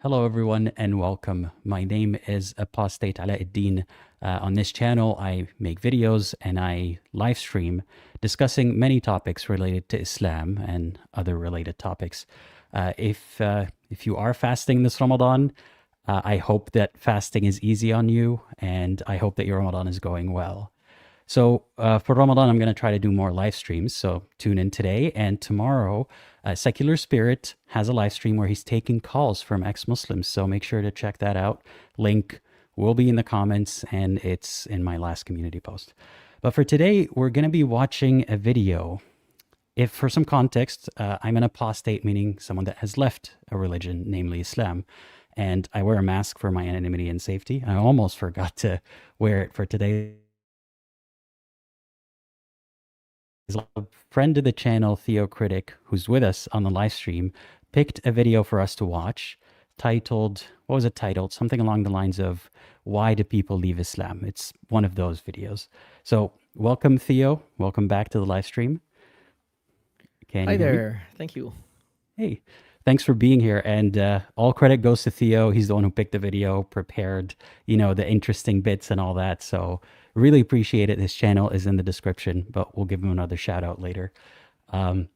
Hello, everyone, and welcome. My name is Apostate Alauddin. On this channel, I make videos and I live stream discussing many topics related to Islam and other related topics. If you are fasting this Ramadan, I hope that fasting is easy on you, and I hope that your Ramadan is going well. So for Ramadan, I'm going to try to do more live streams. So tune in today and tomorrow. Secular Spirit has a live stream where he's taking calls from ex-Muslims. So make sure to check that out. Link will be in the comments and it's in my last community post. But for today, we're going to be watching a video. If for some context, I'm an apostate, meaning someone that has left a religion, namely Islam. And I wear a mask for my anonymity and safety. I almost forgot to wear it for today. A friend of the channel, Theocritic, who's with us on the live stream, picked a video for us to watch titled, what was it titled? Something along the lines of, Why Do People Leave Islam? It's one of those videos. So welcome, Theo. Welcome back to the live stream. Hi there. Thank you. Hey, thanks for being here. And all credit goes to Theo. He's the one who picked the video, prepared, the interesting bits and all that. So really appreciate it. His channel is in the description, but we'll give him another shout out later.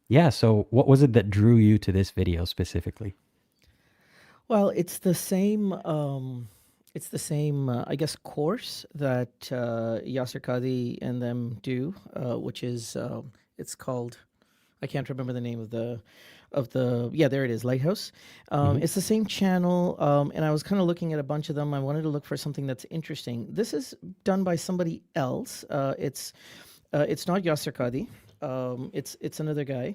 Yeah, so what was it that drew you to this video specifically? Well, it's the same, I guess, course that Yasser Qadhi and them do, which is, it's called, I can't remember the name of the, yeah, there it is, Lighthouse. It's the same channel, and I was kind of looking at a bunch of them. I wanted to look for something that's interesting. This is done by somebody else. It's not Yasser Qadhi. It's another guy.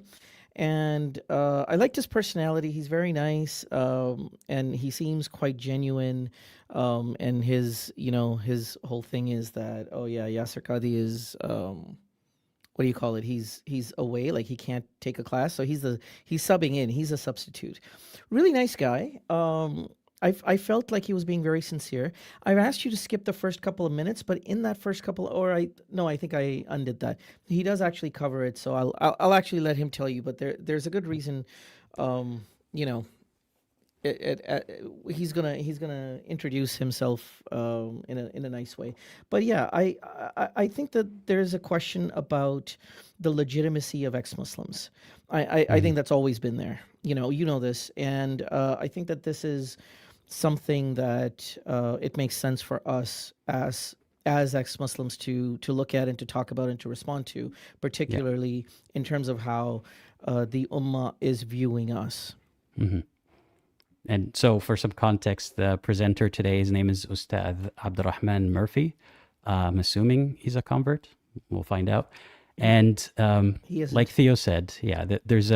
And I liked his personality. He's very nice, and he seems quite genuine. And his whole thing is that, oh yeah, Yasser Qadhi is what do you call it? He's away, like he can't take a class, so he's subbing in. He's a substitute. Really nice guy. I felt like he was being very sincere. I've asked you to skip the first couple of minutes, but in that first couple, I think I undid that. He does actually cover it, so I'll actually let him tell you. But there's a good reason, he's gonna introduce himself in a nice way. But yeah, I think that there's a question about the legitimacy of ex-Muslims. I think that's always been there. You know this, and I think that this is something that it makes sense for us as ex-Muslims to look at and to talk about and to respond to, particularly in terms of how the Ummah is viewing us. Mm-hmm. And so for some context, the presenter today, his name is Ustadh Abdelrahman Murphy. I'm assuming he's a convert. We'll find out. And like Theo said, yeah, there's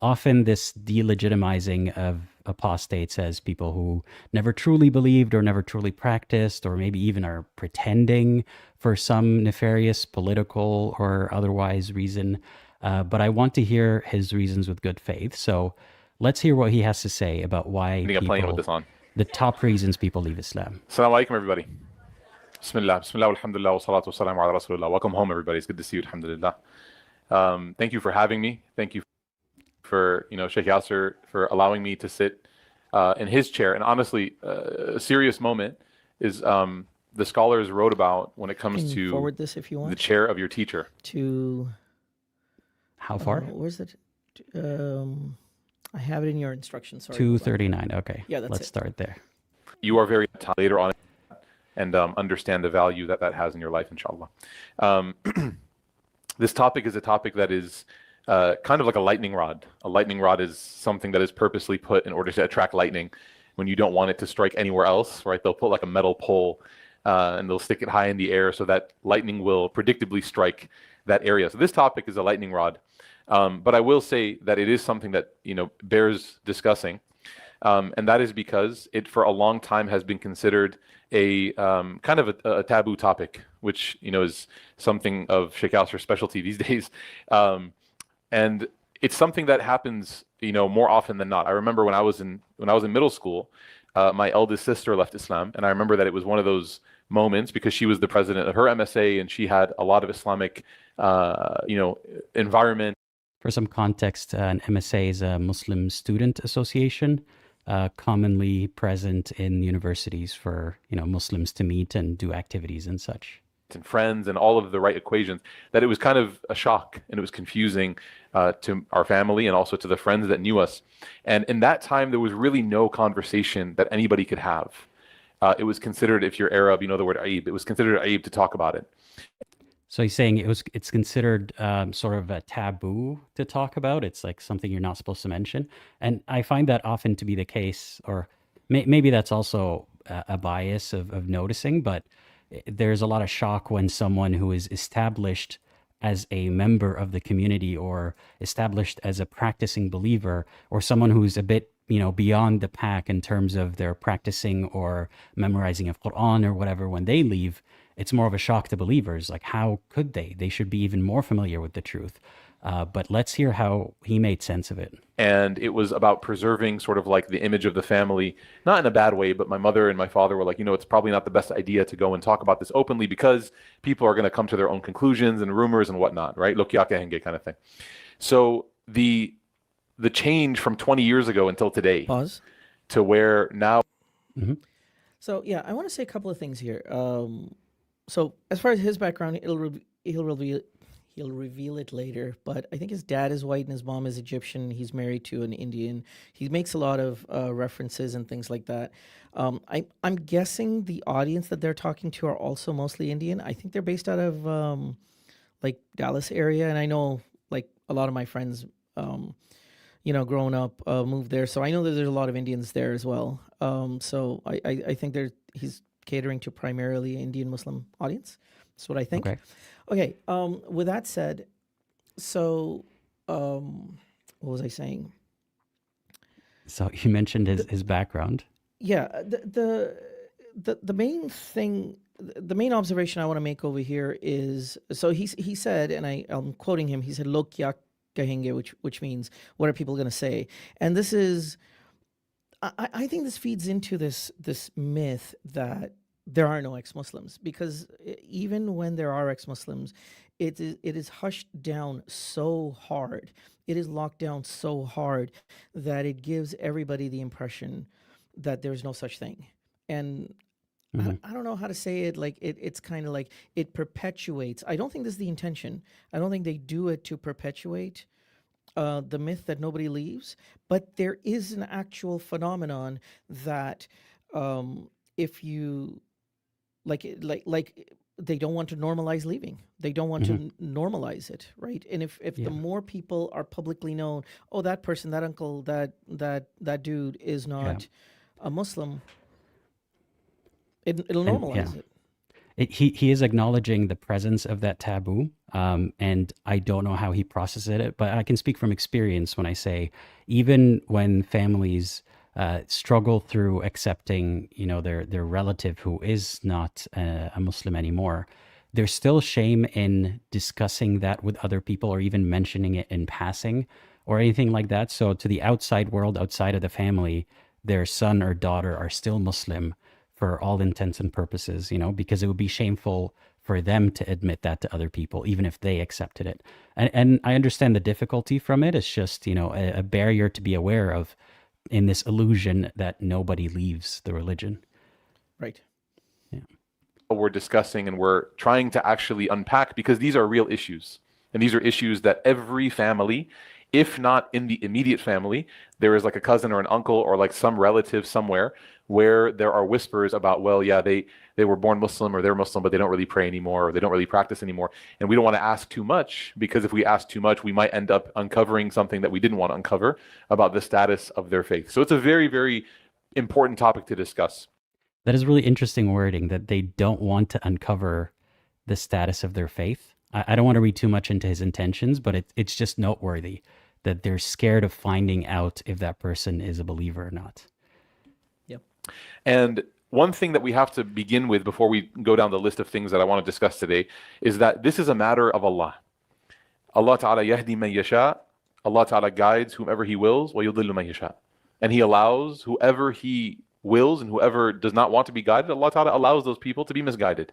often this delegitimizing of apostates as people who never truly believed or never truly practiced, or maybe even are pretending for some nefarious political or otherwise reason. But I want to hear his reasons with good faith. So let's hear what he has to say about why the top reasons people leave Islam. Assalamu alaikum, everybody. Bismillah, alhamdulillah, wa salatu wa salamu ala rasulullah. Welcome home, everybody. It's good to see you, alhamdulillah. Thank you for having me. Thank you for, Sheikh Yasser, for allowing me to sit in his chair. And honestly, a serious moment is the scholars wrote about when it comes to forward this if you want. The chair of your teacher. To how far? Where's it? I have it in your instructions. Sorry. 239. Okay. Yeah, let's start there. You are very later on and understand the value that has in your life, inshallah. This topic is a topic that is kind of like a lightning rod. A lightning rod is something that is purposely put in order to attract lightning when you don't want it to strike anywhere else, right? They'll put like a metal pole and they'll stick it high in the air so that lightning will predictably strike that area. So this topic is a lightning rod. But I will say that it is something that, bears discussing. And that is because it for a long time has been considered a kind of a taboo topic, which, is something of Sheikh Yasser's specialty these days. And it's something that happens, more often than not. I remember when I was in middle school, my eldest sister left Islam. And I remember that it was one of those moments because she was the president of her MSA and she had a lot of Islamic, environment. For some context, an MSA is a Muslim Student Association. commonly present in universities for, Muslims to meet and do activities and such. And friends and all of the right equations, that it was kind of a shock and it was confusing to our family and also to the friends that knew us. And in that time, there was really no conversation that anybody could have. It was considered, if you're Arab, you know the word aib, it was considered aib to talk about it. So he's saying it's considered sort of a taboo to talk about. It's like something you're not supposed to mention. And I find that often to be the case, or maybe that's also a bias of noticing, but there's a lot of shock when someone who is established as a member of the community or established as a practicing believer or someone who's a bit beyond the pack in terms of their practicing or memorizing of Quran or whatever, when they leave, it's more of a shock to believers. Like, how could they? They should be even more familiar with the truth. But let's hear how he made sense of it. And it was about preserving sort of like the image of the family, not in a bad way, but my mother and my father were like, it's probably not the best idea to go and talk about this openly because people are going to come to their own conclusions and rumors and whatnot, right? Lokyaka henge kind of thing. So the change from 20 years ago until today Pause. to where now. Mm-hmm. So yeah, I want to say a couple of things here. So as far as his background, he'll reveal it later, but I think his dad is white and his mom is Egyptian. He's married to an Indian. He makes a lot of references and things like that. I'm guessing the audience that they're talking to are also mostly Indian. I think they're based out of like Dallas area, and I know like a lot of my friends, growing up, moved there, so I know that there's a lot of Indians there as well. So I think he's catering to primarily Indian Muslim audience. That's what I think. Okay. With that said, so what was I saying? So you mentioned his background. Yeah. The main thing, the main observation I want to make over here is, so he said, and I'm quoting him. He said, "Log kya kahenge," which means, what are people going to say? And this is, I think this feeds into this myth that there are no ex-Muslims, because even when there are ex-Muslims, it is hushed down so hard, it is locked down so hard that it gives everybody the impression that there's no such thing. And I don't know how to say it. Like it's kind of like it perpetuates. I don't think this is the intention. I don't think they do it to perpetuate the myth that nobody leaves. But there is an actual phenomenon that if you like they don't want to normalize leaving. They don't want to normalize it, right? And if the more people are publicly known, oh, that person, that uncle, that dude is not a Muslim, it'll normalize it. He is acknowledging the presence of that taboo, and I don't know how he processes it, but I can speak from experience when I say, even when families struggle through accepting, their relative who is not a Muslim anymore, there's still shame in discussing that with other people or even mentioning it in passing or anything like that. So to the outside world, outside of the family, their son or daughter are still Muslim for all intents and purposes, because it would be shameful for them to admit that to other people, even if they accepted it. And I understand the difficulty from it. It's just, a barrier to be aware of in this illusion that nobody leaves the religion. Right. Yeah. We're discussing and we're trying to actually unpack, because these are real issues. And these are issues that every family, if not in the immediate family, there is like a cousin or an uncle or like some relative somewhere where there are whispers about, well, yeah, they were born Muslim or they're Muslim, but they don't really pray anymore or they don't really practice anymore. And we don't want to ask too much, because if we ask too much, we might end up uncovering something that we didn't want to uncover about the status of their faith. So it's a very, very important topic to discuss. That is really interesting wording, that they don't want to uncover the status of their faith. I don't want to read too much into his intentions, but it's just noteworthy that they're scared of finding out if that person is a believer or not. Yep. And one thing that we have to begin with before we go down the list of things that I want to discuss today is that this is a matter of Allah. Allah Ta'ala yahdi man yasha. Allah Ta'ala guides whomever He wills, wa yudillu man yasha. And He allows whoever He wills, and whoever does not want to be guided, Allah Ta'ala allows those people to be misguided.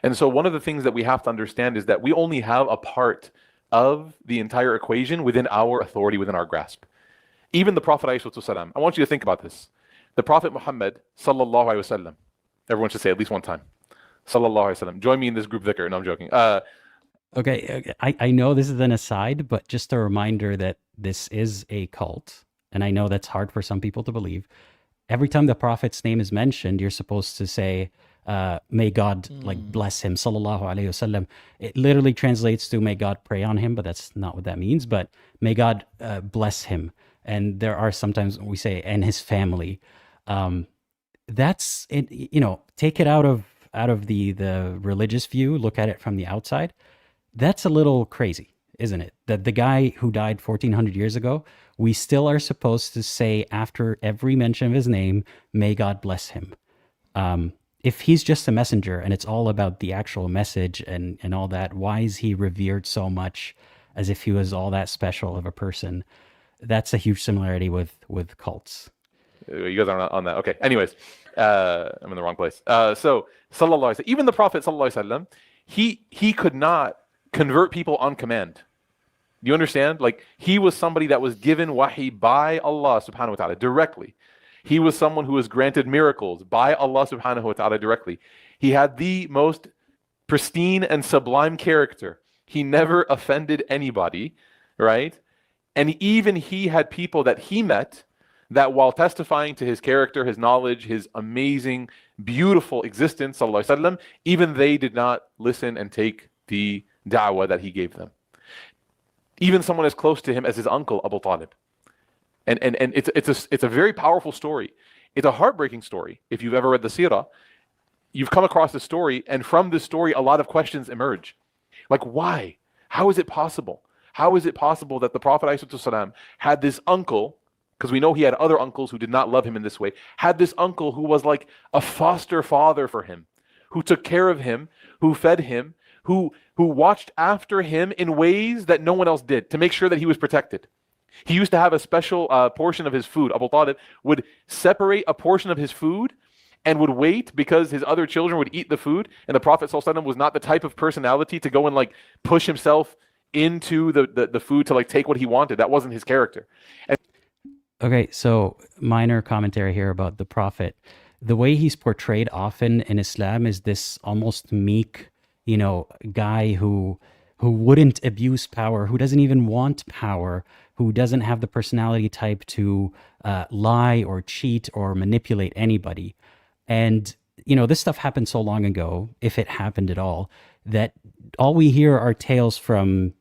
And so one of the things that we have to understand is that we only have a part of the entire equation within our authority, within our grasp. Even the Prophet ﷺ, I want you to think about this. The Prophet Muhammad sallallahu alaihi wasallam, everyone should say at least one time, sallallahu alaihi wasallam. Join me in this group dhikr. No, I'm joking. Okay, I know this is an aside, but just a reminder that this is a cult, and I know that's hard for some people to believe. Every time the Prophet's name is mentioned, you're supposed to say, may God like bless him, sallallahu alaihi wasallam. It literally translates to may God pray on him, but that's not what that means. But may God bless him. And there are sometimes we say, and his family. That's it. You know, take it out of the religious view. Look at it from the outside. That's a little crazy, isn't it? That the guy who died 1400 years ago, we still are supposed to say after every mention of his name, may God bless him. If he's just a messenger and it's all about the actual message and all that, why is he revered so much as if he was all that special of a person? That's a huge similarity with cults. You guys aren't on that. Okay. Anyways, I'm in the wrong place. So, sallallahu alaihi wasallam, even the Prophet sallallahu alaihi wasallam, he could not convert people on command. Do you understand? Like, he was somebody that was given wahi by Allah subhanahu wa ta'ala directly. He was someone who was granted miracles by Allah subhanahu wa ta'ala directly. He had the most pristine and sublime character. He never offended anybody, right? And even he had people that he met that while testifying to his character, his knowledge, his amazing, beautiful existence, sallallahu alaihi wasallam, even they did not listen and take the da'wah that he gave them. Even someone as close to him as his uncle, Abu Talib. And it's a very powerful story. It's a heartbreaking story. If you've ever read the seerah, you've come across this story, and from this story, a lot of questions emerge. Like, why? How is it possible? How is it possible that the Prophet ﷺ had this uncle, because we know he had other uncles who did not love him in this way, had this uncle who was like a foster father for him, who took care of him, who fed him, who watched after him in ways that no one else did to make sure that he was protected. He used to have a special portion of his food. Abu Talib would separate a portion of his food and would wait because his other children would eat the food. And the Prophet ﷺ was not the type of personality to go and like push himself into the food to like take what he wanted. That wasn't his character. And Okay, so minor commentary here about the Prophet. The way he's portrayed often in Islam is this almost meek, guy who wouldn't abuse power, who doesn't even want power, who doesn't have the personality type to lie or cheat or manipulate anybody. And, this stuff happened so long ago, if it happened at all, that all we hear are tales from,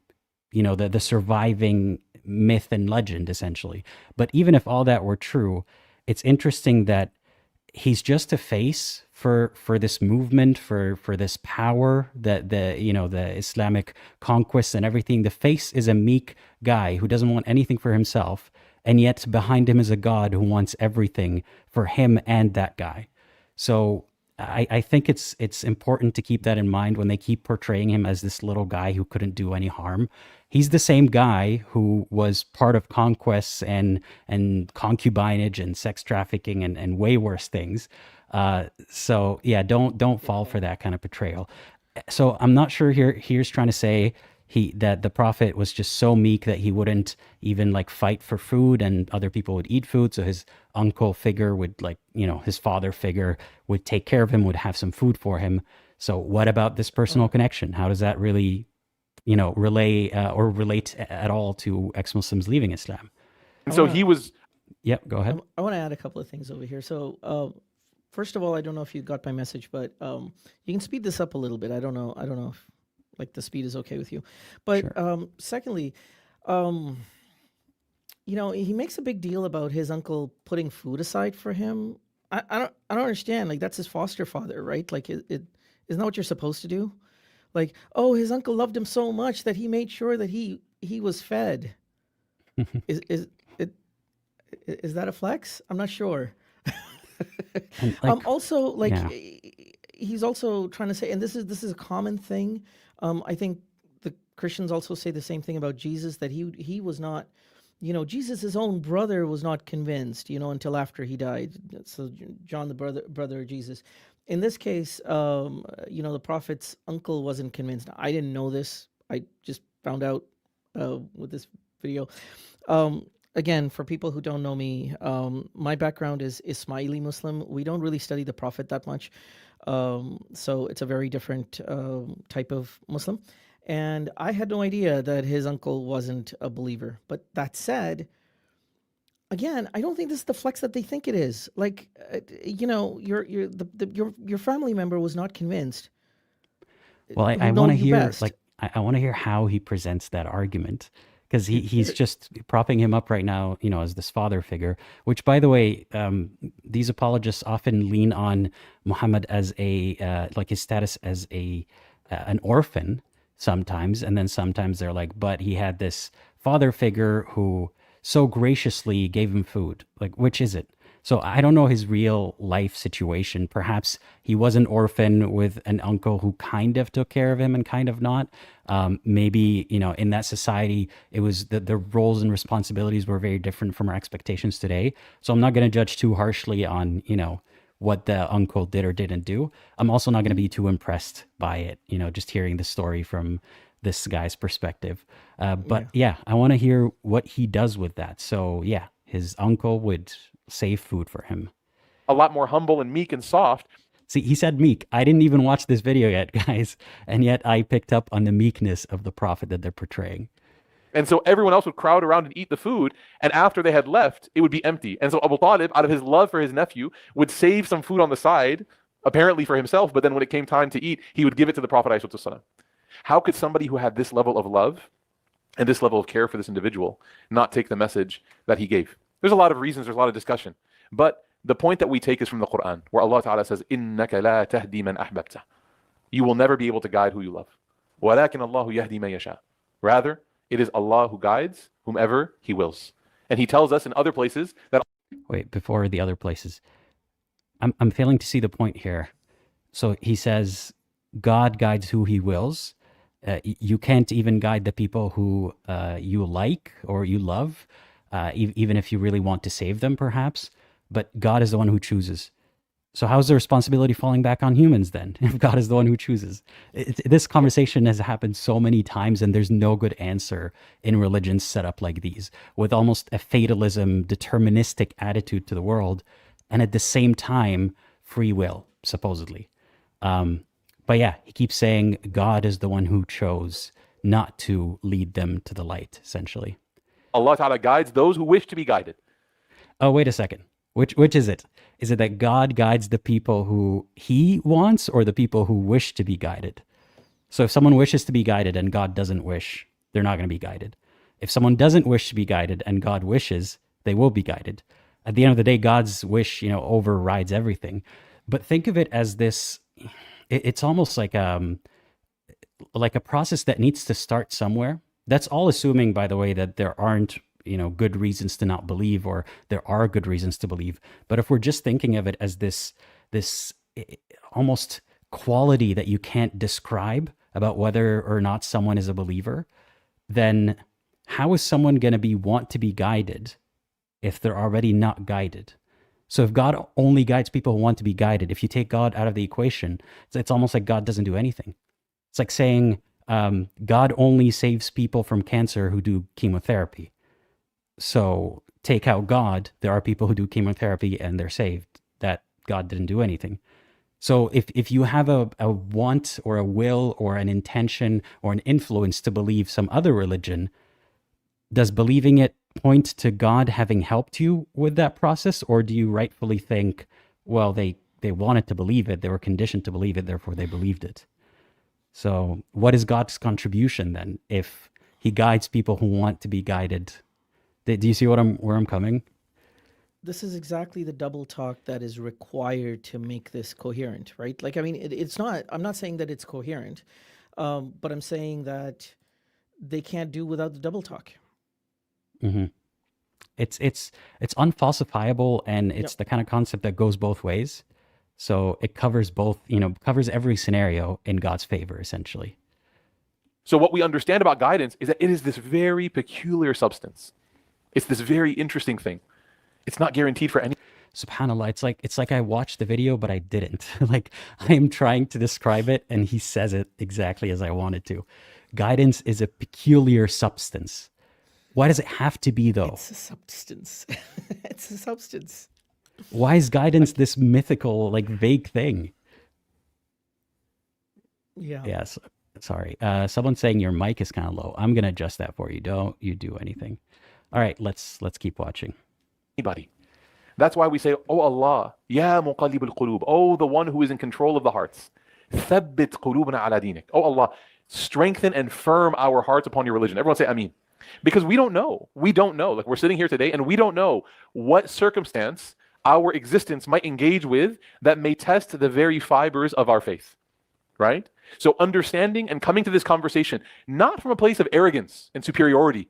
the surviving myth and legend, essentially. But even if all that were true, it's interesting that he's just a face for this movement, for this power, that the Islamic conquests and everything. The face is a meek guy who doesn't want anything for himself, and yet behind him is a God who wants everything for him and that guy. So I think it's important to keep that in mind when they keep portraying him as this little guy who couldn't do any harm. He's the same guy who was part of conquests and concubinage and sex trafficking and way worse things. So yeah, don't fall for that kind of portrayal. So I'm not sure here's trying to say that the Prophet was just so meek that he wouldn't even like fight for food, and other people would eat food. So his uncle figure would his father figure would take care of him, would have some food for him. So what about this personal connection? How does that really, relay or relate at all to ex-Muslims leaving Islam? And so he was. Yep, go ahead. I want to add a couple of things over here. So, first of all, I don't know if you got my message, but you can speed this up a little bit. I don't know if like the speed is okay with you. But Sure. Secondly, he makes a big deal about his uncle putting food aside for him. I don't understand. Like, that's his foster father, right? Like, isn't that what you're supposed to do? Like, oh, his uncle loved him so much that he made sure that he was fed. Is that a flex? I'm not sure. And like, Also, like, yeah. he's also trying to say, and this is a common thing. I think the Christians also say the same thing about Jesus, that he was not, Jesus' own brother was not convinced, until after he died. So John, the brother of Jesus. In this case, the Prophet's uncle wasn't convinced. I didn't know this. I just found out with this video. again, for people who don't know me, my background is Ismaili Muslim. We don't really study the Prophet that much. So it's a very different type of Muslim. And I had no idea that his uncle wasn't a believer. But that said, again, I don't think this is the flex that they think it is. Like, your family member was not convinced. Well, I Who want know to you hear best? like I want to hear how he presents that argument because he's just propping him up right now, as this father figure. Which, by the way, these apologists often lean on Muhammad as like his status as an orphan sometimes, and then sometimes they're like, but he had this father figure who so graciously gave him food. Like, which is it? So I don't know his real life situation. Perhaps he was an orphan with an uncle who kind of took care of him and kind of not. Maybe, in that society, it was the roles and responsibilities were very different from our expectations today. So I'm not going to judge too harshly on, what the uncle did or didn't do. I'm also not going to be too impressed by it, just hearing the story from this guy's perspective. But yeah, I want to hear what he does with that. So yeah, his uncle would save food for him. A lot more humble and meek and soft. See, he said meek. I didn't even watch this video yet, guys. And yet I picked up on the meekness of the prophet that they're portraying. And so everyone else would crowd around and eat the food. And after they had left, it would be empty. And so Abu Talib, out of his love for his nephew, would save some food on the side, apparently for himself. But then when it came time to eat, he would give it to the Prophet ﷺ. How could somebody who had this level of love and this level of care for this individual not take the message that he gave? There's a lot of reasons, there's a lot of discussion. But the point that we take is from the Quran, where Allah Ta'ala says, إِنَّكَ لَا تَهْدِي مَنْ أَحْبَبْتَ. You will never be able to guide who you love. وَلَكِنَ اللَّهُ يَهْدِي مَن يَشَاءُ. Rather, it is Allah who guides whomever He wills. And He tells us in other places that... Wait, before the other places, I'm failing to see the point here. So he says, God guides who He wills. You can't even guide the people who you like or you love, even if you really want to save them, perhaps. But God is the one who chooses. So how's the responsibility falling back on humans then, if God is the one who chooses? This conversation has happened so many times, and there's no good answer in religions set up like these, with almost a fatalism, deterministic attitude to the world, and at the same time, free will, supposedly. But yeah, he keeps saying God is the one who chose not to lead them to the light, essentially. Allah Ta'ala guides those who wish to be guided. Oh, wait a second. Which is it? Is it that God guides the people who He wants, or the people who wish to be guided? So if someone wishes to be guided and God doesn't wish, they're not going to be guided. If someone doesn't wish to be guided and God wishes, they will be guided. At the end of the day, God's wish, overrides everything. But think of it as this, it's almost like a process that needs to start somewhere. That's all assuming, by the way, that there aren't good reasons to not believe, or there are good reasons to believe. But if we're just thinking of it as this almost quality that you can't describe about whether or not someone is a believer, then how is someone going to want to be guided if they're already not guided? So if God only guides people who want to be guided, if you take God out of the equation, it's almost like God doesn't do anything. It's like saying God only saves people from cancer who do chemotherapy. So take out God, there are people who do chemotherapy and they're saved. That God didn't do anything. So if you have a want or a will or an intention or an influence to believe some other religion, does believing it point to God having helped you with that process? Or do you rightfully think, well, they wanted to believe it, they were conditioned to believe it, therefore they believed it? So what is God's contribution then if He guides people who want to be guided? Do you see where I'm coming? This is exactly the double talk that is required to make this coherent, right? Like, I mean, it's not, I'm not saying that it's coherent, but I'm saying that they can't do without the double talk. Mm-hmm. It's unfalsifiable, and it's the kind of concept that goes both ways. So it covers both, covers every scenario in God's favor, essentially. So what we understand about guidance is that it is this very peculiar substance. It's this very interesting thing. It's not guaranteed for any. SubhanAllah, it's like I watched the video, but I didn't. Like, I am trying to describe it, and he says it exactly as I wanted to. Guidance is a peculiar substance. Why does it have to be, though? It's a substance. It's a substance. Why is guidance this mythical, like, vague thing? Yeah. Yes. Sorry. Someone's saying your mic is kind of low. I'm gonna adjust that for you. Don't you do anything. All right, let's keep watching. Anybody. That's why we say, oh Allah, Ya muqallib al-qulub, oh the one who is in control of the hearts. Thabbit qulubna ala dinik. Oh Allah, strengthen and firm our hearts upon your religion. Everyone say Ameen. Because we don't know. We don't know. Like, we're sitting here today and we don't know what circumstance our existence might engage with that may test the very fibers of our faith. Right? So understanding and coming to this conversation, not from a place of arrogance and superiority,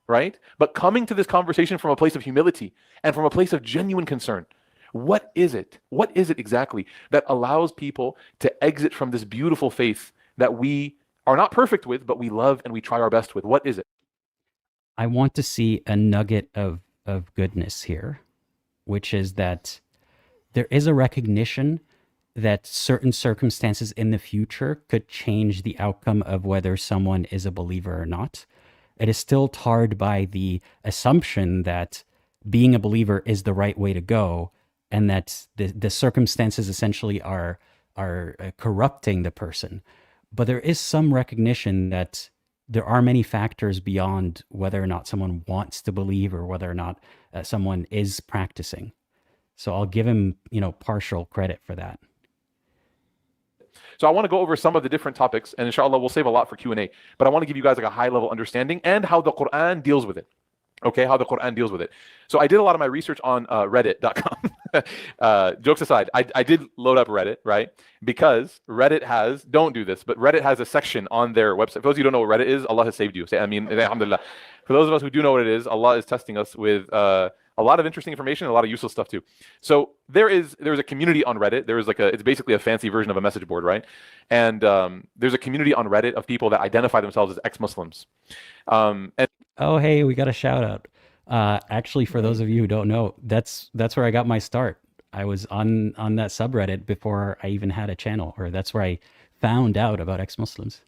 right? But coming to this conversation from a place of humility and from a place of genuine concern. What is it? What is it exactly that allows people to exit from this beautiful faith that we are not perfect with, but we love and we try our best with? What is it? I want to see a nugget of goodness here, which is that there is a recognition that certain circumstances in the future could change the outcome of whether someone is a believer or not. It is still tarred by the assumption that being a believer is the right way to go, and that the circumstances essentially are corrupting the person. But there is some recognition that there are many factors beyond whether or not someone wants to believe or whether or not someone is practicing. So I'll give him, partial credit for that. So I want to go over some of the different topics, and inshallah we'll save a lot for Q&A, but I want to give you guys like a high level understanding and how the Quran deals with it. Okay, how the Quran deals with it. So I did a lot of my research on reddit.com. Jokes aside, I did load up Reddit, right? Because Reddit has, don't do this, but Reddit has a section on their website. For those of you who don't know what Reddit is, Allah has saved you. Say Ameen, alhamdulillah. For those of us who do know what it is, Allah is testing us with a lot of interesting information and a lot of useful stuff too. So there's a community on Reddit. It's basically a fancy version of a message board, right? And there's a community on Reddit of people that identify themselves as ex-Muslims. Oh, hey, we got a shout out. Actually, for those of you who don't know, that's where I got my start. I was on that subreddit before I even had a channel, or that's where I found out about ex-Muslims.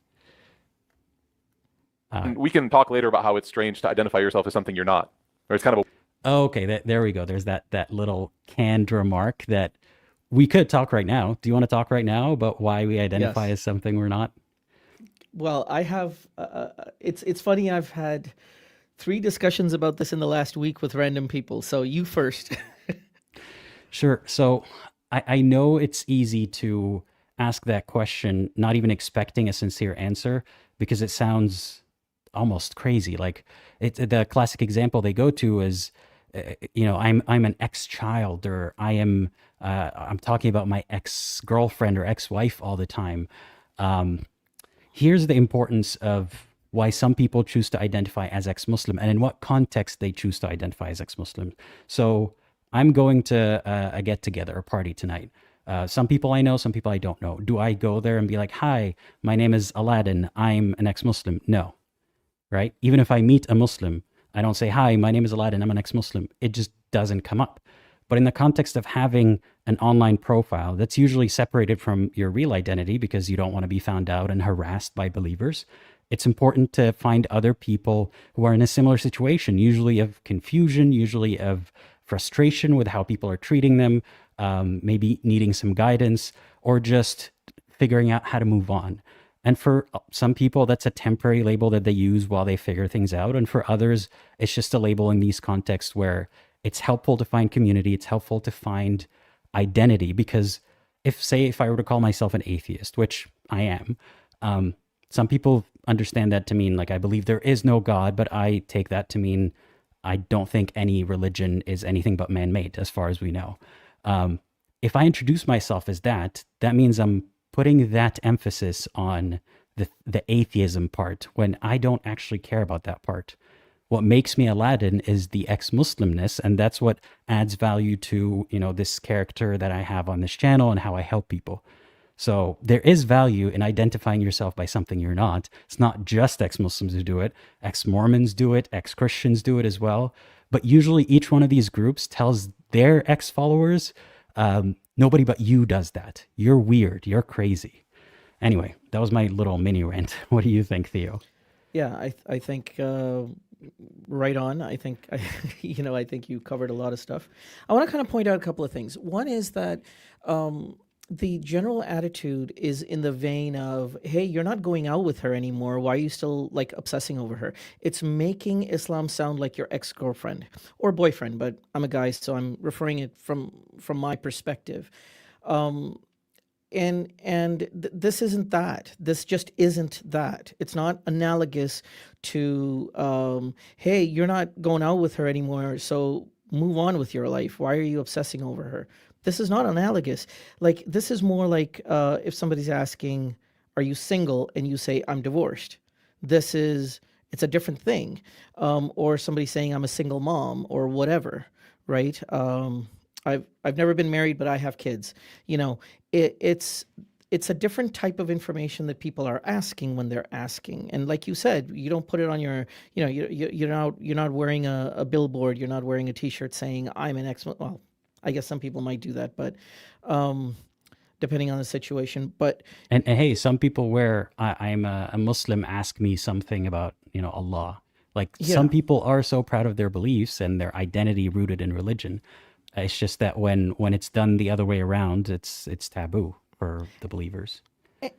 We can talk later about how it's strange to identify yourself as something you're not. Or it's kind of a Oh, okay, there we go. There's that little canned remark that we could talk right now. Do you want to talk right now about why we identify Yes. as something we're not? Well, I have. It's funny. I've had 3 discussions about this in the last week with random people. So you first. Sure. So I know it's easy to ask that question, not even expecting a sincere answer, because it sounds almost crazy. Like the classic example they go to is, I'm an ex-child, or I'm talking about my ex-girlfriend or ex-wife all the time. Here's the importance of why some people choose to identify as ex-Muslim and in what context they choose to identify as ex-Muslim. So I'm going to a get-together, a party tonight. Some people I know, some people I don't know. Do I go there and be like, hi, my name is Aladdin, I'm an ex-Muslim? No, right? Even if I meet a Muslim, I don't say, hi, my name is Aladdin, I'm an ex-Muslim. It just doesn't come up. But in the context of having an online profile that's usually separated from your real identity because you don't want to be found out and harassed by believers, it's important to find other people who are in a similar situation, usually of confusion, usually of frustration with how people are treating them, maybe needing some guidance, or just figuring out how to move on. And for some people, that's a temporary label that they use while they figure things out. And for others, it's just a label in these contexts where it's helpful to find community. It's helpful to find identity, because if I were to call myself an atheist, which I am, some people understand that to mean like I believe there is no God, but I take that to mean I don't think any religion is anything but man-made, as far as we know. If I introduce myself as that means I'm putting that emphasis on the atheism part when I don't actually care about that part. What makes me Aladdin is the ex-Muslimness, and that's what adds value to, this character that I have on this channel and how I help people. So there is value in identifying yourself by something you're not. It's not just ex-Muslims who do it. Ex-Mormons do it. Ex-Christians do it as well. But usually each one of these groups tells their ex-followers, nobody but you does that. You're weird. You're crazy. Anyway, that was my little mini rant. What do you think, Theo? Yeah, I think right on. I think, I think you covered a lot of stuff. I want to kind of point out a couple of things. One is that the general attitude is in the vein of, hey, you're not going out with her anymore. Why are you still like obsessing over her? It's making Islam sound like your ex-girlfriend or boyfriend, but I'm a guy, so I'm referring it from my perspective. This isn't that. This just isn't that. It's not analogous to, hey, you're not going out with her anymore, so move on with your life. Why are you obsessing over her? This is not analogous. Like, this is more like if somebody's asking, are you single? And you say, I'm divorced. It's a different thing. Or somebody saying, I'm a single mom or whatever, right? I've never been married, but I have kids. It's a different type of information that people are asking when they're asking. And like you said, you don't put it on your, you're not wearing a billboard. You're not wearing a T-shirt saying I'm an ex. Well, I guess some people might do that, but depending on the situation. But and hey, some people wear I'm a Muslim. Ask me something about Allah. Like some people are so proud of their beliefs and their identity rooted in religion. It's just that when it's done the other way around, it's taboo for the believers.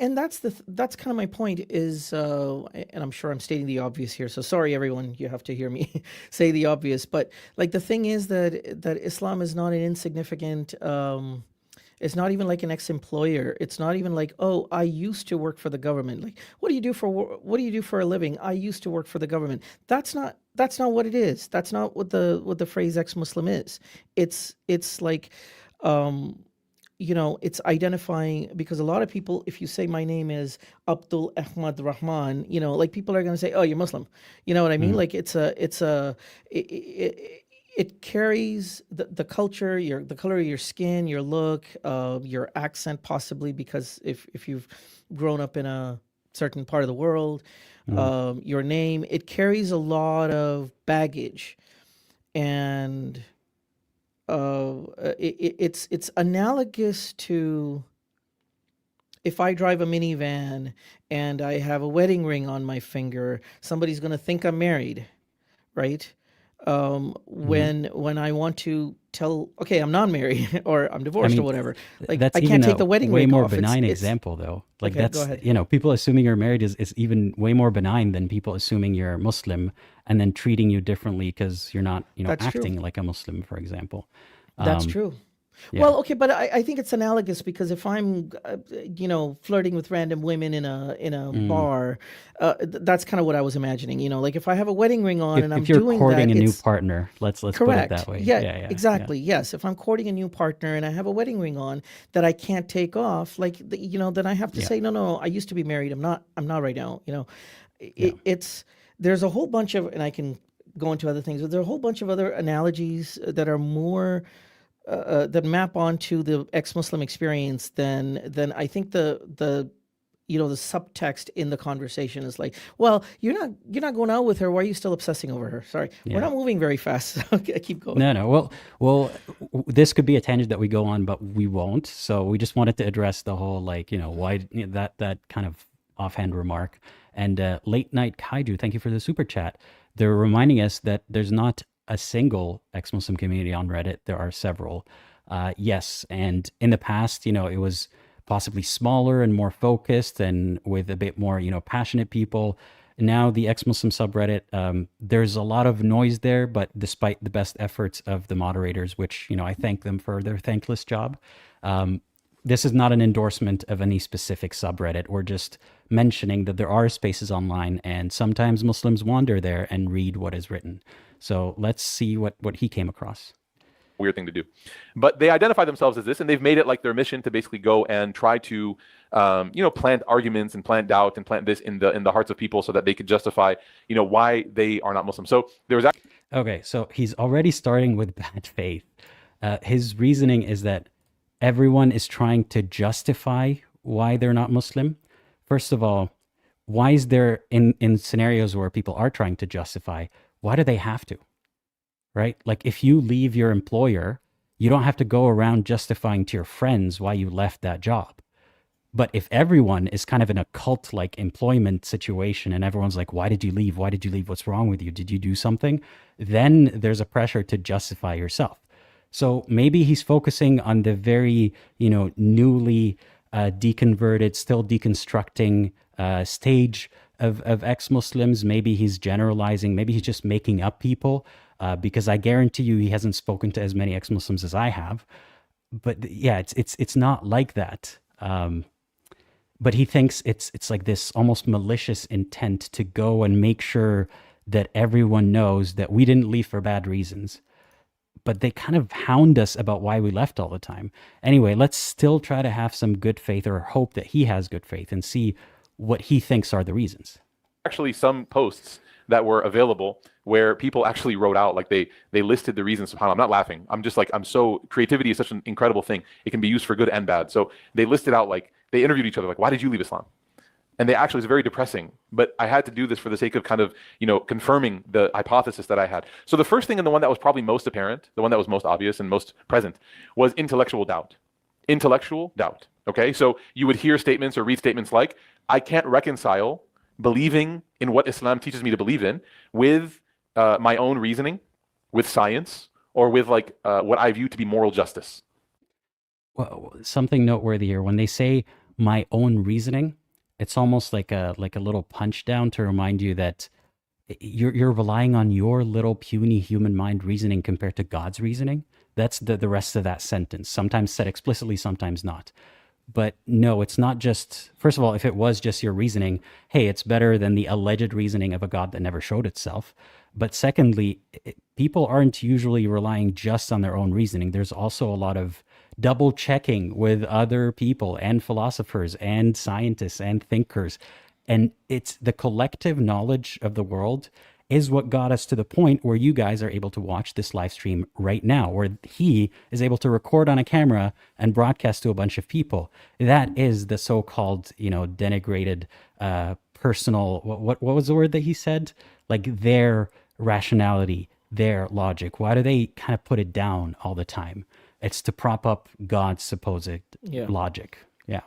And that's kind of my point is, and I'm sure I'm stating the obvious here. So sorry, everyone, you have to hear me say the obvious. But like the thing is that Islam is not an insignificant. It's not even like an ex-employer. It's not even like, oh, I used to work for the government. Like, what do you do for a living? I used to work for the government. That's not what it is. That's not what the phrase ex-Muslim is. It's like, it's identifying, because a lot of people, if you say my name is Abdelrahman, like people are going to say, oh, you're Muslim. You know what I mean? Like it carries the culture, the color of your skin, your look, your accent, possibly because if you've grown up in a certain part of the world, your name, it carries a lot of baggage. And it's analogous to if I drive a minivan and I have a wedding ring on my finger, somebody's going to think I'm married, right? When I want to tell, okay, I'm not married or I'm divorced or whatever, like that's I can't take the wedding way ring more off. benign example though. Like okay, that's, go ahead. People assuming you're married is even way more benign than people assuming you're Muslim and then treating you differently because you're not, That's acting true. like a Muslim, for example. That's true. Yeah. Well, okay, but I think it's analogous because if I'm, flirting with random women in a bar, that's kind of what I was imagining. Like if I have a wedding ring on and I'm If you're doing courting that, a new it's partner, let's put it correct. that way. Yeah, Yeah. exactly. Yes, if I'm courting a new partner and I have a wedding ring on that I can't take off, like then I have to say, no, I used to be married. I'm not right now. There's a whole bunch of, and I can go into other things, but there are a whole bunch of other analogies that are more. That map onto the ex-Muslim experience, then I think the subtext in the conversation is like, well, you're not going out with her. Why are you still obsessing over her? Sorry, we're not moving very fast. So okay, keep going. No. Well, this could be a tangent that we go on, but we won't. So we just wanted to address the whole why that kind of offhand remark. And Late Night Kaiju, thank you for the super chat. They're reminding us that there's not a single ex-Muslim community on Reddit. There are several. Yes, and in the past, it was possibly smaller and more focused and with a bit more, passionate people. Now the ex-Muslim subreddit, there's a lot of noise there, but despite the best efforts of the moderators, which, I thank them for their thankless job, this is not an endorsement of any specific subreddit. We're just mentioning that there are spaces online and sometimes Muslims wander there and read what is written. So let's see what he came across. Weird thing to do. But they identify themselves as this, and they've made it like their mission to basically go and try to, plant arguments and plant doubt and plant this in the hearts of people so that they could justify, why they are not Muslim. So there was Okay, so he's already starting with bad faith. His reasoning is that everyone is trying to justify why they're not Muslim. First of all, why is there in scenarios where people are trying to justify, why do they have to? Right? Like if you leave your employer, you don't have to go around justifying to your friends why you left that job. But if everyone is kind of in a cult-like employment situation and everyone's like, why did you leave? Why did you leave? What's wrong with you? Did you do something? Then there's a pressure to justify yourself. So maybe he's focusing on the very, newly deconverted, still deconstructing stage of ex-Muslims. Maybe he's generalizing. Maybe he's just making up people, because I guarantee you he hasn't spoken to as many ex-Muslims as I have. But yeah, it's not like that. But he thinks it's like this almost malicious intent to go and make sure that everyone knows that we didn't leave for bad reasons. But they kind of hound us about why we left all the time. Anyway, let's still try to have some good faith, or hope that he has good faith, and see what he thinks are the reasons. Actually, some posts that were available where people actually wrote out, like they listed the reasons. SubhanAllah, I'm not laughing. I'm just like, creativity is such an incredible thing. It can be used for good and bad. So they listed out, like, they interviewed each other, like, why did you leave Islam? And they actually, it's very depressing, but I had to do this for the sake of kind of, confirming the hypothesis that I had. So the first thing, and the one that was probably most apparent, the one that was most obvious and most present, was intellectual doubt. Intellectual doubt, okay? So you would hear statements or read statements like, I can't reconcile believing in what Islam teaches me to believe in with my own reasoning, with science, or with what I view to be moral justice. Well, something noteworthy here, when they say my own reasoning, it's almost like a little punch down to remind you that you're relying on your little puny human mind reasoning compared to God's reasoning. That's the rest of that sentence, sometimes said explicitly, sometimes not. But no, it's not just, first of all, if it was just your reasoning, hey, it's better than the alleged reasoning of a God that never showed itself. But secondly, people aren't usually relying just on their own reasoning. There's also a lot of double checking with other people and philosophers and scientists and thinkers. And it's the collective knowledge of the world is what got us to the point where you guys are able to watch this live stream right now, where he is able to record on a camera and broadcast to a bunch of people. That is the so-called, denigrated, personal, what was the word that he said? Like their rationality, their logic. Why do they kind of put it down all the time? It's to prop up God's supposed logic. Yeah.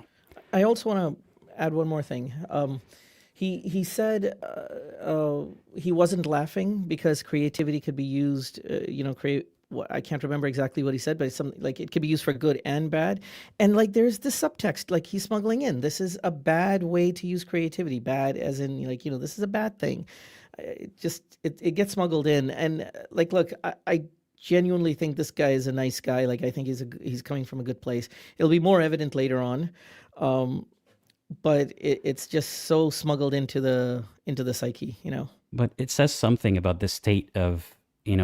I also want to add one more thing. He said he wasn't laughing because creativity could be used, I can't remember exactly what he said, but it's something like it could be used for good and bad. And like there's this subtext, like he's smuggling in, this is a bad way to use creativity. Bad as in this is a bad thing. It gets smuggled in. And look, I genuinely think this guy is a nice guy. Like I think he's coming from a good place. It'll be more evident later on. But it's just so smuggled into the psyche, But it says something about the state of,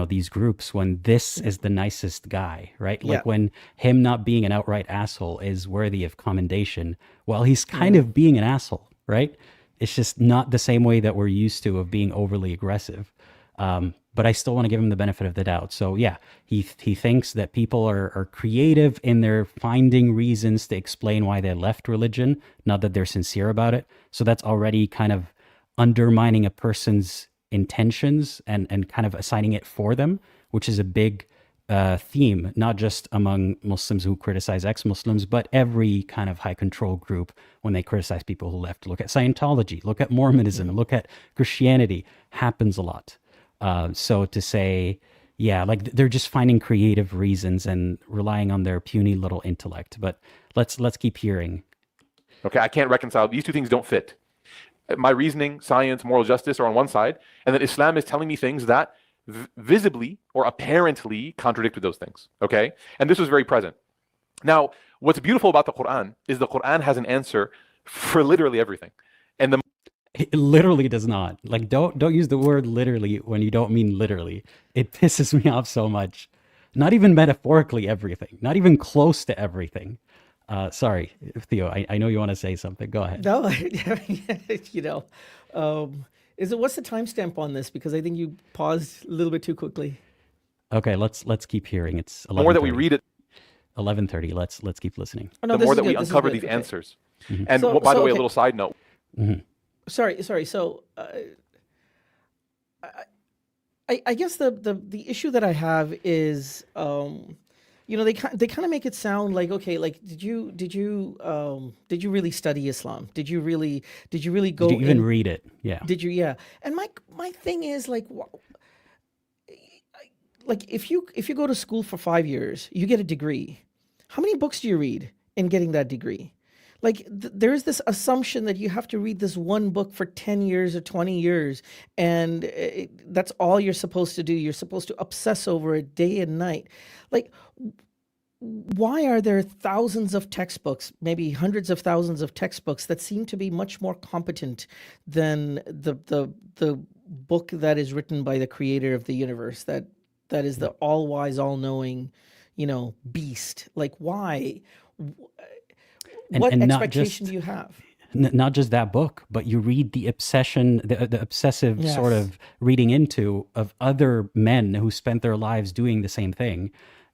these groups when this is the nicest guy, right? Like when him not being an outright asshole is worthy of commendation, while he's kind of being an asshole, right? It's just not the same way that we're used to of being overly aggressive. But I still want to give him the benefit of the doubt. So yeah, he thinks that people are creative in their finding reasons to explain why they left religion, not that they're sincere about it. So that's already kind of undermining a person's intentions and kind of assigning it for them, which is a big theme, not just among Muslims who criticize ex-Muslims, but every kind of high control group when they criticize people who left. Look at Scientology, look at Mormonism, look at Christianity, happens a lot. So to say, like they're just finding creative reasons and relying on their puny little intellect. But let's keep hearing. Okay, I can't reconcile. These two things don't fit. My reasoning, science, moral justice are on one side, and then Islam is telling me things that visibly or apparently contradict with those things. Okay, and this was very present. Now, what's beautiful about the Quran is the Quran has an answer for literally everything, and it literally does not. Like, don't use the word literally when you don't mean literally. It pisses me off so much. Not even metaphorically everything. Not even close to everything. Sorry, Theo, I know you want to say something. Go ahead. No, what's the timestamp on this? Because I think you paused a little bit too quickly. Okay, let's keep hearing. It's 11:30. The more that we read it, 11:30. Let's keep listening. Oh, no, the more that we good. uncover these answers. Mm-hmm. And by the way, a little side note. Mm-hmm. Sorry. So, I guess the issue that I have is you know, they kind of make it sound like, okay, like did you really study Islam? Did you really Did you go even in? read it? Yeah. Did you? Yeah. And my thing is like, like if you go to school for 5 years, you get a degree. How many books do you read in getting that degree? Like there's this assumption that you have to read this one book for 10 years or 20 years, and that's all you're supposed to do. You're supposed to obsess over it day and night. Like, why are there thousands of textbooks, maybe hundreds of thousands of textbooks that seem to be much more competent than the book that is written by the creator of the universe, that is the all wise, all knowing, you know, beast? Like, why? What And not expectation just do you have? not just that book, but you read the obsession, the obsessive sort Yes. of reading into of other men who spent their lives doing the same thing.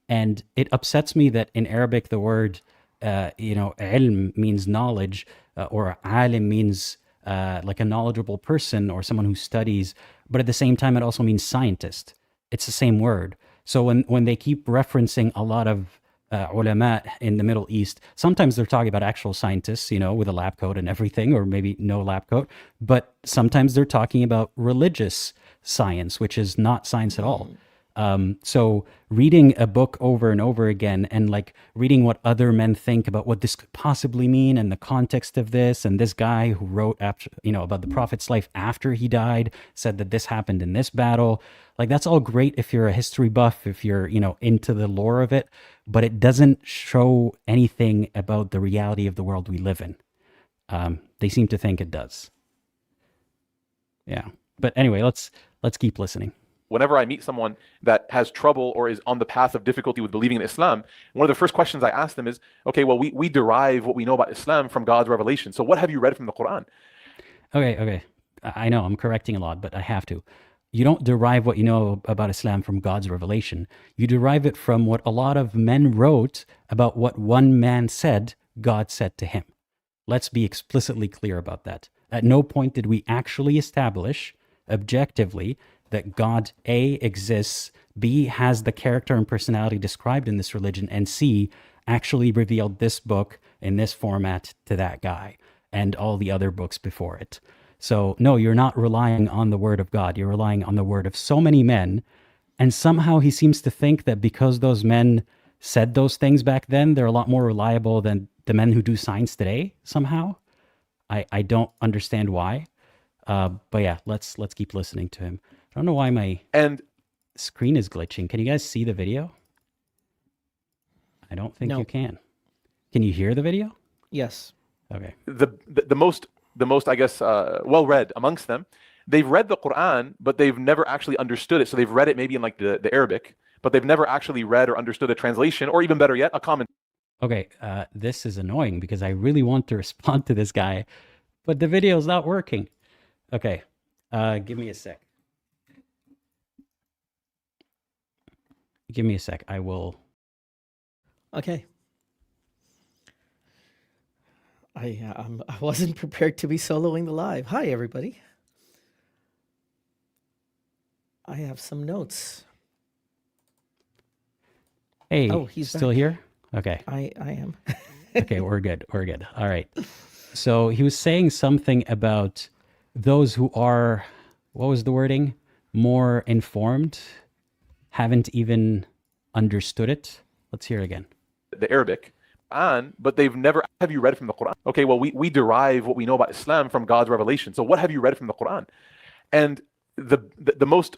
And it upsets me that in Arabic, the word, ilm means knowledge, or alim means like a knowledgeable person or someone who studies. But at the same time, it also means scientist. It's the same word. So when they keep referencing a lot of ulama in the Middle East, sometimes they're talking about actual scientists, you know, with a lab coat and everything, or maybe no lab coat. But sometimes they're talking about religious science, which is not science at all. So reading a book over and over again and like reading what other men think about what this could possibly mean and the context of this, and this guy who wrote after, you know, about the prophet's life after he died said that this happened in this battle. Like that's all great if you're a history buff, if you're, you know, into the lore of it, but it doesn't show anything about the reality of the world we live in. They seem to think it does. Yeah. But anyway, let's keep listening. Whenever I meet someone that has trouble or is on the path of difficulty with believing in Islam, one of the first questions I ask them is, okay, well, we derive what we know about Islam from God's revelation. So what have you read from the Quran? Okay. I know I'm correcting a lot, but I have to. You don't derive what you know about Islam from God's revelation. You derive it from what a lot of men wrote about what one man said God said to him. Let's be explicitly clear about that. At no point did we actually establish objectively that God, A, exists, B, has the character and personality described in this religion, and C, actually revealed this book in this format to that guy and all the other books before it. So no, you're not relying on the word of God. You're relying on the word of so many men. And somehow he seems to think that because those men said those things back then, they're a lot more reliable than the men who do science today, somehow. I don't understand why. But yeah, let's keep listening to him. I don't know why my screen is glitching. Can you guys see the video? I don't think you can. Can you hear the video? Yes. Okay. The most I guess well read amongst them, they've read the Quran, but they've never actually understood it. So they've read it maybe in like the Arabic, but they've never actually read or understood a translation, or even better yet, a comment. Okay, this is annoying because I really want to respond to this guy, but the video is not working. Okay, give me a sec. Give me a sec. I will. Okay. I wasn't prepared to be soloing the live. Hi, everybody. I have some notes. Hey, oh, he's still back. Here? Okay. I am. Okay, we're good. We're good. All right. So he was saying something about those who are, what was the wording? More informed, haven't even understood it. Let's hear it again. The Arabic, but they've never. Have you read from the Quran? Okay, well, we derive what we know about Islam from God's revelation. So what have you read from the Quran? And the most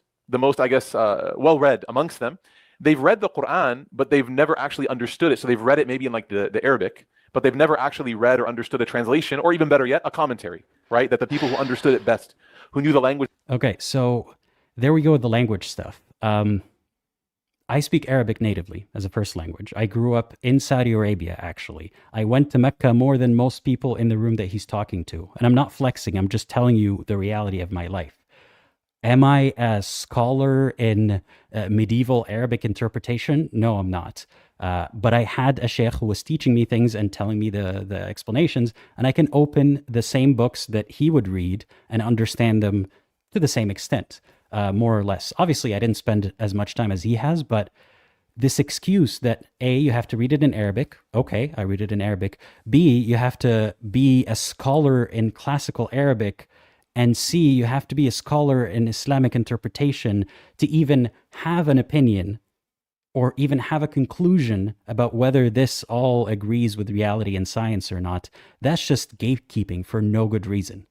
I guess well read amongst them, they've read the Quran, but they've never actually understood it. So they've read it maybe in like the Arabic, but they've never actually read or understood a translation, or even better yet, a commentary, right? That the people who understood it best, who knew the language. Okay, so there we go with the language stuff. I speak Arabic natively as a first language. I grew up in Saudi Arabia, actually. I went to Mecca more than most people in the room that he's talking to. And I'm not flexing, I'm just telling you the reality of my life. Am I a scholar in medieval Arabic interpretation? No, I'm not. But I had a sheikh who was teaching me things and telling me the explanations, and I can open the same books that he would read and understand them to the same extent, more or less. Obviously, I didn't spend as much time as he has, but this excuse that A, you have to read it in Arabic. Okay, I read it in Arabic. B, you have to be a scholar in classical Arabic. And C, you have to be a scholar in Islamic interpretation to even have an opinion or even have a conclusion about whether this all agrees with reality and science or not. That's just gatekeeping for no good reason.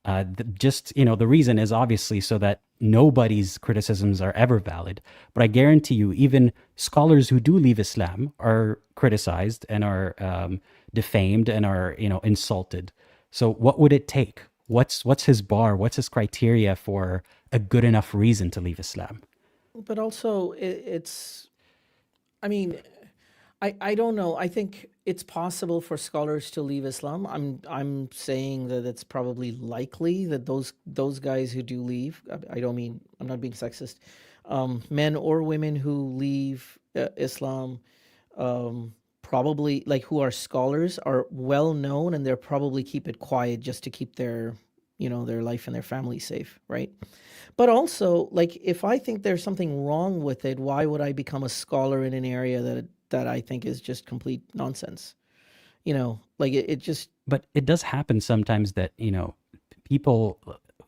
The reason is obviously so that nobody's criticisms are ever valid. But I guarantee you, even scholars who do leave Islam are criticized and are defamed and are, insulted. So what would it take? What's his bar? What's his criteria for a good enough reason to leave Islam? But also, I mean, I don't know. I think it's possible for scholars to leave Islam. I'm saying that it's probably likely that those guys who do leave, I'm not being sexist, men or women who leave Islam, probably like who are scholars are well known, and they'll probably keep it quiet just to keep their their life and their family safe, right? But also, like, if I think there's something wrong with it, why would I become a scholar in an area that I think is just complete nonsense? Like it just. But it does happen sometimes that, people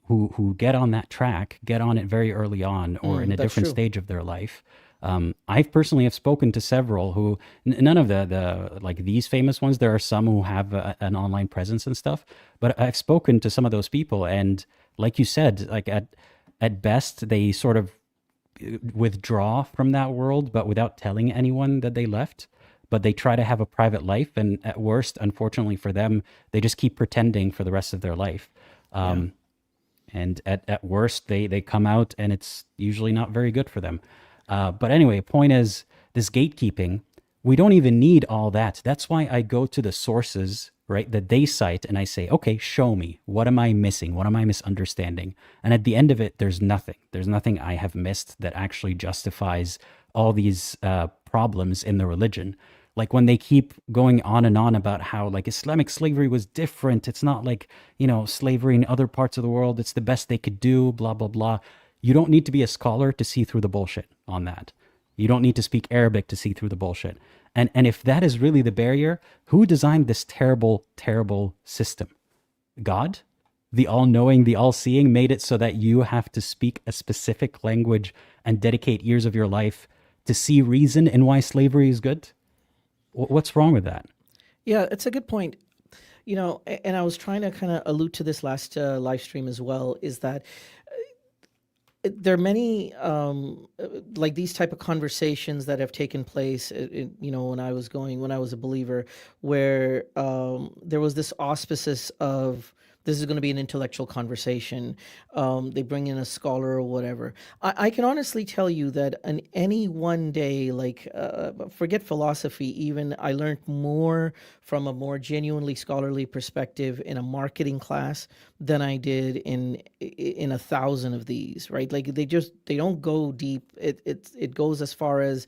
who get on that track, get on it very early on or in a That's different true. stage of their life. I personally have spoken to several who, none of the like these famous ones, there are some who have an online presence and stuff, but I've spoken to some of those people, and like you said, like at best, they sort of withdraw from that world, but without telling anyone that they left. But they try to have a private life, and at worst, unfortunately for them, they just keep pretending for the rest of their life. Yeah. And at worst, they come out, and it's usually not very good for them. But anyway, point is, this gatekeeping, we don't even need all that. That's why I go to the sources, right, that they cite, and I say, okay, show me. What am I missing? What am I misunderstanding? And at the end of it, there's nothing. There's nothing I have missed that actually justifies all these problems in the religion. Like when they keep going on and on about how like Islamic slavery was different. It's not like, slavery in other parts of the world. It's the best they could do, blah, blah, blah. You don't need to be a scholar to see through the bullshit on that. You don't need to speak Arabic to see through the bullshit. And if that is really the barrier, who designed this terrible, terrible system? God? The all-knowing, the all-seeing made it so that you have to speak a specific language and dedicate years of your life to see reason in why slavery is good? What's wrong with that? Yeah, it's a good point. And I was trying to kind of allude to this last live stream as well, is that there are many like these type of conversations that have taken place, when I was a believer, where there was this auspices of this is going to be an intellectual conversation. They bring in a scholar or whatever. I can honestly tell you that on any one day, like forget philosophy, even I learned more from a more genuinely scholarly perspective in a marketing class than I did in 1,000 of these. Right? Like they don't go deep. It goes as far as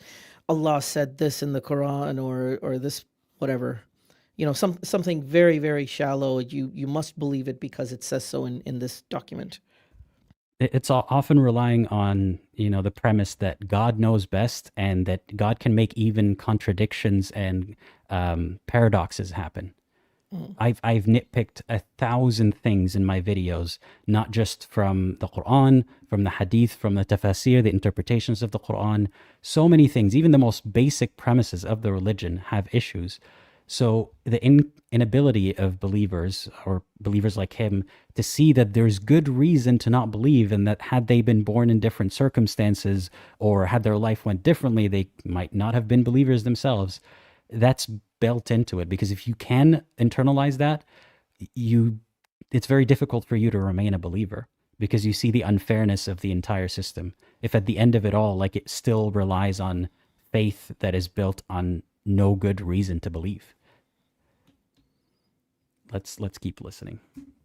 Allah said this in the Quran or this whatever. Something very, very shallow. You must believe it because it says so in this document. It's often relying on, the premise that God knows best and that God can make even contradictions and paradoxes happen. I've nitpicked 1,000 things in my videos, not just from the Quran, from the Hadith, from the tafsir, the interpretations of the Quran. So many things, even the most basic premises of the religion have issues. So the inability of believers or believers like him to see that there's good reason to not believe, and that had they been born in different circumstances or had their life went differently, they might not have been believers themselves. That's built into it, because if you can internalize that, it's very difficult for you to remain a believer, because you see the unfairness of the entire system. If at the end of it all, like, it still relies on faith that is built on no good reason to believe. Let's keep listening.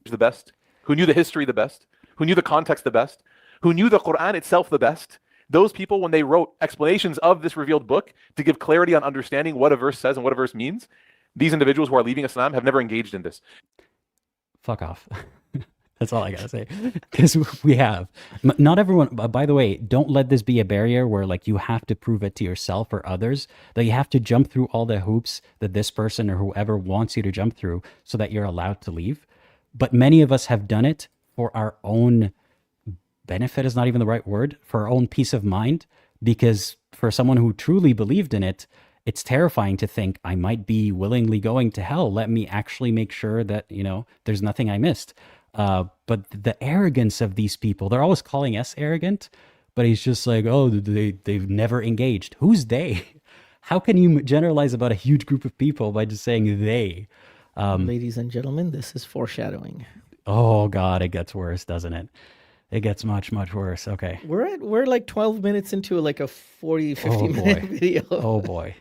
The best, who knew the history the best, who knew the context the best, who knew the Quran itself the best. Those people, when they wrote explanations of this revealed book to give clarity on understanding what a verse says and what a verse means, these individuals who are leaving Islam have never engaged in this. Fuck off. That's all I gotta say. Because we have. Not everyone, by the way, don't let this be a barrier where like you have to prove it to yourself or others, that you have to jump through all the hoops that this person or whoever wants you to jump through so that you're allowed to leave. But many of us have done it for our own benefit, is not even the right word, for our own peace of mind. Because for someone who truly believed in it, it's terrifying to think I might be willingly going to hell. Let me actually make sure that, there's nothing I missed. But the arrogance of these people, they're always calling us arrogant, but he's just like, oh, they've never engaged. Who's they? How can you generalize about a huge group of people by just saying they? Ladies and gentlemen, this is foreshadowing. Oh God, it gets worse, doesn't it? It gets much, much worse. Okay. We're like 12 minutes into like a 40, 50-minute video. Oh boy.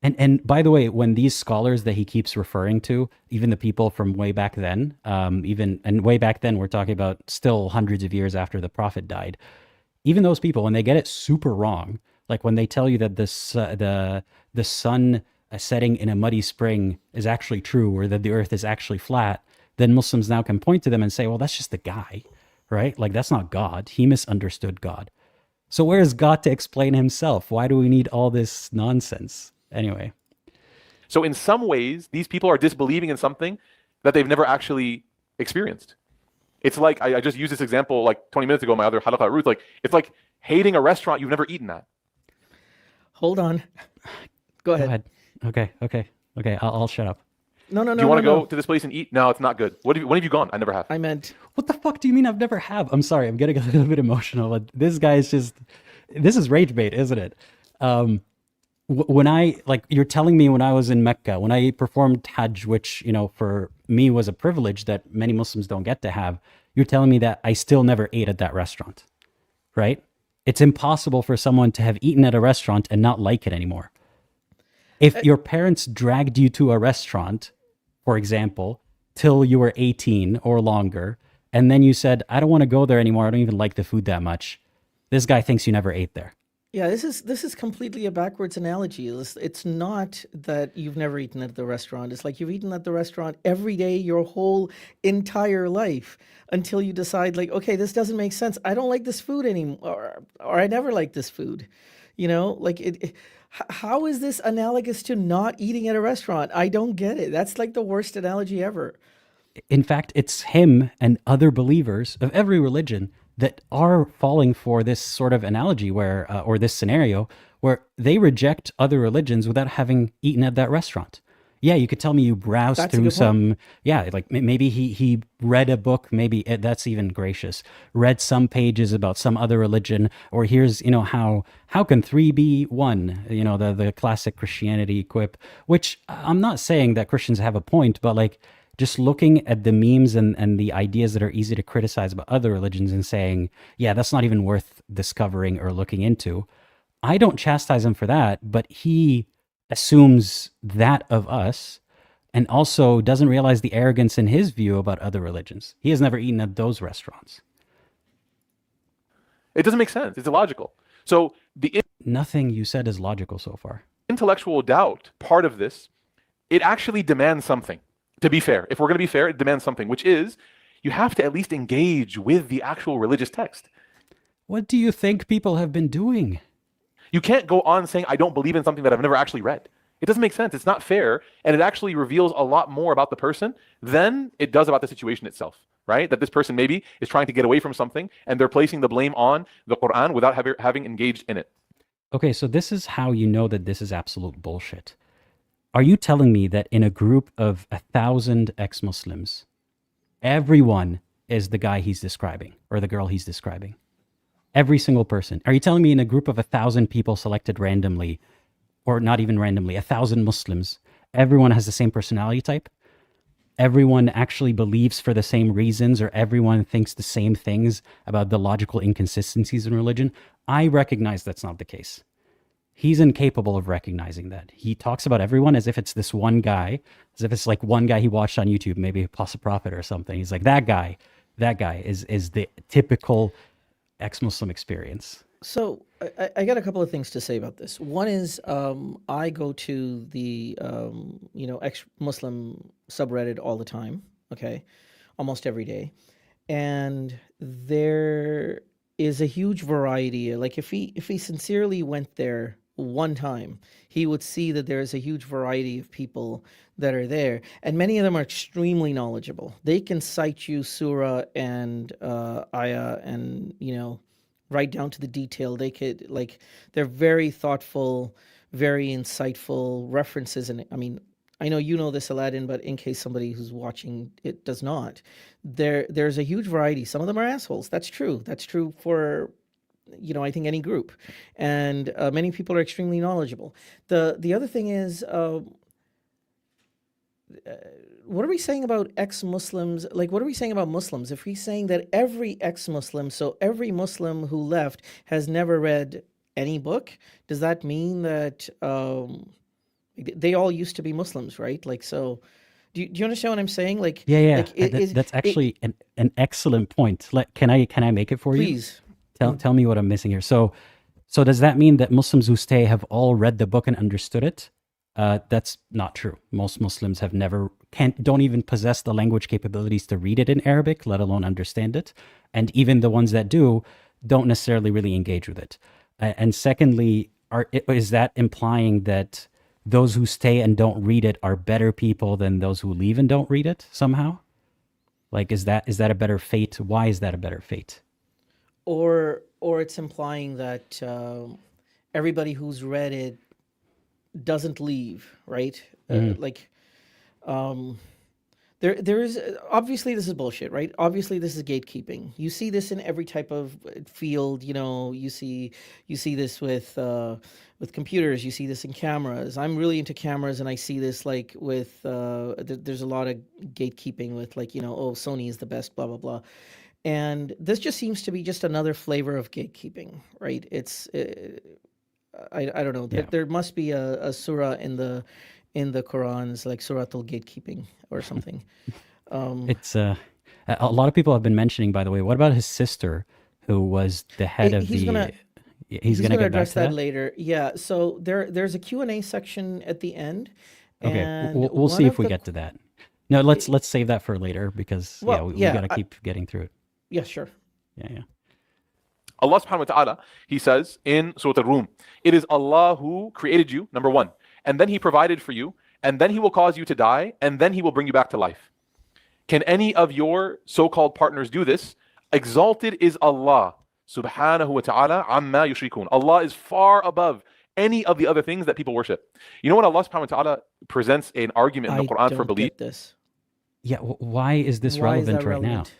And by the way, when these scholars that he keeps referring to, even the people from way back then, way back then, we're talking about still hundreds of years after the Prophet died, even those people, when they get it super wrong, like when they tell you that the sun setting in a muddy spring is actually true, or that the earth is actually flat, then Muslims now can point to them and say, well, that's just the guy, right? Like that's not God. He misunderstood God. So where is God to explain himself? Why do we need all this nonsense? Anyway. So in some ways, these people are disbelieving in something that they've never actually experienced. It's like, I just used this example like 20 minutes ago, my other halaqah Ruth, like it's like hating a restaurant you've never eaten at. Hold on. Go ahead. Okay. I'll shut up. No. Do you want to go to this place and eat? No, it's not good. When have you gone? I never have. I meant, what the fuck do you mean I've never have? I'm sorry, I'm getting a little bit emotional. But this guy is just, this is rage bait, isn't it? When you're telling me when I was in Mecca, when I performed Hajj, which, for me was a privilege that many Muslims don't get to have, you're telling me that I still never ate at that restaurant, right? It's impossible for someone to have eaten at a restaurant and not like it anymore. If your parents dragged you to a restaurant, for example, till you were 18 or longer, and then you said, I don't want to go there anymore, I don't even like the food that much, this guy thinks you never ate there. yeah, this is completely a backwards analogy. It's not that you've never eaten at the restaurant. It's like you've eaten at the restaurant every day your whole entire life until you decide like, okay, this doesn't make sense. I don't like this food anymore, or I never liked this food. How is this analogous to not eating at a restaurant? I don't get it. That's like the worst analogy ever. In fact, it's him and other believers of every religion that are falling for this sort of analogy where, or this scenario where they reject other religions without having eaten at that restaurant. Yeah, you could tell me you browsed through some, like maybe he read a book, maybe that's even gracious, read some pages about some other religion, or here's, how can 3 be 1, the classic Christianity quip, which I'm not saying that Christians have a point, but like just looking at the memes and the ideas that are easy to criticize about other religions and saying, yeah, that's not even worth discovering or looking into. I don't chastise him for that, but he assumes that of us and also doesn't realize the arrogance in his view about other religions. He has never eaten at those restaurants. It doesn't make sense. It's illogical. So nothing you said is logical so far. Intellectual doubt, part of this, it actually demands something. To be fair, if we're going to be fair, it demands something, which is you have to at least engage with the actual religious text. What do you think people have been doing? You can't go on saying, I don't believe in something that I've never actually read. It doesn't make sense. It's not fair. And it actually reveals a lot more about the person than it does about the situation itself, right? That this person maybe is trying to get away from something and they're placing the blame on the Quran without having engaged in it. Okay, so this is how you know that this is absolute bullshit. Are you telling me that in a group of 1,000 ex-Muslims, everyone is the guy he's describing or the girl he's describing? Every single person. Are you telling me in a group of 1,000 people selected randomly, or not even randomly, 1,000 Muslims, everyone has the same personality type? Everyone actually believes for the same reasons, or everyone thinks the same things about the logical inconsistencies in religion? I recognize that's not the case. He's incapable of recognizing that. He talks about everyone as if it's this one guy, as if it's like one guy he watched on YouTube, maybe Apostle Prophet or something. He's like, that guy is the typical ex-Muslim experience. So I got a couple of things to say about this. One is I go to the ex-Muslim subreddit all the time. Okay, almost every day, and there is a huge variety. Like if he sincerely went there one time, he would see that there is a huge variety of people that are there, and many of them are extremely knowledgeable. They can cite you surah and ayah, and right down to the detail. They could, like, they're very thoughtful, very insightful references. And I mean, I know you know this, Aladdin, but in case somebody who's watching it does not, there's a huge variety. Some of them are assholes. That's true. That's true for I think any group, and many people are extremely knowledgeable. The other thing is, what are we saying about ex-Muslims? Like, what are we saying about Muslims? If we're saying that every ex-Muslim, so every Muslim who left has never read any book, does that mean that they all used to be Muslims, right? Like, so do you understand what I'm saying? Like, Yeah. like That's actually an excellent point. Can I make it for you? Please. Tell me what I'm missing here. So does that mean that Muslims who stay have all read the book and understood it? That's not true. Most Muslims have don't even possess the language capabilities to read it in Arabic, let alone understand it. And even the ones that do don't necessarily really engage with it. And secondly, is that implying that those who stay and don't read it are better people than those who leave and don't read it somehow? Like, is that a better fate? Why is that a better fate? Or it's implying that everybody who's read it doesn't leave, right? There is, obviously this is bullshit, right? Obviously this is gatekeeping. You see this in every type of field. You see this with computers. You see this in cameras. I'm really into cameras, and I see this like with there's a lot of gatekeeping with, like, oh, Sony is the best, blah blah blah. And this just seems to be just another flavor of gatekeeping, right? It's I don't know. Yeah. There must be a surah in the Quran's, like Suratul Gatekeeping or something. It's a lot of people have been mentioning, by the way. What about his sister, who was the head of he's the? gonna He's gonna get address back to that later. Yeah. So there's a Q&A section at the end. Okay, And we'll see one if we of the- get to that. No, let's save that for later, because Well, we yeah, gotta keep getting through it. Yeah, sure. Yeah. Allah subhanahu wa ta'ala, he says in Surah Al-Rum, it is Allah who created you, number one, and then he provided for you, and then he will cause you to die, and then he will bring you back to life. Can any of your so-called partners do this? Exalted is Allah subhanahu wa ta'ala amma yushrikun. Allah is far above any of the other things that people worship. You know when Allah subhanahu wa ta'ala presents an argument in the Quran for belief? Get this. Yeah. Why is this Why is relevant that right now? relevant?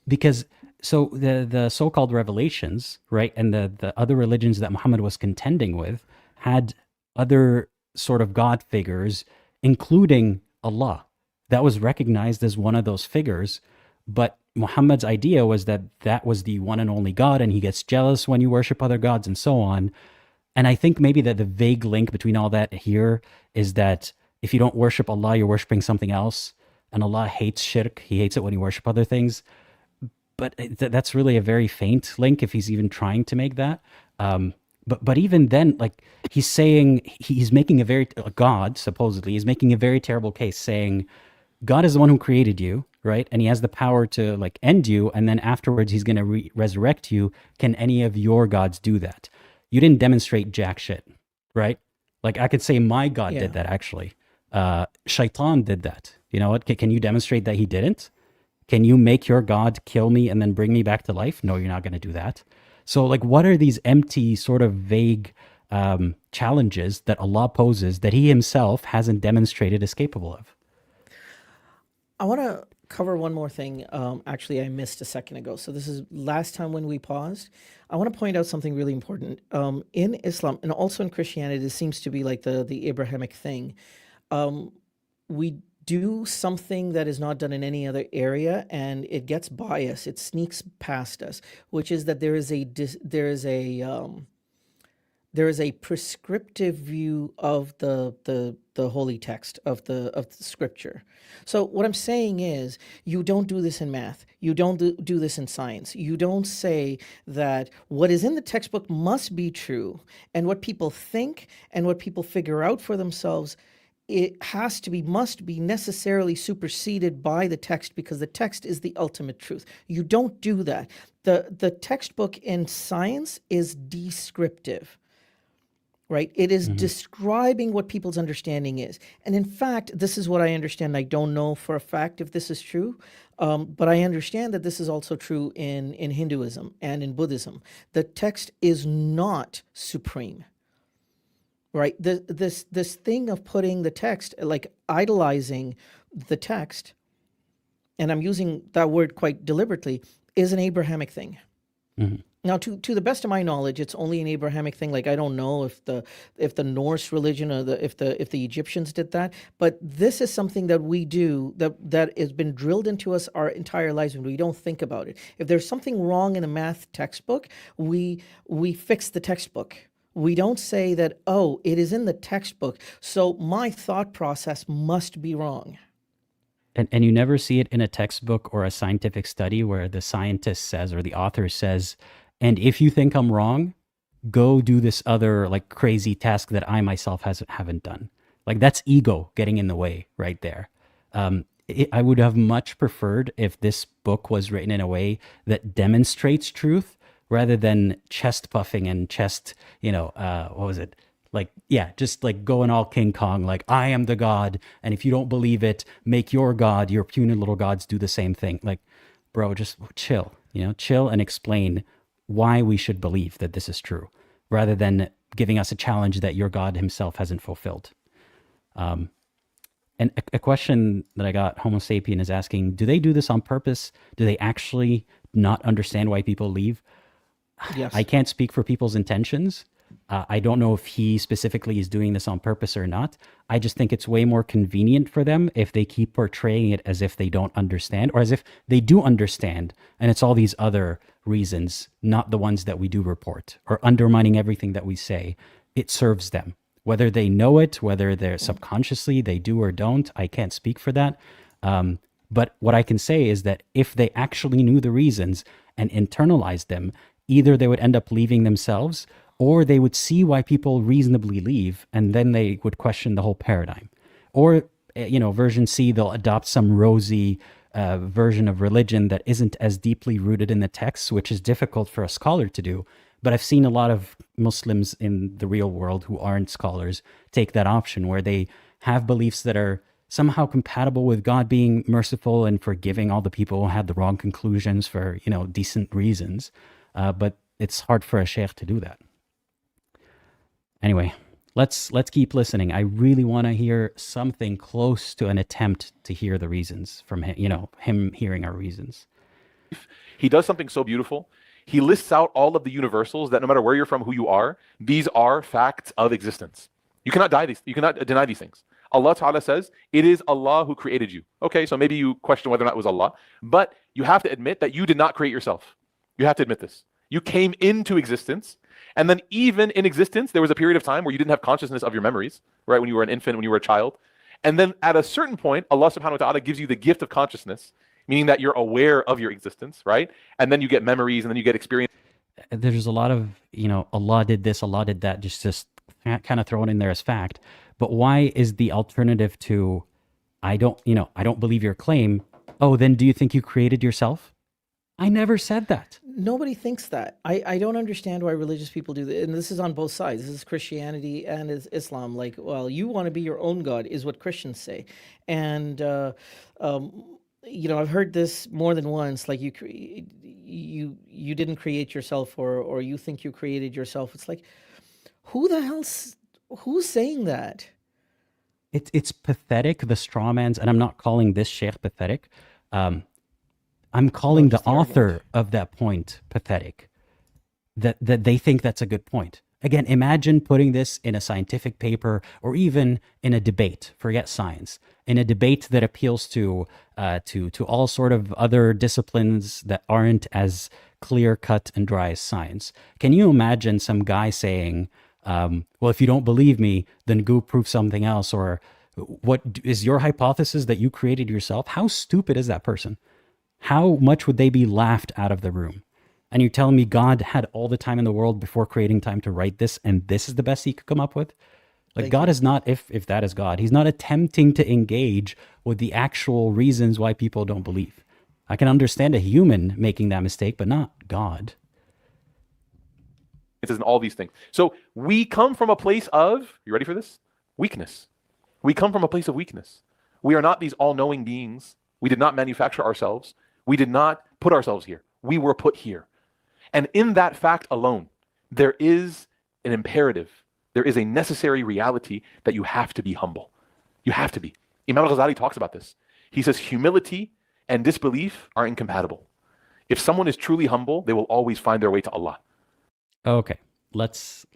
Because so the so-called revelations, right, and the other religions that Muhammad was contending with had other sort of God figures, including Allah, that was recognized as one of those figures. But Muhammad's idea was that was the one and only God, and he gets jealous when you worship other gods and so on. And I think maybe that the vague link between all that here is that if you don't worship Allah, you're worshiping something else, and Allah hates shirk. He hates it when you worship other things. But that's really a very faint link, if he's even trying to make that. But even then, like, he's saying, he's making God supposedly is making a very terrible case, saying God is the one who created you, right? And he has the power to, like, end you, and then afterwards he's going to resurrect you. Can any of your gods do that? You didn't demonstrate jack shit, right? Like, I could say my God did that, actually. Shaitan did that. You know what? Can you demonstrate that he didn't? Can you make your God kill me and then bring me back to life? No, you're not going to do that. So, like, what are these empty, sort of vague challenges that Allah poses that he himself hasn't demonstrated is capable of? I want to cover one more thing. Actually, I missed a second ago. So this is last time when we paused. I want to point out something really important. In Islam and also in Christianity, this seems to be like the Abrahamic thing. We do something that is not done in any other area, and it gets by us. It sneaks past us, which is that there is a prescriptive view of the holy text of the scripture. So what I'm saying is, you don't do this in math. You don't do this in science. You don't say that what is in the textbook must be true, and what people think and what people figure out for themselves it has to be, must be necessarily superseded by the text, because the text is the ultimate truth. You don't do that. The textbook in science is descriptive, right? It is describing what people's understanding is. And in fact, this is what I understand. I don't know for a fact if this is true, but I understand that this is also true in Hinduism and in Buddhism. The text is not supreme. Right, this thing of putting the text, like idolizing the text, and I'm using that word quite deliberately, is an Abrahamic thing. Now, to the best of my knowledge, it's only an Abrahamic thing. Like, I don't know if the Norse religion or if the Egyptians did that, but this is something that we do that has been drilled into us our entire lives, and we don't think about it. If there's something wrong in a math textbook, we fix the textbook. We don't say that, oh, it is in the textbook, so my thought process must be wrong. And you never see it in a textbook or a scientific study where the scientist says, or the author says, and if you think I'm wrong, go do this other like crazy task that I myself haven't done. Like, that's ego getting in the way right there. I would have much preferred if this book was written in a way that demonstrates truth, rather than chest puffing and chest, what was it? Like, yeah, just like going all King Kong, like, I am the God, and if you don't believe it, make your God, your puny little gods do the same thing. Like, bro, just chill, chill and explain why we should believe that this is true, rather than giving us a challenge that your God himself hasn't fulfilled. And a question that I got, Homo sapien is asking, do they do this on purpose? Do they actually not understand why people leave? Yes. I can't speak for people's intentions. I don't know if he specifically is doing this on purpose or not. I just think it's way more convenient for them if they keep portraying it as if they don't understand, or as if they do understand, and it's all these other reasons, not the ones that we do report, or undermining everything that we say. It serves them. Whether they know it, whether they're subconsciously, they do or don't, I can't speak for that. But what I can say is that if they actually knew the reasons and internalized them, either they would end up leaving themselves, or they would see why people reasonably leave, and then they would question the whole paradigm. Or, version C, they'll adopt some rosy version of religion that isn't as deeply rooted in the text, which is difficult for a scholar to do. But I've seen a lot of Muslims in the real world who aren't scholars take that option, where they have beliefs that are somehow compatible with God being merciful and forgiving all the people who had the wrong conclusions for, decent reasons. But it's hard for a sheikh to do that. Anyway, let's keep listening. I really want to hear something close to an attempt to hear the reasons from him, him hearing our reasons. He does something so beautiful. He lists out all of the universals that no matter where you're from, who you are, these are facts of existence. You cannot deny these things. Allah Ta'ala says, it is Allah who created you. Okay, so maybe you question whether or not it was Allah, but you have to admit that you did not create yourself. You have to admit this. You came into existence, and then even in existence, there was a period of time where you didn't have consciousness of your memories, right? When you were an infant, when you were a child. And then at a certain point, Allah subhanahu wa ta'ala gives you the gift of consciousness, meaning that you're aware of your existence, right? And then you get memories, and then you get experience. There's a lot of, Allah did this, Allah did that, just kind of thrown in there as fact. But why is the alternative to, I don't believe your claim, oh, then do you think you created yourself? I never said that. Nobody thinks that. I don't understand why religious people do that. And this is on both sides. This is Christianity and is Islam. Like, well, you want to be your own God is what Christians say. And, I've heard this more than once. Like, you didn't create yourself, or you think you created yourself. It's like, who's saying that? It's pathetic, the strawmans, and I'm not calling this sheikh pathetic. I'm calling the author of that point pathetic, that they think that's a good point. Again, imagine putting this in a scientific paper, or even in a debate, forget science, in a debate that appeals to all sort of other disciplines that aren't as clear-cut and dry as science. Can you imagine some guy saying, well, if you don't believe me, then go prove something else, or what is your hypothesis that you created yourself? How stupid is that person? How much would they be laughed out of the room? And you're telling me God had all the time in the world before creating time to write this, and this is the best he could come up with? Like Thank God you. is not, if that is God, he's not attempting to engage with the actual reasons why people don't believe. I can understand a human making that mistake, but not God. It says in all these things. So we come from a place of, you ready for this? Weakness. We come from a place of weakness. We are not these all-knowing beings. We did not manufacture ourselves. We did not put ourselves here. We were put here. And in that fact alone, there is an imperative. There is a necessary reality that you have to be humble. You have to be. Imam al-Ghazali talks about this. He says humility and disbelief are incompatible. If someone is truly humble, they will always find their way to Allah. Okay, let's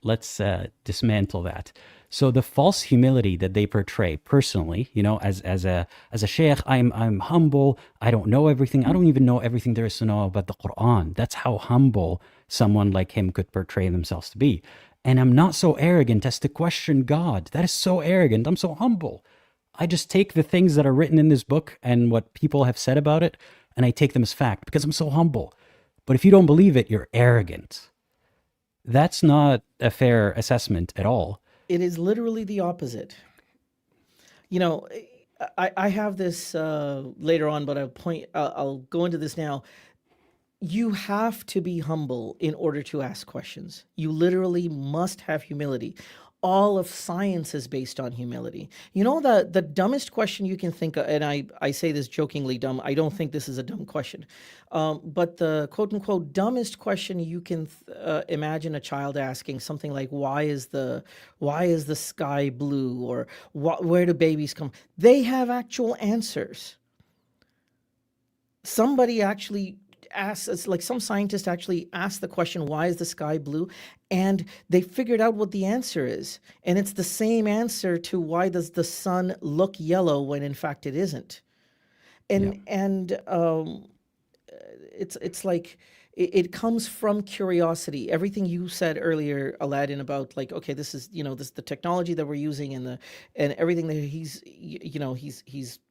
dismantle that. So the false humility that they portray personally, you know, as a sheikh, I'm humble. I don't know everything. I don't even know everything there is to know about the Quran. That's how humble someone like him could portray themselves to be. And I'm not so arrogant as to question God. That is so arrogant. I'm so humble. I just take the things that are written in this book and what people have said about it, and I take them as fact because I'm so humble. But if you don't believe it, you're arrogant. That's not a fair assessment at all. It is literally the opposite. You know, I have this later on, but I'll go into this now. You have to be humble in order to ask questions. You literally must have humility. All of science is based on humility. You know, the dumbest question you can think of, and I say this jokingly dumb, I don't think this is a dumb question, but the quote unquote dumbest question you can imagine a child asking, something like, why is the sky blue? Or where do babies come? They have actual answers. Somebody actually asked, it's like some scientist actually asked the question, why is the sky blue? And they figured out what the answer is. And it's the same answer to why does the sun look yellow when in fact it isn't. And it's like it comes from curiosity. Everything you said earlier, Aladdin, about like, okay, this is, you know, this the technology that we're using and everything that he's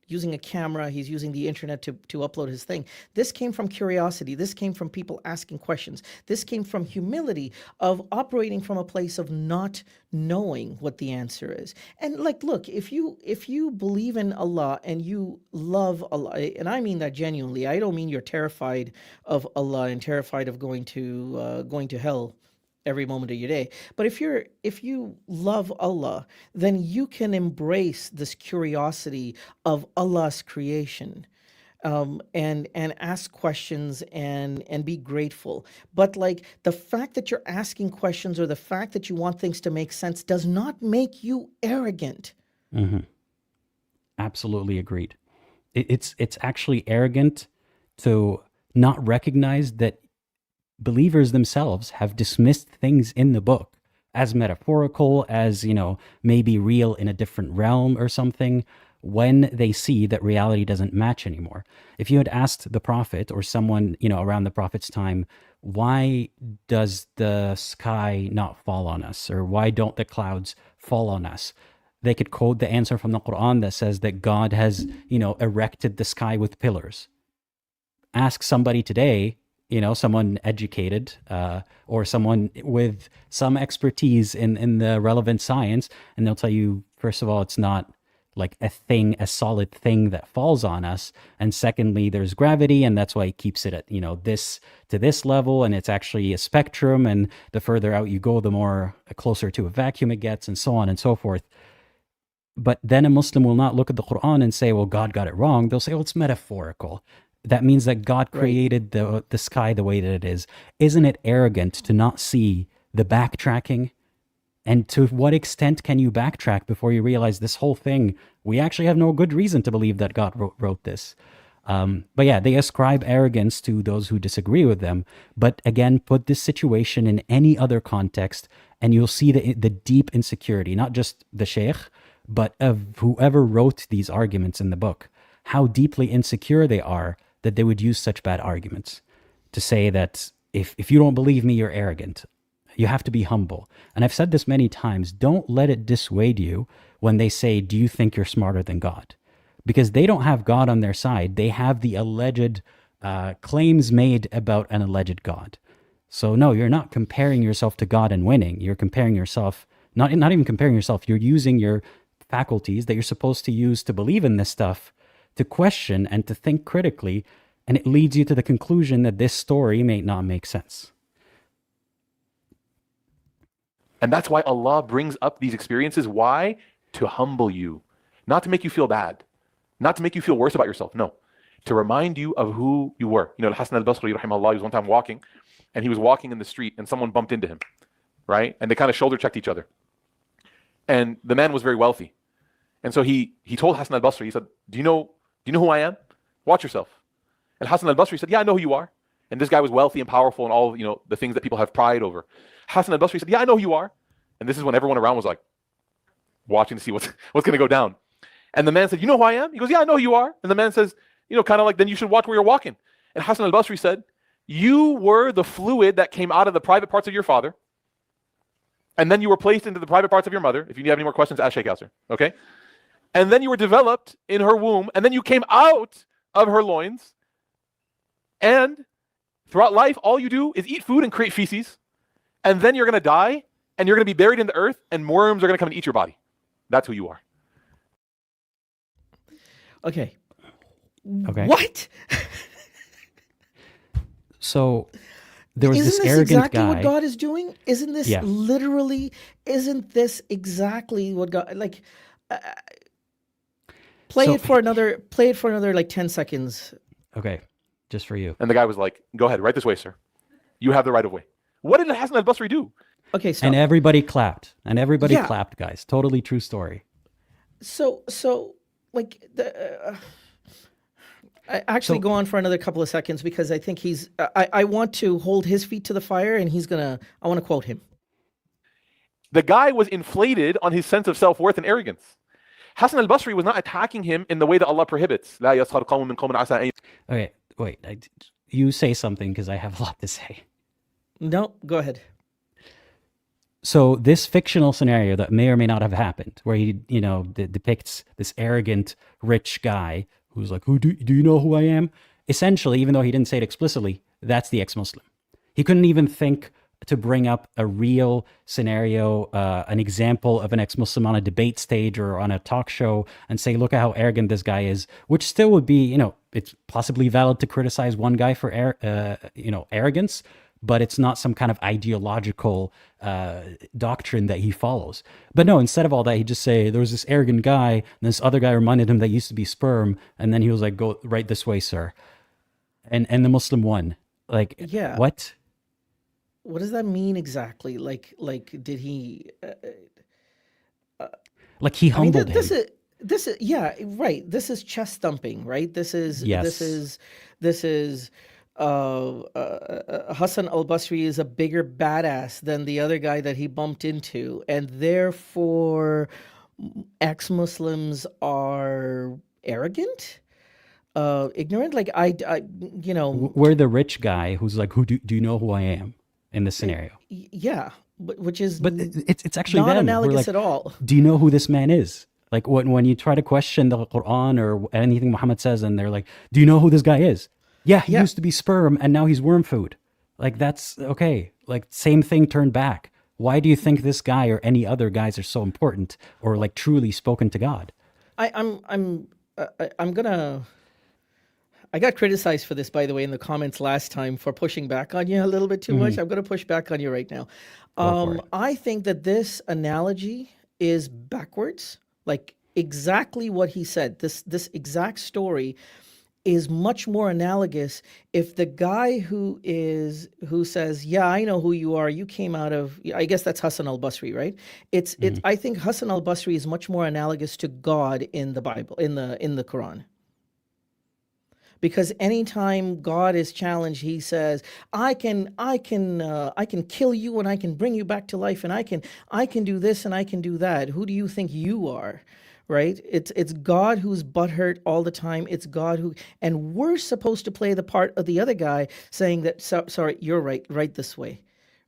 using a camera, he's using the internet to upload his thing. This came from curiosity. This came from people asking questions. This came from humility of operating from a place of not knowing what the answer is. And like, look, if you believe in Allah and you love Allah, and I mean that genuinely, I don't mean you're terrified of Allah and terrified of going to hell every moment of your day. But if you love Allah, then you can embrace this curiosity of Allah's creation, and ask questions and be grateful. But like the fact that you're asking questions or the fact that you want things to make sense does not make you arrogant. Mm-hmm. Absolutely agreed. It's actually arrogant to not recognize that believers themselves have dismissed things in the book as metaphorical, as, you know, maybe real in a different realm or something, when they see that reality doesn't match anymore. If you had asked the Prophet or someone, you know, around the Prophet's time, why does the sky not fall on us? Or why don't the clouds fall on us? They could quote the answer from the Quran that says that God has, you know, erected the sky with pillars. Ask somebody today, you know, someone educated or someone with some expertise in the relevant science, and they'll tell you, first of all, it's not like a solid thing that falls on us. And secondly, there's gravity, and that's why it keeps it at, you know, this to this level, and it's actually a spectrum, and the further out you go, the more closer to a vacuum it gets, and so on and so forth. But then a Muslim will not look at the Quran and say, well, God got it wrong. They'll say, well, it's metaphorical. That means that God created the sky the way that it is. Isn't it arrogant to not see the backtracking? And to what extent can you backtrack before you realize this whole thing, we actually have no good reason to believe that God wrote this? But yeah, they ascribe arrogance to those who disagree with them. But again, put this situation in any other context, and you'll see the deep insecurity, not just the sheikh, but of whoever wrote these arguments in the book, how deeply insecure they are that they would use such bad arguments to say that if you don't believe me, you're arrogant. You have to be humble. And I've said this many times, don't let it dissuade you when they say, do you think you're smarter than God? Because they don't have God on their side. They have the alleged claims made about an alleged God. So no, you're not comparing yourself to God and winning. You're comparing yourself Not even comparing yourself. You're using your faculties that you're supposed to use to believe in this stuff to question and to think critically, and it leads you to the conclusion that this story may not make sense. And that's why Allah brings up these experiences. Why? To humble you, not to make you feel bad, not to make you feel worse about yourself. No, to remind you of who you were. You know, Al-Hasan al-Basri, rahimahullah, he was one time walking, and he was walking in the street, and someone bumped into him, right? And they kind of shoulder checked each other. And the man was very wealthy. And so he told Hasan al-Basri, he said, do you know who I am? Watch yourself. And Hasan al-Basri said, yeah, I know who you are. And this guy was wealthy and powerful and all, the things that people have pride over. Hasan al-Basri said, yeah, I know who you are. And this is when everyone around was like watching to see what's going to go down. And the man said, you know who I am? He goes, yeah, I know who you are. And the man says, kind of like, then you should watch where you're walking. And Hasan al-Basri said, you were the fluid that came out of the private parts of your father. And then you were placed into the private parts of your mother. If you have any more questions, ask Sheikh Yasser. Okay? And then you were developed in her womb. And then you came out of her loins. And throughout life, all you do is eat food and create feces. And then you're going to die. And you're going to be buried in the earth. And worms are going to come and eat your body. That's who you are. Okay. Okay. What? So there was Isn't this this arrogant exactly guy. what God is doing? Isn't this Yeah. literally? Isn't this exactly what God like? Play So- it for another. Play it for another like 10 seconds. Okay, just for you. And the guy was like, go ahead, right this way, sir. You have the right of way. What did Hasan al-Basri do? Okay, so And everybody clapped. And everybody Yeah. clapped, guys. Totally true story. so like I actually So- go on for another couple of seconds because I think he's. I want to hold his feet to the fire, and he's gonna. I want to quote him. The guy was inflated on his sense of self-worth and arrogance. Hasan al-Basri was not attacking him in the way that Allah prohibits. لا يسخر قوم من قوم عسى أن Okay, wait. You say something because I have a lot to say. No, go ahead. So this fictional scenario that may or may not have happened, where he, depicts this arrogant rich guy who's like, "Who do you know who I am?" Essentially, even though he didn't say it explicitly, that's the ex-Muslim. He couldn't even think to bring up a real scenario, an example of an ex-Muslim on a debate stage or on a talk show and say, "Look at how arrogant this guy is," which still would be, it's possibly valid to criticize one guy for, arrogance, but it's not some kind of ideological doctrine that he follows. But no, instead of all that, he just say, there was this arrogant guy, and this other guy reminded him that used to be sperm, and then he was like, go right this way, sir. And the Muslim won. Like, Yeah. what? What does that mean exactly? Like did he? Like, he I mean, humbled him. this is yeah, right. This is chest thumping, right? This is Yes. this is Hassan al-Basri is a bigger badass than the other guy that he bumped into, and therefore ex-Muslims are arrogant, ignorant. Like We're the rich guy who's like, "Who do you know who I am?" in this scenario. yeah, which is But it's actually not them. We're analogous like, at all. do you know who this man is? Like, when you try to question the Quran or anything Muhammad says, and they're like, do you know who this guy is? Yeah, he Yeah. used to be sperm and now he's worm food. Like, that's okay. Like, same thing turned back. Why do you think this guy or any other guys are so important or like truly spoken to God? I'm gonna. I got criticized for this, by the way, in the comments last time for pushing back on you a little bit too much. I'm going to push back on you right now. for it. I think that this analogy is backwards. Like exactly what he said. This exact story is much more analogous if the guy who says, "Yeah, I know who you are. You came out of," I guess that's Hassan al-Basri, right? It's I think Hassan al-Basri is much more analogous to God in the Bible, in the Quran. Because anytime God is challenged, he says, I can kill you and I can bring you back to life, and I can do this and I can do that. Who do you think you are? Right? It's God who's butthurt all the time. It's God who, and we're supposed to play the part of the other guy saying that, sorry, you're right this way.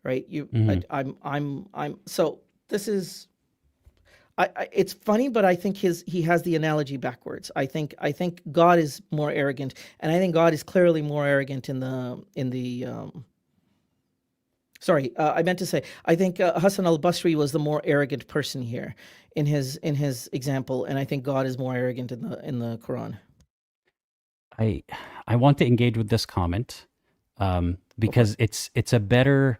Right? I'm so this is it's funny, but I think he has the analogy backwards. I think God is more arrogant, and I think God is clearly more arrogant in the Sorry, I meant to say, I think Hassan al-Basri was the more arrogant person here in his example, and I think God is more arrogant in the Quran. I want to engage with this comment because it's a better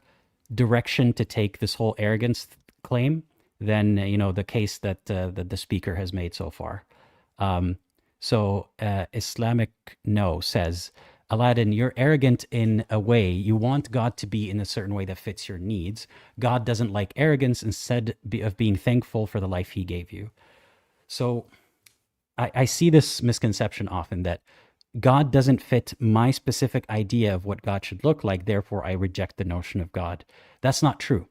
direction to take this whole arrogance claim than the case that the speaker has made so far. So Islamic No says, Aladdin, you're arrogant in a way. You want God to be in a certain way that fits your needs. God doesn't like arrogance, instead of being thankful for the life he gave you. So I see this misconception often that God doesn't fit my specific idea of what God should look like, therefore I reject the notion of God. That's not true.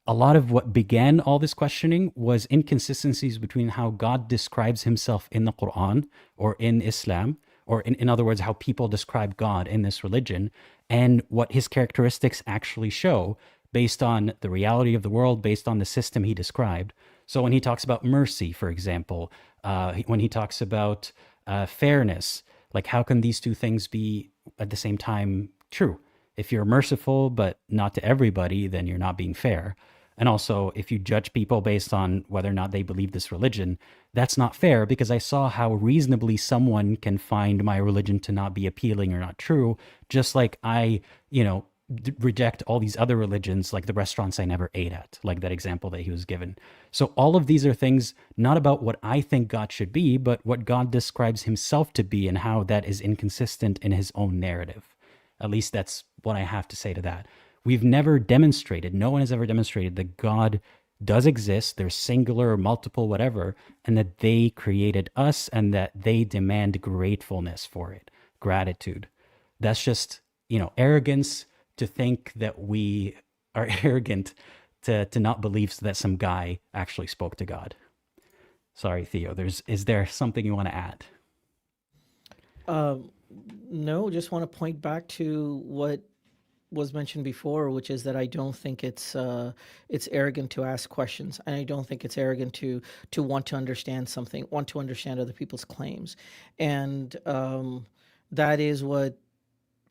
A lot of what began all this questioning was inconsistencies between how God describes himself in the Quran or in Islam, or in other words, how people describe God in this religion, and what his characteristics actually show based on the reality of the world, based on the system he described. So when he talks about mercy, for example, when he talks about fairness, like how can these two things be at the same time true? If you're merciful, but not to everybody, then you're not being fair. And also, if you judge people based on whether or not they believe this religion, that's not fair, because I saw how reasonably someone can find my religion to not be appealing or not true, just like I, reject all these other religions, like the restaurants I never ate at, like that example that he was given. So all of these are things not about what I think God should be, but what God describes himself to be and how that is inconsistent in his own narrative. At least that's what I have to say to that. We've never demonstrated, no one has ever demonstrated that God does exist, there's singular or multiple, whatever, and that they created us and that they demand gratefulness for it, gratitude. That's just, arrogance to think that we are arrogant to not believe that some guy actually spoke to God. Sorry, Theo, is there something you want to add? No, just want to point back to what was mentioned before, which is that I don't think it's arrogant to ask questions, and I don't think it's arrogant to want to understand something, want to understand other people's claims, and that is what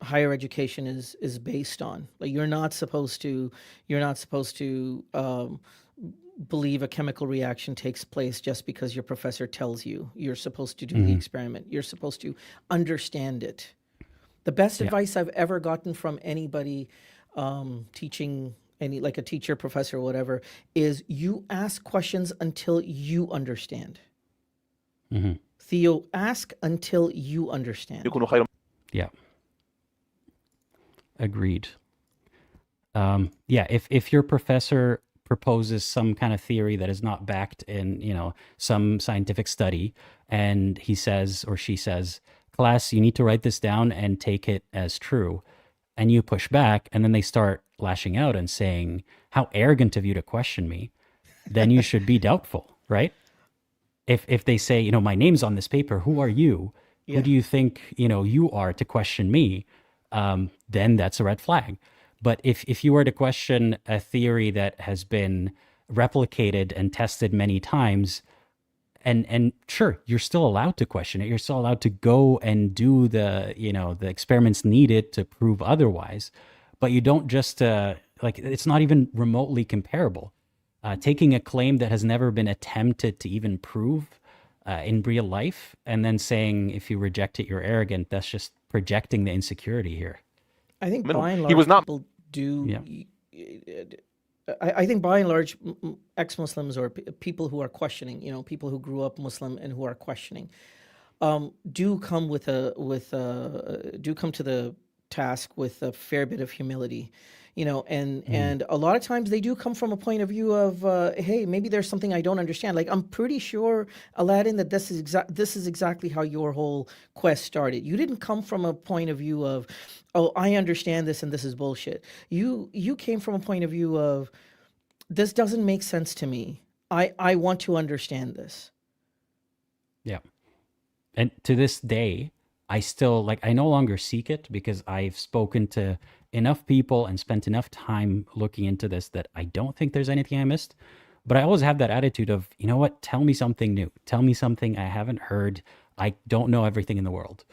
higher education is based on. Like you're not supposed to believe a chemical reaction takes place just because your professor tells you. You're supposed to do the experiment. You're supposed to understand it. The best advice I've ever gotten from anybody teaching, like a teacher, professor, or whatever, is you ask questions until you understand. Theo, ask until you understand. Yeah. Agreed. If your professor proposes some kind of theory that is not backed in, some scientific study, and he says or she says, class, you need to write this down and take it as true, and you push back, and then they start lashing out and saying, how arrogant of you to question me, then you should be doubtful, right? If they say, my name's on this paper, who are you? Yeah. Who do you think, you are to question me? Then that's a red flag. But if you were to question a theory that has been replicated and tested many times, and sure, you're still allowed to question it. You're still allowed to go and do the experiments needed to prove otherwise. But you don't just, it's not even remotely comparable. Taking a claim that has never been attempted to even prove in real life, and then saying if you reject it, you're arrogant, that's just projecting the insecurity here. I think by and large people do. Yeah. I think by and large ex-Muslims or people who are questioning, people who grew up Muslim and who are questioning, do come to the task with a fair bit of humility. And a lot of times they do come from a point of view of, hey, maybe there's something I don't understand. Like, I'm pretty sure, Aladdin, that this is exactly how your whole quest started. You didn't come from a point of view of, oh, I understand this and this is bullshit. You came from a point of view of, this doesn't make sense to me. I want to understand this. Yeah. And to this day, I still, I no longer seek it, because I've spoken to enough people and spent enough time looking into this that I don't think there's anything I missed. But I always have that attitude of, you know what, tell me something new. Tell me something I haven't heard. I don't know everything in the world.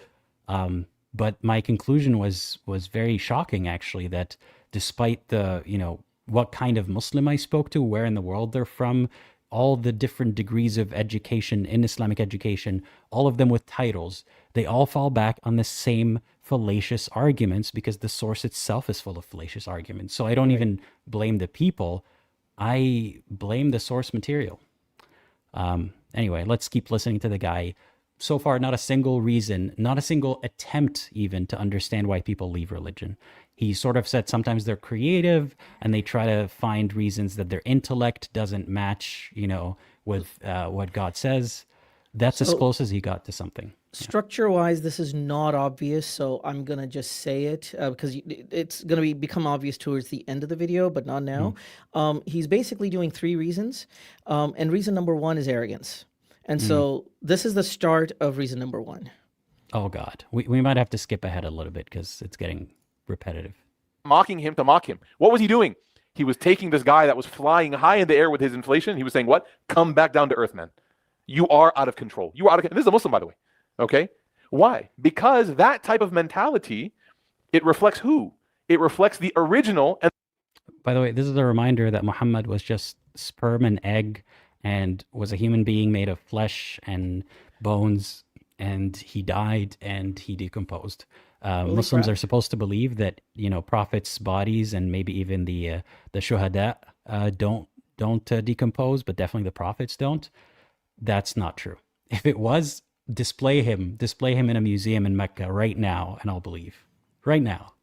But my conclusion was very shocking, actually, that despite the, what kind of Muslim I spoke to, where in the world they're from, all the different degrees of education in Islamic education, all of them with titles, they all fall back on the same fallacious arguments because the source itself is full of fallacious arguments. So I don't even blame the people. I blame the source material. Anyway, let's keep listening to the guy. So far, not a single reason, not a single attempt even to understand why people leave religion. He sort of said sometimes they're creative and they try to find reasons that their intellect doesn't match, with what God says. That's as close as he got to something. Structure-wise, this is not obvious, so I'm going to just say it because it's going to become obvious towards the end of the video, but not now. He's basically doing 3 reasons, and reason number 1 is arrogance. And so this is the start of reason number 1. Oh, God. We might have to skip ahead a little bit because it's getting repetitive. Mocking him to mock him. What was he doing? He was taking this guy that was flying high in the air with his inflation. He was saying, what? Come back down to earth, man. You are out of control. You are out of control. This is a Muslim, by the way. Okay? Why? Because that type of mentality, it reflects who? It reflects the original. And by the way, this is a reminder that Muhammad was just sperm and egg and was a human being made of flesh and bones, and he died and he decomposed. Muslims are supposed to believe that, prophets' bodies and maybe even the shuhada don't decompose, but definitely the prophets don't. That's not true. If it was, display him in a museum in Mecca right now, and I'll believe. Right now.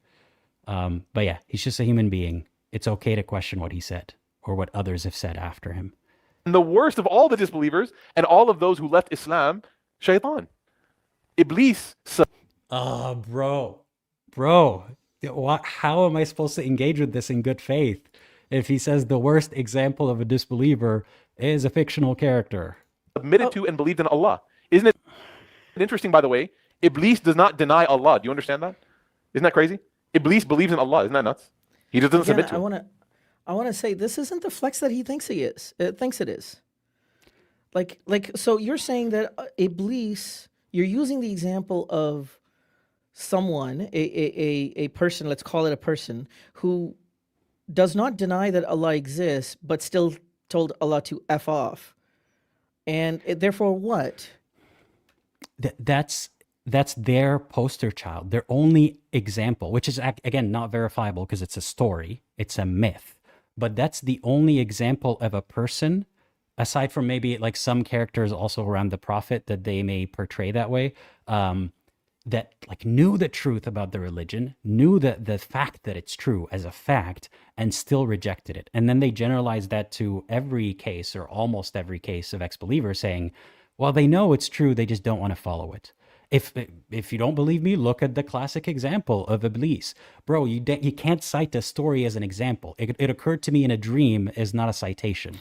But yeah, he's just a human being. It's okay to question what he said or what others have said after him. the worst of all the disbelievers and all of those who left Islam, shaitan. Iblis. Bro, how am I supposed to engage with this in good faith if he says the worst example of a disbeliever is a fictional character? Submitted to and believed in Allah. Isn't it interesting, by the way? Iblis does not deny Allah. Do you understand that? Isn't that crazy? Iblis believes in Allah. Isn't that nuts? He just doesn't submit to it. I want to say this isn't the flex that he thinks he is. Thinks it is. So you're saying that Iblis, you're using the example of someone, a person, let's call it a person, who does not deny that Allah exists, but still told Allah to F off. And therefore what? That's their poster child, their only example, which is, again, not verifiable because it's a story, it's a myth. But that's the only example of a person, aside from maybe like some characters also around the prophet that they may portray that way, that like knew the truth about the religion, knew that the fact that it's true as a fact, and still rejected it. And then they generalize that to every case or almost every case of ex-believers, saying, well, they know it's true, they just don't want to follow it. If you don't believe me, look at the classic example of Iblis. Bro, you can't cite a story as an example. It occurred to me in a dream is not a citation.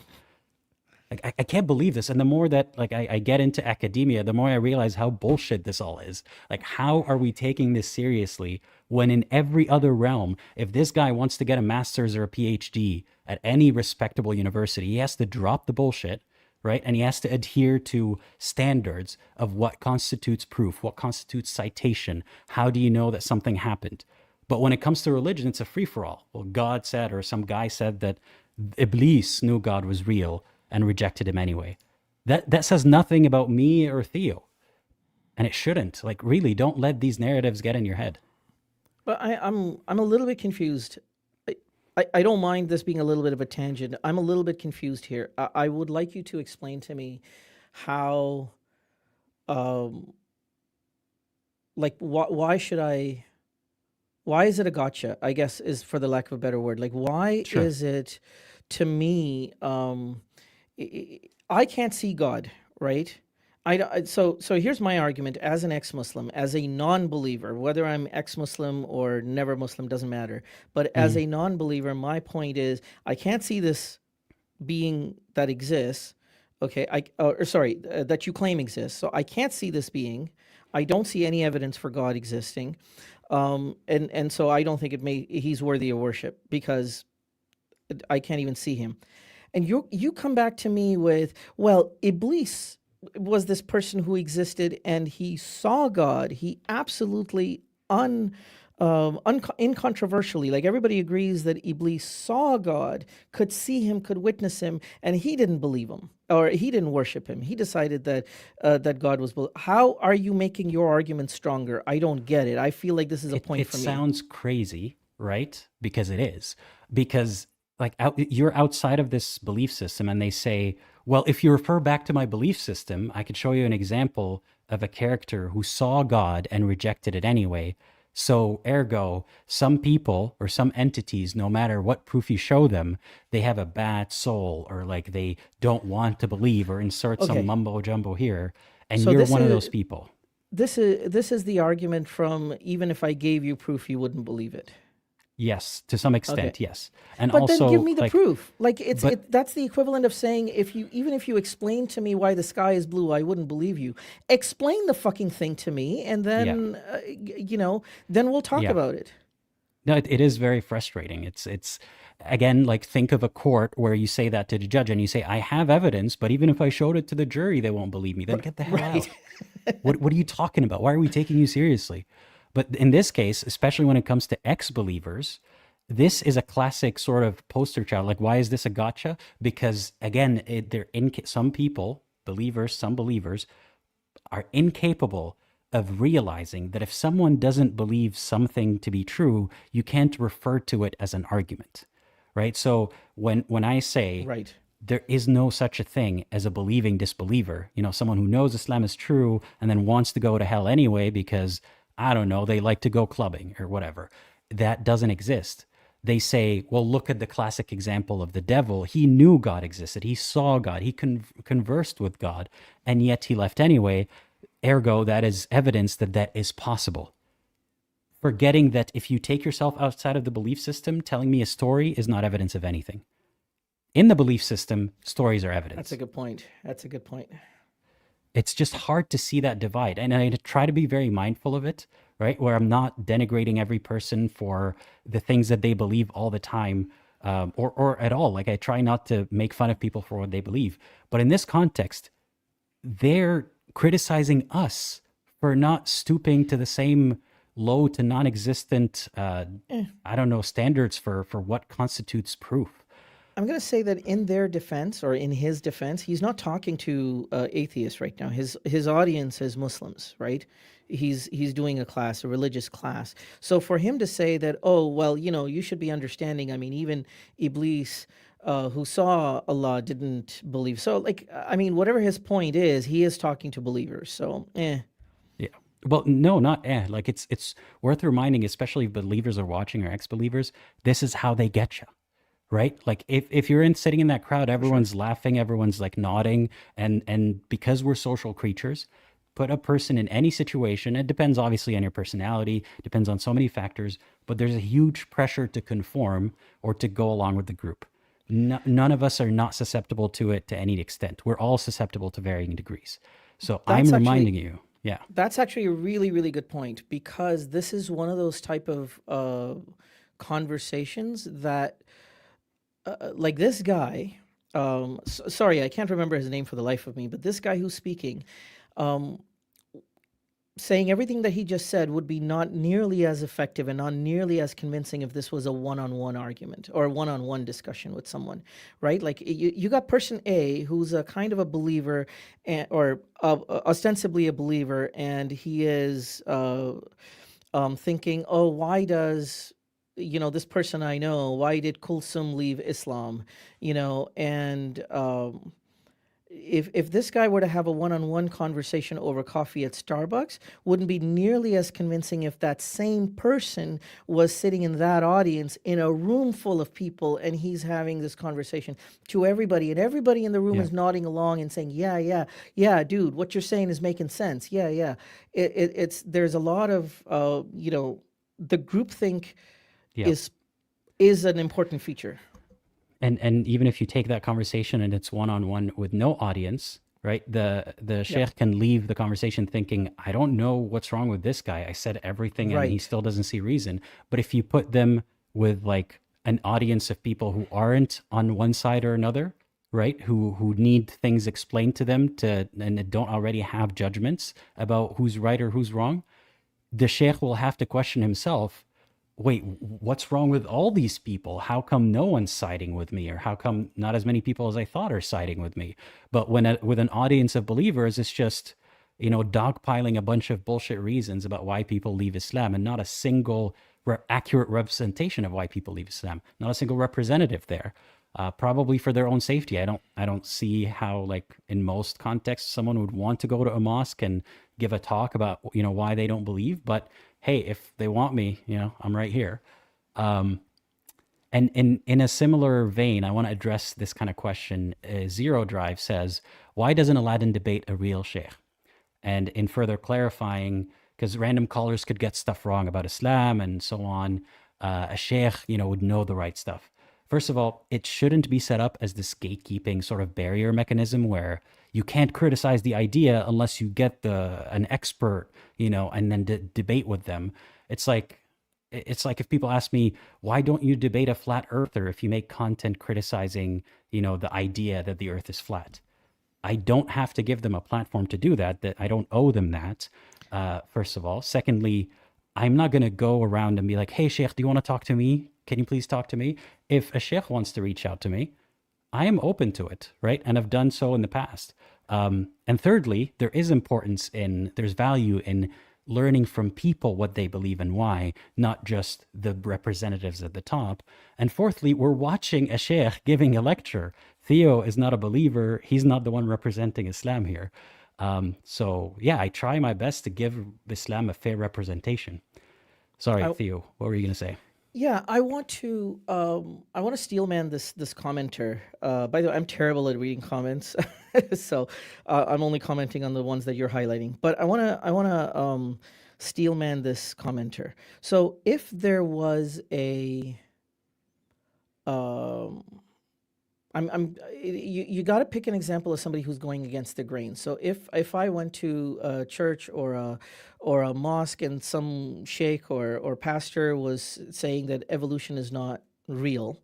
Like, I can't believe this. And the more that I get into academia, the more I realize how bullshit this all is. Like, how are we taking this seriously when in every other realm, if this guy wants to get a master's or a PhD at any respectable university, he has to drop the bullshit, right? And he has to adhere to standards of what constitutes proof, what constitutes citation. How do you know that something happened? But when it comes to religion, it's a free-for-all. Well, God said, or some guy said that Iblis knew God was real and rejected him anyway. That says nothing about me or Theo. And it shouldn't. Like, really, don't let these narratives get in your head. But I'm a little bit confused. I don't mind this being a little bit of a tangent. I'm a little bit confused here. I would like you to explain to me how, why is it a gotcha, I guess, is for the lack of a better word. Like, why Sure. is it, to me, I can't see God, right? So here's my argument as an ex-Muslim, as a non-believer, whether I'm ex-Muslim or never Muslim, doesn't matter. But as a non-believer, my point is I can't see this being that exists, okay? That you claim exists. So I can't see this being. I don't see any evidence for God existing. And so I don't think he's worthy of worship because I can't even see him. And you come back to me with, well, Iblis was this person who existed and he saw God. He absolutely incontroversially, like everybody agrees that Iblis saw God, could see him, could witness him, and he didn't believe him, or he didn't worship him. He decided that that God was. How are you making your argument stronger? I don't get it. I feel like this is a point It for me. sounds crazy, right? Because it is. Because like you're outside of this belief system, and they say, well, if you refer back to my belief system, I could show you an example of a character who saw God and rejected it anyway. So ergo, some people or some entities, no matter what proof you show them, they have a bad soul, or like they don't want to believe, or insert some Okay, mumbo jumbo here, and so you're this one of those is people. this is the argument from even if I gave you proof, you wouldn't believe it. Yes, to some Okay. extent, yes. And But then give also me the like, proof. Like but that's the equivalent of saying if you even if you explain to me why the sky is blue, I wouldn't believe you. Explain the fucking thing to me, and yeah, then then we'll talk yeah. about it. No, it is very frustrating. It's again, like, think of a court where you say that to the judge and you say, I have evidence, but even if I showed it to the jury, they won't believe me. Then get the hell Right. out. What are you talking about? Why are we taking you seriously? But in this case, especially when it comes to ex-believers, this is a classic sort of poster child. Like, why is this a gotcha? Because again, some people, believers, some believers are incapable of realizing that if someone doesn't believe something to be true, you can't refer to it as an argument, right? So when I say Right. there is no such a thing as a believing disbeliever, someone who knows Islam is true and then wants to go to hell anyway because, I don't know, they like to go clubbing or whatever, that doesn't exist. They say, well, look at the classic example of the devil. He knew God existed. He saw God. He conversed with God, and yet he left anyway. Ergo, that is evidence that that is possible. Forgetting that if you take yourself outside of the belief system, telling me a story is not evidence of anything. In the belief system, stories are That's evidence. a good point. That's a good point. It's just hard to see that divide. And I try to be very mindful of it, right? Where I'm not denigrating every person for the things that they believe all the time, or at all. Like, I try not to make fun of people for what they believe. But in this context, they're criticizing us for not stooping to the same low to non-existent, I don't know, standards for what constitutes proof. I'm going to say that in their defense, or in his defense, he's not talking to atheists right now. His audience is Muslims, right? He's doing a class, a religious class. So for him to say that, oh well, you should be understanding. I mean, even Iblis, who saw Allah, didn't believe. So like, I mean, whatever his point is, he is talking to believers. So Yeah. Well, no, not like, it's worth reminding, especially if believers are watching or ex-believers, this is how they get you. Right? Like, if you're sitting in that crowd, everyone's laughing, everyone's like nodding, and because we're social creatures, put a person in any situation. It depends obviously on your personality, depends on so many factors, but there's a huge pressure to conform or to go along with the group. None of us are not susceptible to it to any extent. We're all susceptible to varying degrees. So I'm that's actually reminding you, yeah, that's actually a really, really good point, because this is one of those type of conversations that like this guy, sorry, I can't remember his name for the life of me, but this guy who's speaking, um, saying everything that he just said would be not nearly as effective and not nearly as convincing if this was a one-on-one argument or a one-on-one discussion with someone, right? Like you got person A who's a kind of a believer, or ostensibly a believer, and he is thinking, oh, why does this person I know, why did Kulsum leave Islam? And if this guy were to have a one-on-one conversation over coffee at Starbucks, wouldn't be nearly as convincing if that same person was sitting in that audience in a room full of people, and he's having this conversation to everybody, and everybody in the room yeah, is nodding along and saying, yeah, dude, what you're saying is making sense. Yeah. It's there's a lot of the groupthink yeah. is an important feature. And even if you take that conversation and it's one-on-one with no audience, right? The Yep. sheikh can leave the conversation thinking, I don't know what's wrong with this guy. I said everything and he Right. still doesn't see reason. But if you put them with like an audience of people who aren't on one side or another, right? Who need things explained to them and don't already have judgments about who's right or who's wrong, the sheikh will have to question himself, wait, what's wrong with all these people? How come no one's siding with me? Or how come not as many people as I thought are siding with me? But with an audience of believers, it's just, dogpiling a bunch of bullshit reasons about why people leave Islam, and not a single accurate representation of why people leave Islam. Not a single representative there. Probably for their own safety. I don't see how, like, in most contexts, someone would want to go to a mosque and give a talk about, why they don't believe. But hey, if they want me, I'm right here. And in a similar vein, I want to address this kind of question. Zero Drive says, why doesn't Aladdin debate a real sheikh? And in further clarifying, because random callers could get stuff wrong about Islam and so on, a sheikh, would know the right stuff. First of all, it shouldn't be set up as this gatekeeping sort of barrier mechanism where you can't criticize the idea unless you get an expert, and then debate with them. It's like if people ask me, why don't you debate a flat earther if you make content criticizing, the idea that the earth is flat? I don't have to give them a platform to do that I don't owe them that, first of all. Secondly, I'm not going to go around and be like, hey, sheikh, do you want to talk to me? Can you please talk to me? If a sheikh wants to reach out to me, I am open to it, right? And I've done so in the past. And thirdly, there's value in learning from people what they believe and why, not just the representatives at the top. And fourthly, we're watching a sheikh giving a lecture. Theo is not a believer. He's not the one representing Islam here. So yeah, I try my best to give Islam a fair representation. Sorry, Theo, what were you going to say? Yeah, I want to steelman this commenter. By the way, I'm terrible at reading comments, so I'm only commenting on the ones that you're highlighting. But I wanna steelman this commenter. So if there was a you got to pick an example of somebody who's going against the grain. So if I went to a church or a mosque and some sheikh or pastor was saying that evolution is not real,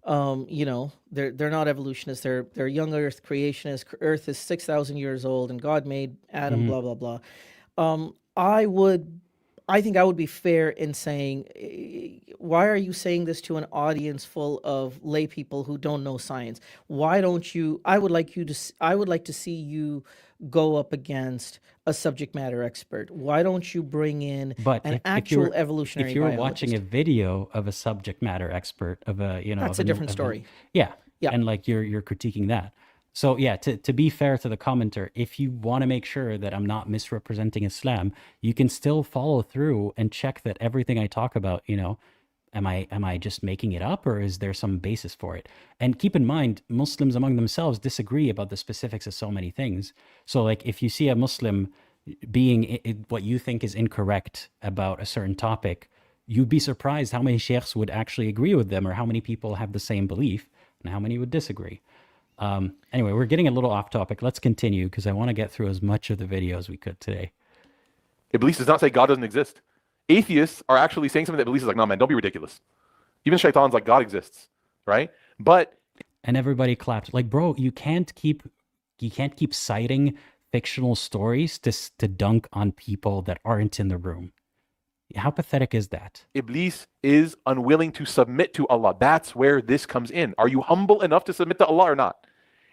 they're not evolutionists. They're young Earth creationists. Earth is 6,000 years old, and God made Adam. Blah blah blah. I think I would be fair in saying, why are you saying this to an audience full of lay people who don't know science? Why don't you? I would like to see you go up against a subject matter expert. Why don't you bring in an actual evolutionary biologist? If you're watching a video of a subject matter expert that's a different story. Yeah, and like you're critiquing that. So yeah, to be fair to the commenter, if you want to make sure that I'm not misrepresenting Islam, you can still follow through and check that everything I talk about, am I just making it up, or is there some basis for it? And keep in mind, Muslims among themselves disagree about the specifics of so many things. So like if you see a Muslim being what you think is incorrect about a certain topic, you'd be surprised how many sheikhs would actually agree with them, or how many people have the same belief and how many would disagree. Anyway, we're getting a little off topic. Let's continue because I want to get through as much of the video as we could today. Iblis does not say God doesn't exist. Atheists are actually saying something that Iblis is like, no, man, don't be ridiculous. Even Shaitan's like, God exists, right? And everybody clapped. Like, bro, you can't keep citing fictional stories to dunk on people that aren't in the room. How pathetic is that? Iblis is unwilling to submit to Allah. That's where this comes in. Are you humble enough to submit to Allah or not?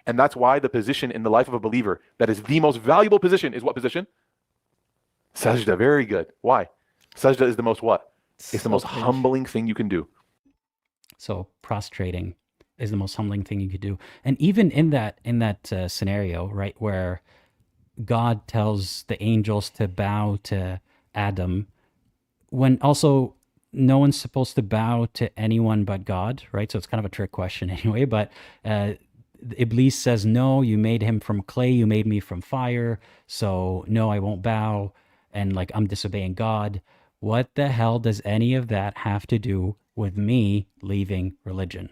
And that's why the position in the life of a believer that is the most valuable position is what position? Sajda. Very good. Why? Sajda is the most what? It's the most humbling thing you can do. So prostrating is the most humbling thing you could do. And even in that scenario, right, where God tells the angels to bow to Adam, when also no one's supposed to bow to anyone but God, right? So it's kind of a trick question anyway, but Iblis says, no, you made him from clay, you made me from fire, so no, I won't bow, and like I'm disobeying God. What the hell does any of that have to do with me leaving religion?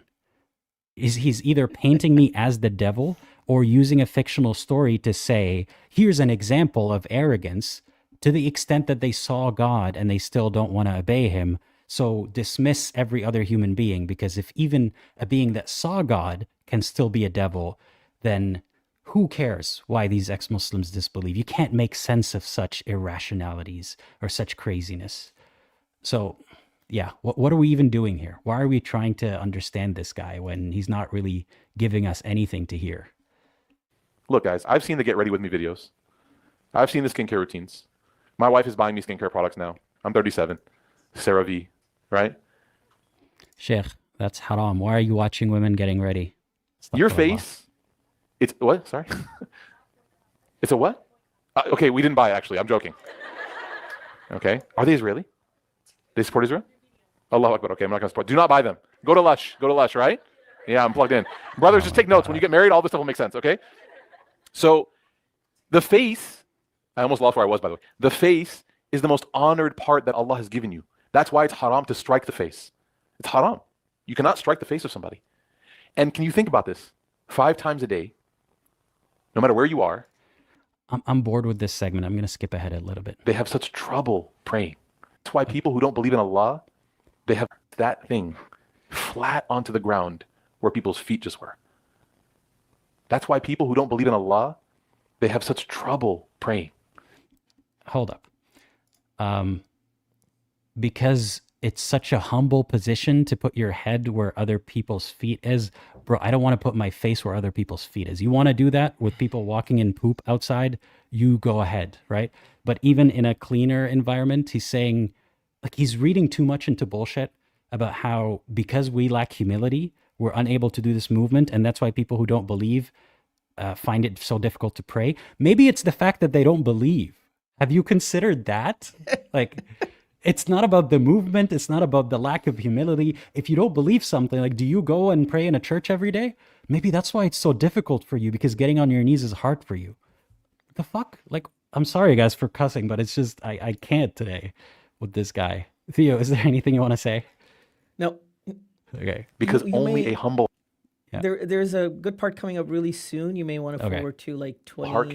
He's either painting me as the devil or using a fictional story to say, here's an example of arrogance to the extent that they saw God and they still don't want to obey him. So dismiss every other human being, because if even a being that saw God can still be a devil, then who cares why these ex-Muslims disbelieve? You can't make sense of such irrationalities or such craziness. So, yeah, what are we even doing here? Why are we trying to understand this guy when he's not really giving us anything to hear? Look, guys, I've seen the get ready with me videos. I've seen the skincare routines. My wife is buying me skincare products now. I'm 37. Sarah V, right? Sheikh, that's haram. Why are you watching women getting ready? Your face, it's what? Sorry? It's a what? Okay, we didn't buy it, actually. I'm joking. Okay. Are they Israeli? They support Israel? Allahu Akbar. Okay, I'm not going to support. Do not buy them. Go to Lush. Go to Lush, right? Yeah, I'm plugged in. Brothers, just take notes. When you get married, all this stuff will make sense, okay? So the face, I almost lost where I was, by the way. The face is the most honored part that Allah has given you. That's why it's haram to strike the face. It's haram. You cannot strike the face of somebody. And can you think about this? 5 times a day, no matter where you are. I'm bored with this segment. I'm going to skip ahead a little bit. They have such trouble praying. That's why people who don't believe in Allah, they have that thing flat onto the ground where people's feet just were. That's why people who don't believe in Allah, they have such trouble praying. Hold up. Because it's such a humble position to put your head where other people's feet is. Bro, I don't want to put my face where other people's feet is. You want to do that with people walking in poop outside, you go ahead, right? But even in a cleaner environment, he's saying, like, he's reading too much into bullshit about how because we lack humility, we're unable to do this movement, and that's why people who don't believe find it so difficult to pray. Maybe it's the fact that they don't believe. Have you considered that? Like, it's not about the movement. It's not about the lack of humility. If you don't believe something, like, do you go and pray in a church every day? Maybe that's why it's so difficult for you, because getting on your knees is hard for you. The fuck? Like, I'm sorry, guys, for cussing, but it's just, I can't today with this guy. Theo, is there anything you want to say? No. Okay. Because You only may- a humble Yeah. There's a good part coming up really soon. You may want to Okay. forward to like Park.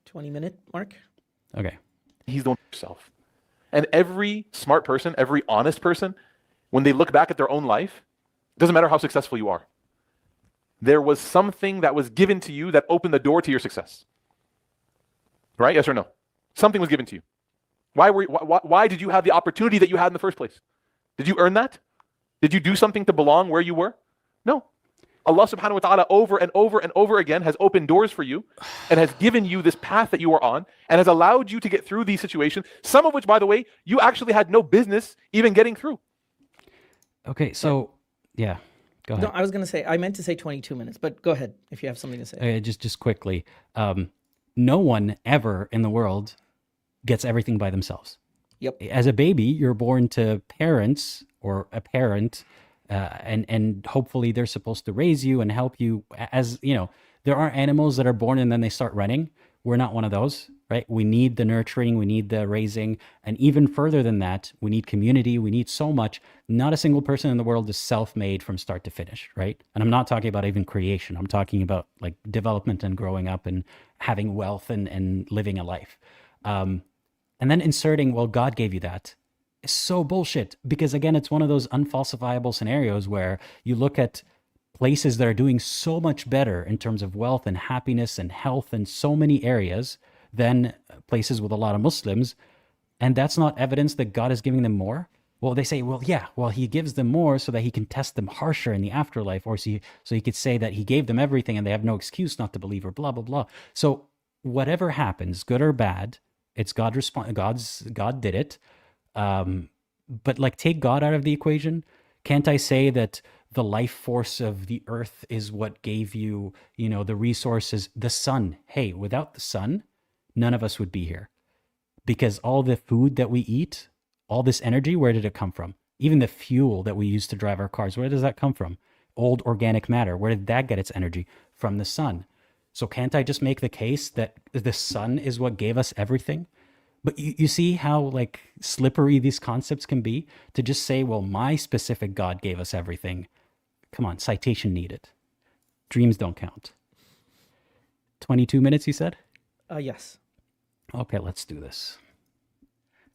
20-minute mark. Okay. he's the one himself. And every smart person, every honest person, when they look back at their own life, it doesn't matter how successful you are. There was something that was given to you that opened the door to your success. Right? Yes or no? Something was given to you. Why did you have the opportunity that you had in the first place? Did you earn that? Did you do something to belong where you were? No. Allah subhanahu wa ta'ala over and over and over again has opened doors for you and has given you this path that you are on and has allowed you to get through these situations, some of which, by the way, you actually had no business even getting through. Okay, so yeah, go ahead. No, I was going to say, I meant to say 22 minutes, but go ahead if you have something to say. Just quickly, no one ever in the world gets everything by themselves. Yep. As a baby, you're born to parents or a parent, and hopefully they're supposed to raise you and help you. As you know, there are animals that are born and then they start running. We're not one of those, right? We need the nurturing, we need the raising, and even further than that, we need community, we need so much. Not a single person in the world is self-made from start to finish, right? And I'm not talking about even creation. I'm talking about like development and growing up and having wealth and living a life. And then inserting, well, God gave you that, is so bullshit. Because again, it's one of those unfalsifiable scenarios where you look at places that are doing so much better in terms of wealth and happiness and health in so many areas than places with a lot of Muslims. And that's not evidence that God is giving them more. Well, they say, well, yeah, well, he gives them more so that he can test them harsher in the afterlife, or so he could say that he gave them everything and they have no excuse not to believe, or blah, blah, blah. So whatever happens, good or bad, it's God did it. But like, take God out of the equation. Can't I say that the life force of the earth is what gave you, the resources, the sun? Hey, without the sun, none of us would be here. Because all the food that we eat, all this energy, where did it come from? Even the fuel that we use to drive our cars, where does that come from? Old organic matter. Where did that get its energy? From the sun. So can't I just make the case that the sun is what gave us everything? But you see how like slippery these concepts can be? To just say, well, my specific God gave us everything. Come on, citation needed. Dreams don't count. 22 minutes, you said? Yes. Okay, let's do this.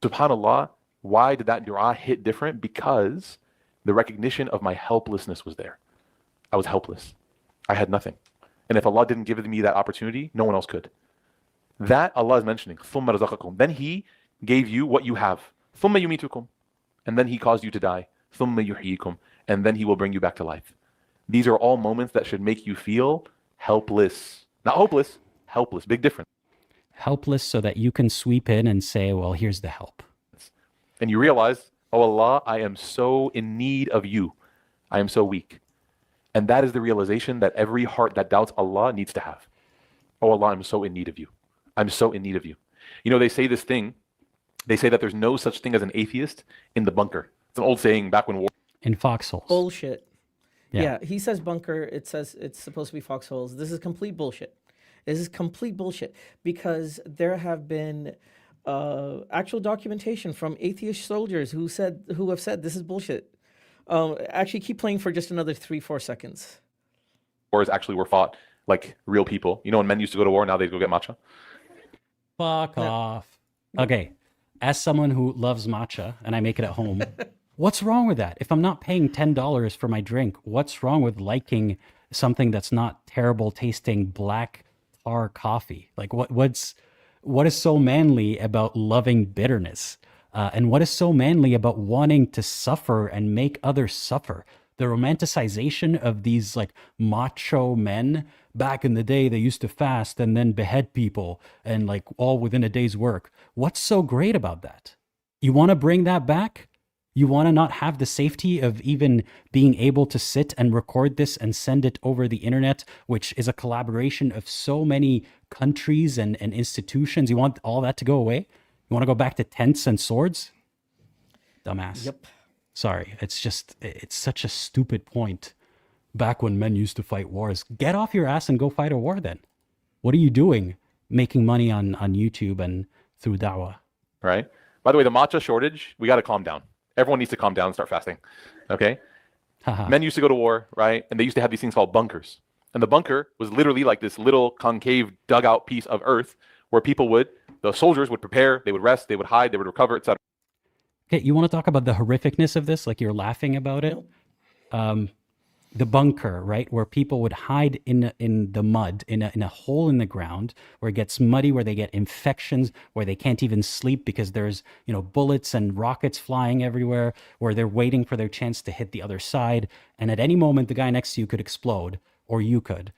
SubhanAllah, why did that dua hit different? Because the recognition of my helplessness was there. I was helpless. I had nothing. And if Allah didn't give me that opportunity, no one else could. That Allah is mentioning. ثُمَّ رَزَقَكُمْ. Then He gave you what you have. ثُمَّ يُمِيتُكُمْ. And then He caused you to die. ثُمَّ يُحْيِيكُمْ. And then He will bring you back to life. These are all moments that should make you feel helpless. Not hopeless, helpless. Big difference. Helpless so that you can sweep in and say, well, here's the help. And you realize, oh Allah, I am so in need of you. I am so weak. And that is the realization that every heart that doubts Allah needs to have. Oh Allah, I'm so in need of you. I'm so in need of you. You know, they say this thing. They say that there's no such thing as an atheist in the bunker. It's an old saying back when war. In foxholes. Bullshit. Yeah. Yeah, he says bunker. It says it's supposed to be foxholes. This is complete bullshit. This is complete bullshit because there have been actual documentation from atheist soldiers who have said this is bullshit. Actually, keep playing for just another 3-4 seconds. Wars actually were fought like real people. You know, when men used to go to war, now they go get matcha. Fuck off. Okay, as someone who loves matcha and I make it at home, what's wrong with that? If I'm not paying $10 for my drink, what's wrong with liking something that's not terrible tasting black tar coffee? Like what is so manly about loving bitterness? And what is so manly about wanting to suffer and make others suffer? The romanticization of these like macho men. Back in the day, they used to fast and then behead people and like all within a day's work. What's so great about that? You want to bring that back? You want to not have the safety of even being able to sit and record this and send it over the internet, which is a collaboration of so many countries and institutions. You want all that to go away? You want to go back to tents and swords? Dumbass. Yep. Sorry, it's such a stupid point. Back when men used to fight wars. Get off your ass and go fight a war then. What are you doing making money on YouTube and through da'wah? Right? By the way, the matcha shortage, we got to calm down. Everyone needs to calm down and start fasting. Okay? Men used to go to war, right? And they used to have these things called bunkers. And the bunker was literally like this little concave dugout piece of earth where the soldiers would prepare, they would rest, they would hide, they would recover, etc. Okay, you want to talk about the horrificness of this? Like you're laughing about it? The bunker, right, where people would hide in the mud, in a hole in the ground, where it gets muddy, where they get infections, where they can't even sleep because there's bullets and rockets flying everywhere, where they're waiting for their chance to hit the other side, and at any moment the guy next to you could explode, or you could,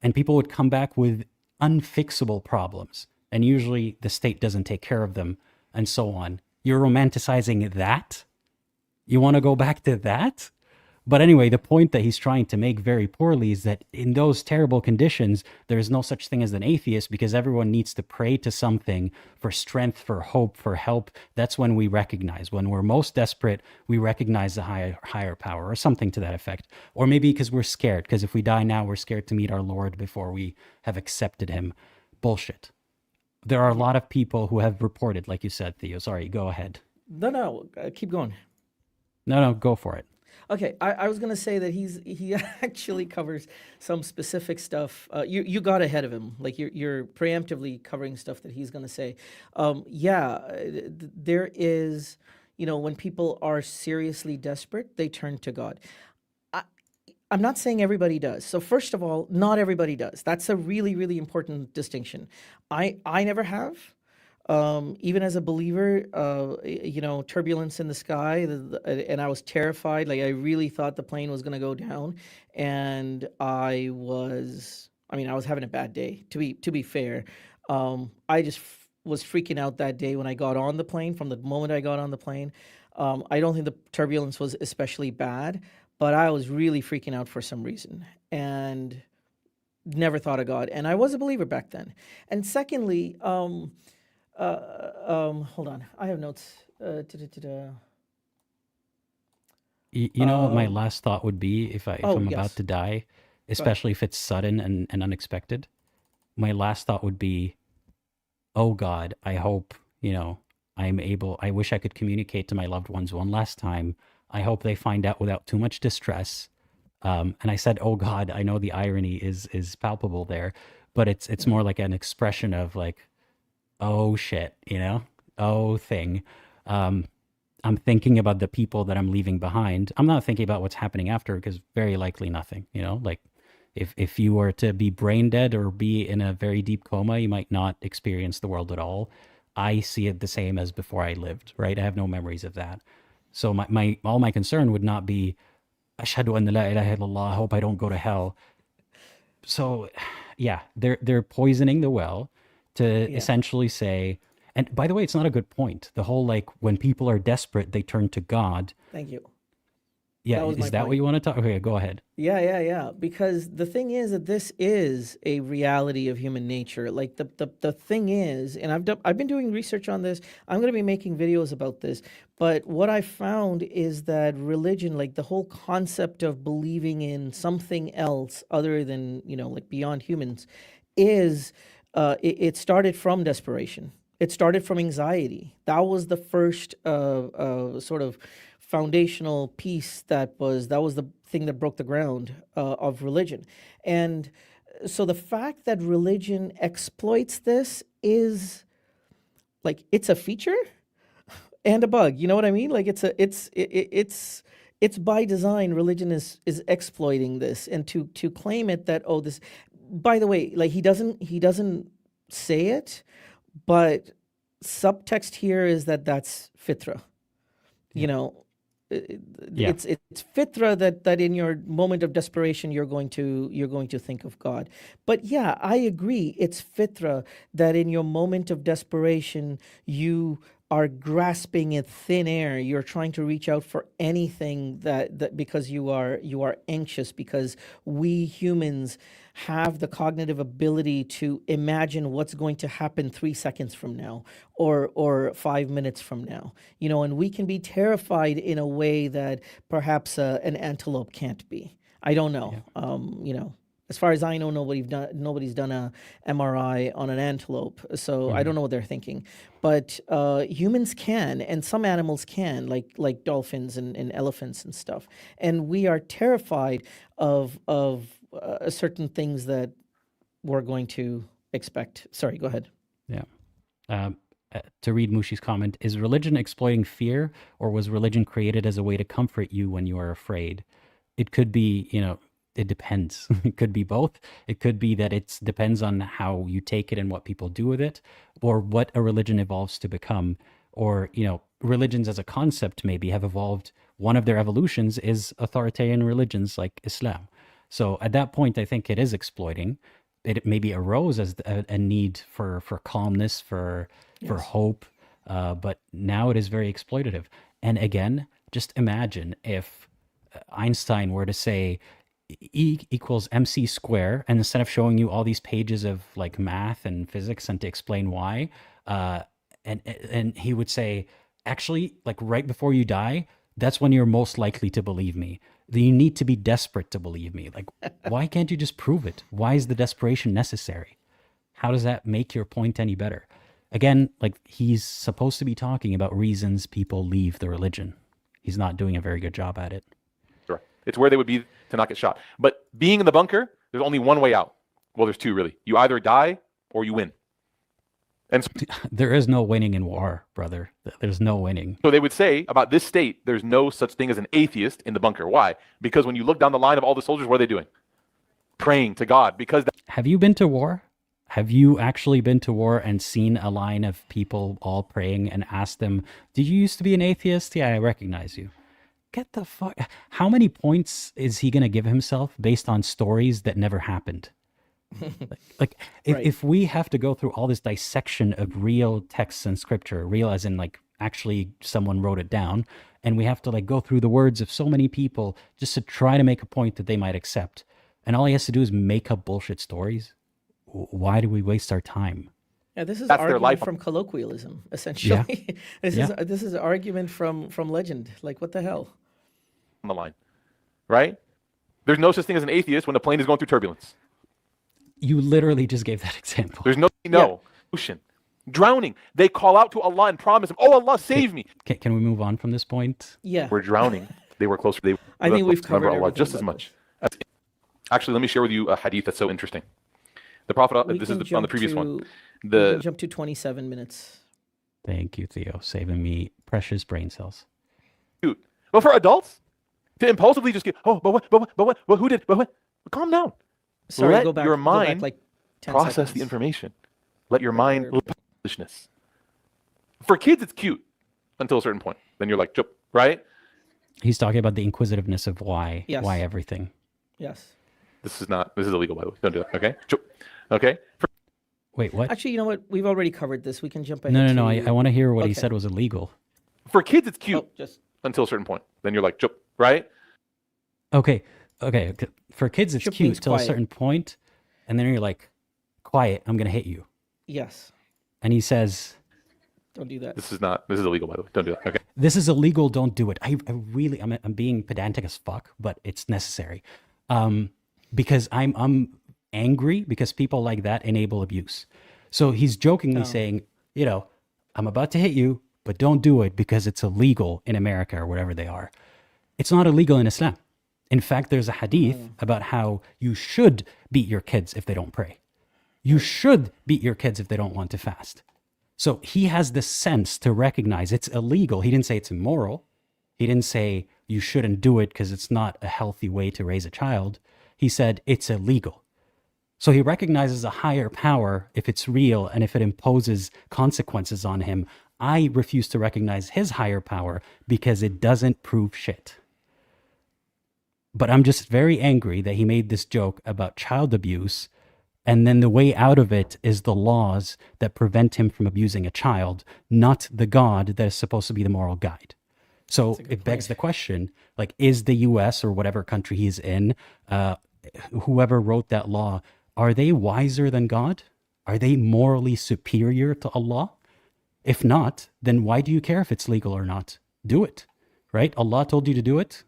and people would come back with unfixable problems, and usually the state doesn't take care of them, and so on. You're romanticizing that? You want to go back to that? But anyway, the point that he's trying to make very poorly is that in those terrible conditions, there is no such thing as an atheist because everyone needs to pray to something for strength, for hope, for help. That's when we recognize. When we're most desperate, we recognize the higher power or something to that effect. Or maybe because we're scared, because if we die now, we're scared to meet our Lord before we have accepted him. Bullshit. There are a lot of people who have reported, like you said, Theo. Sorry, go ahead. No, keep going. No, go for it. Okay, I was gonna say that he actually covers some specific stuff. You got ahead of him, like you're preemptively covering stuff that he's gonna say. There is, when people are seriously desperate, they turn to God. I'm not saying everybody does. So first of all, not everybody does. That's a really, really important distinction. I never have. Even as a believer, turbulence in the sky, and I was terrified. Like I really thought the plane was going to go down, and I was having a bad day. To be fair, I just was freaking out that day when I got on the plane. From the moment I got on the plane, I don't think the turbulence was especially bad, but I was really freaking out for some reason, and never thought of God. And I was a believer back then. And secondly, hold on. I have notes. You know what my last thought would be if I'm about to die, especially if it's sudden and unexpected? My last thought would be, oh God, I hope, I wish I could communicate to my loved ones one last time. I hope they find out without too much distress. And I said, oh God, I know the irony is palpable there, but it's more like an expression of like, oh shit, oh thing. I'm thinking about the people that I'm leaving behind. I'm not thinking about what's happening after because very likely nothing, like If you were to be brain dead or be in a very deep coma, you might not experience the world at all. I see it the same as before I lived, right? I have no memories of that. So my all my concern would not be, Ashhadu an la ilaha illallah, I hope I don't go to hell. So yeah, they're poisoning the well to Yeah. essentially say, and by the way, it's not a good point. The whole like when people are desperate, they turn to God. Thank you. Yeah, That was my is that what point. you want to talk? Okay, go ahead. Yeah. Because the thing is that this is a reality of human nature. Like the thing is, and I've been doing research on this. I'm going to be making videos about this. But what I found is that religion, like the whole concept of believing in something else other than, like beyond humans, is it started from desperation. It started from anxiety. That was the first sort of foundational piece that was the thing that broke the ground of religion. And so the fact that religion exploits this is like it's a feature and a bug. You know what I mean? Like it's by design. Religion is exploiting this, and to claim it that, oh, this. By the way, like he doesn't say it, but subtext here is that that's fitra. You know, Yeah. it's fitra that in your moment of desperation you're going to think of God. But yeah, I agree. It's fitra that in your moment of desperation you are grasping at thin air. You're trying to reach out for anything that because you are anxious, because we humans have the cognitive ability to imagine what's going to happen 3 seconds from now or 5 minutes from now, and we can be terrified in a way that perhaps an antelope can't be. I don't know. As far as I know, nobody's done a MRI on an antelope, so I don't know what they're thinking. But humans can, and some animals can, like dolphins and elephants and stuff. And we are terrified of certain things that we're going to expect. Sorry, go ahead. Yeah. To read Mushi's comment, is religion exploiting fear, or was religion created as a way to comfort you when you are afraid? It could be, it depends. It could be both. It could be that it depends on how you take it and what people do with it, or what a religion evolves to become. Or, religions as a concept maybe have evolved. One of their evolutions is authoritarian religions like Islam. So at that point, I think it is exploiting. It maybe arose as a need for calmness, for hope, but now it is very exploitative. And again, just imagine if Einstein were to say E equals mc square, and instead of showing you all these pages of like math and physics and to explain why, and he would say, actually, like right before you die, that's when you're most likely to believe me. You need to be desperate to believe me. Like, why can't you just prove it? Why is the desperation necessary? How does that make your point any better? Again, like he's supposed to be talking about reasons people leave the religion. He's not doing a very good job at it. Sure. It's where they would be to not get shot. But being in the bunker, there's only one way out. Well, there's two really. You either die or you win. And so, there is no winning in war, brother. There's no winning. So they would say about this state, there's no such thing as an atheist in the bunker. Why? Because when you look down the line of all the soldiers, what are they doing? Praying to God. Because have you been to war? Have you actually been to war and seen a line of people all praying and asked them, did you used to be an atheist? Yeah, I recognize you. Get the fuck. How many points is he going to give himself based on stories that never happened? If we have to go through all this dissection of real texts in scripture, real as in like actually someone wrote it down, and we have to like go through the words of so many people just to try to make a point that they might accept, and all he has to do is make up bullshit stories, why do we waste our time? Yeah, this is That's their argument life. from colloquialism, essentially. This is argument from legend. Like, what the hell? On the line, right? There's no such thing as an atheist when the plane is going through turbulence. You literally just gave that example. There's no ocean. Drowning. They call out to Allah and promise him, oh, Allah, save me. Can we move on from this point? Yeah. We're drowning. They were closer. I think we've covered Allah just as much. Actually, let me share with you a hadith that's so interesting. The Prophet, this is on the previous one. We can jump to 27 minutes. Thank you, Theo, saving me precious brain cells. Dude, well, for adults, to impulsively just get, oh, but what, who did, but what? Calm down. Sorry, Let go back. your Go back mind like 10 process the seconds. information. Let your mind Where- look at foolishness. For kids, it's cute until a certain point. Then you're like, chup, right? He's talking about the inquisitiveness of why Yes. everything. Yes. This is illegal, by the way. Don't do that. Okay? Chup. Okay? Wait, what? Actually, you know what? We've already covered this. We can jump ahead. No. to... I want to hear what he Okay. said was illegal. For kids, it's cute Oh, just until a certain point. Then you're like, chup, right? Okay. For kids, it's Chup cute means till a quiet. certain point, and then you're like, quiet, I'm going to hit you. yes. And he says, Don't do that. This is illegal, by the way. Don't do that. Okay? this is illegal, don't do it. I really, I'm being pedantic as fuck, but it's necessary. Because I'm angry because people like that enable abuse. So he's jokingly saying, I'm about to hit you, but don't do it because it's illegal in America or whatever they are. It's not illegal in Islam. In fact, there's a hadith about how you should beat your kids if they don't pray. You should beat your kids if they don't want to fast. So he has the sense to recognize it's illegal. He didn't say it's immoral. He didn't say you shouldn't do it because it's not a healthy way to raise a child. He said it's illegal. So he recognizes a higher power if it's real and if it imposes consequences on him. I refuse to recognize his higher power because it doesn't prove shit. But I'm just very angry that he made this joke about child abuse, and then the way out of it is the laws that prevent him from abusing a child, not the God that is supposed to be the moral guide. So it begs the question, like, is the US or whatever country he's in, whoever wrote that law, are they wiser than God? Are they morally superior to Allah? If not, then why do you care if it's legal or not? Do it, right? Allah told you to do it.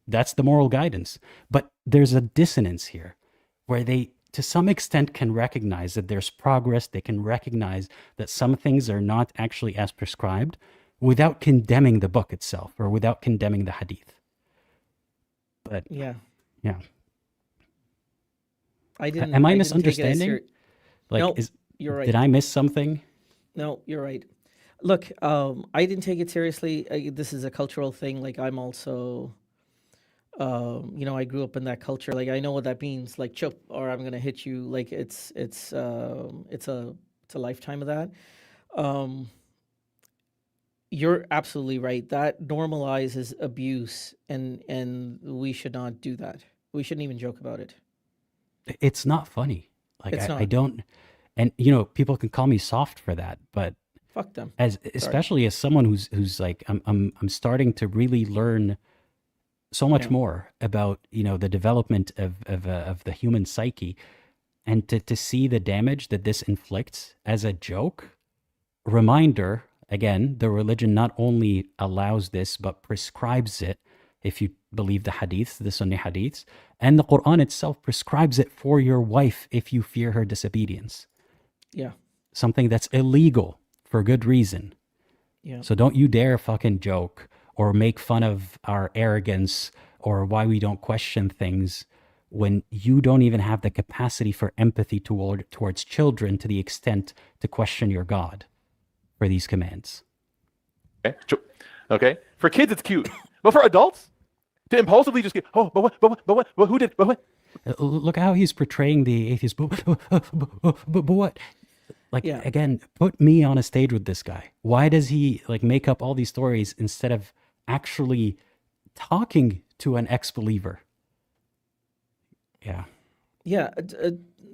That's the moral guidance. But there's a dissonance here where they, to some extent, can recognize that there's progress. They can recognize that some things are not actually as prescribed without condemning the book itself or without condemning the hadith. But Yeah. yeah. I didn't. Am I didn't take it as misunderstanding? Like, No, you're right. did I miss something? No, you're right. Look, I didn't take it seriously. This is a cultural thing. Like I'm also, I grew up in that culture. Like I know what that means. Like chup, or I'm gonna hit you. Like it's a lifetime of that. You're absolutely right. That normalizes abuse, and we should not do that. We shouldn't even joke about it. It's not funny. Like It's I not. don't, and people can call me soft for that, but Fuck them. especially as someone who's like I'm starting to really learn so much Yeah. more about the development of the human psyche, and to see the damage that this inflicts as a joke. Reminder again, the religion not only allows this but prescribes it. If you believe the hadiths, the Sunni hadiths, and the Quran itself prescribes it for your wife if you fear her disobedience. Yeah. Something that's illegal for good reason. Yeah. So don't you dare fucking joke or make fun of our arrogance or why we don't question things when you don't even have the capacity for empathy towards children to the extent to question your God for these commands. Okay? Chup. Okay? For kids, it's cute. But for adults, to impulsively just get, oh, but what, who did, but what? Look how he's portraying the atheist. But what? Like, Yeah. again, put me on a stage with this guy. Why does he make up all these stories instead of actually talking to an ex-believer? Yeah. Yeah,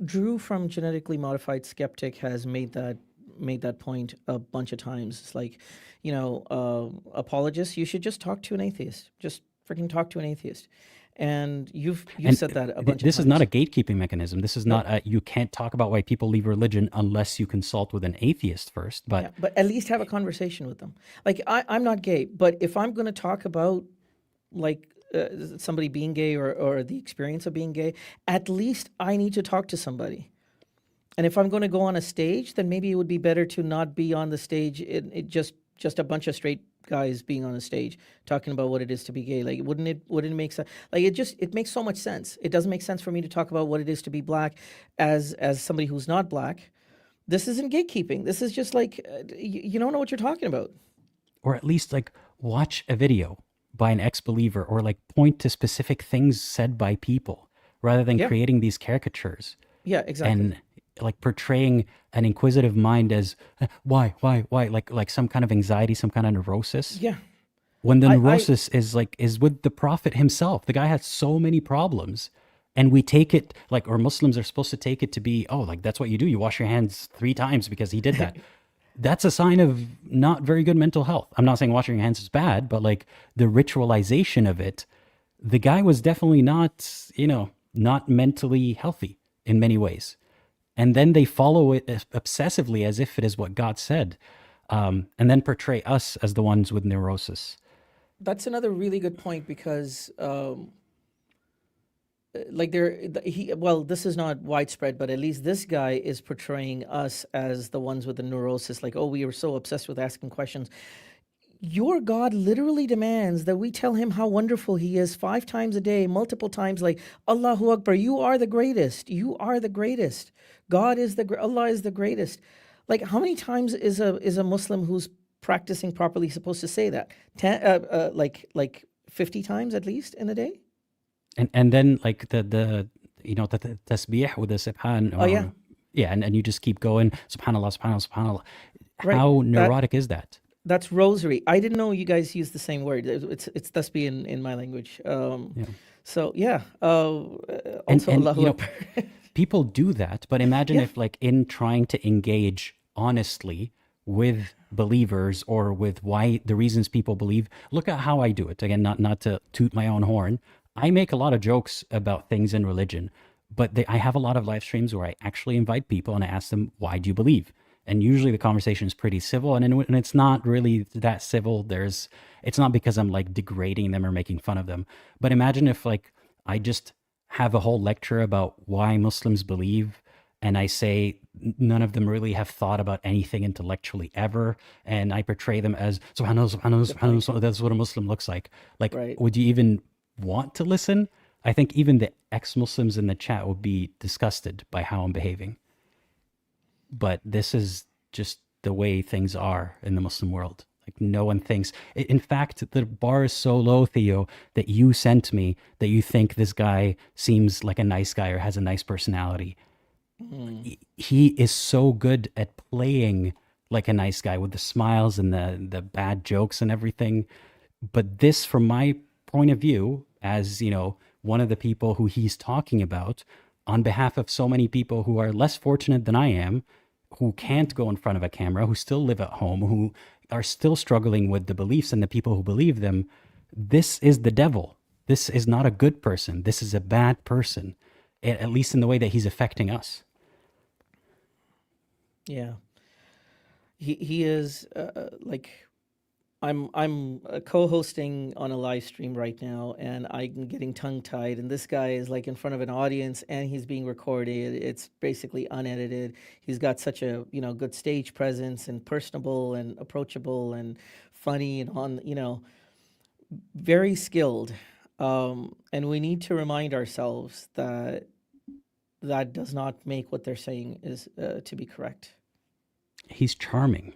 Drew from Genetically Modified Skeptic has made that point a bunch of times. It's like, apologists, you should just talk to an atheist. Just freaking talk to an atheist. And you've said that a bunch of times. This is not a gatekeeping mechanism. This is not you can't talk about why people leave religion unless you consult with an atheist first. But Yeah, but at least have a conversation with them. Like I'm not gay, but if I'm going to talk about like somebody being gay or the experience of being gay, at least I need to talk to somebody. And if I'm going to go on a stage, then maybe it would be better to not be on the stage. It just a bunch of straight guys being on a stage talking about what it is to be gay. Like wouldn't it make sense? Like it makes so much sense. It doesn't make sense for me to talk about what it is to be black as somebody who's not black. This isn't gatekeeping. This is just like you don't know what you're talking about. or at least watch a video by an ex-believer or point to specific things said by people, rather than Yeah. creating these caricatures Yeah, exactly. and like portraying an inquisitive mind as why, like some kind of anxiety, some kind of neurosis. Yeah. When the I neurosis is with the prophet himself. The guy had so many problems, and we take it like, or Muslims are supposed to take it to be, oh, like that's what you do. You wash your hands 3 times because he did that. That's a sign of not very good mental health. I'm not saying washing your hands is bad, but like the ritualization of it, the guy was definitely not, not mentally healthy in many ways. And then they follow it obsessively as if it is what God said, and then portray us as the ones with neurosis. That's another really good point because like this is not widespread, but at least this guy is portraying us as the ones with the neurosis, like, oh, we were so obsessed with asking questions. Your God literally demands that we tell him how wonderful he is 5 times a day, multiple times, like, Allahu Akbar, you are the greatest. You are the greatest. Allah is the greatest. Like, how many times is a Muslim who's practicing properly supposed to say that? Like 50 times at least in a day? And then like the tasbih with the subhan, Oh yeah, yeah, and you just keep going, subhanallah, subhanallah, subhanallah. right. How neurotic is that? That's rosary. I didn't know you guys use the same word. It's tasbih in my language. Yeah. So yeah. And Also, Allahu Akbar. people do that, but imagine Yeah. if like in trying to engage honestly with believers or with why the reasons people believe, look at how I do it. Again, not to toot my own horn. I make a lot of jokes about things in religion, but I have a lot of live streams where I actually invite people and I ask them, why do you believe? And usually the conversation is pretty civil, and it's not really that civil. It's not because I'm like degrading them or making fun of them. But imagine if like I just have a whole lecture about why Muslims believe, and I say none of them really have thought about anything intellectually ever, and I portray them as subhanallah, subhanallah, subhanallah, subhanallah, that's what a Muslim looks like. Like, Right. would you even want to listen? I think even the ex-Muslims in the chat would be disgusted by how I'm behaving. But this is just the way things are in the Muslim world. Like no one thinks. In fact, the bar is so low, Theo, that you sent me that you think this guy seems like a nice guy or has a nice personality. He is so good at playing like a nice guy with the smiles and the bad jokes and everything. But this, from my point of view, as one of the people who he's talking about, on behalf of so many people who are less fortunate than I am, who can't go in front of a camera, who still live at home, who are still struggling with the beliefs and the people who believe them, this is the devil. This is not a good person. This is a bad person, at least in the way that he's affecting us. Yeah. He is like I'm co-hosting on a live stream right now, and I'm getting tongue-tied, and this guy is like in front of an audience and he's being recorded. It's basically unedited. He's got such a good stage presence and personable and approachable and funny and very skilled. And we need to remind ourselves that that does not make what they're saying is to be correct. He's charming,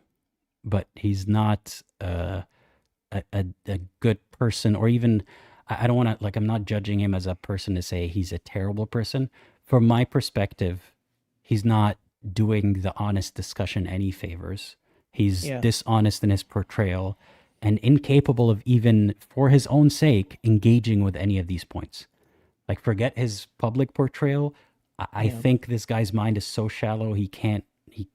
but he's not a good person, or even, I don't want to, like, I'm not judging him as a person to say he's a terrible person. From my perspective, he's not doing the honest discussion any favors. He's Yeah. dishonest in his portrayal and incapable of, even for his own sake, engaging with any of these points. Like, forget his public portrayal. I Yeah. think this guy's mind is so shallow, he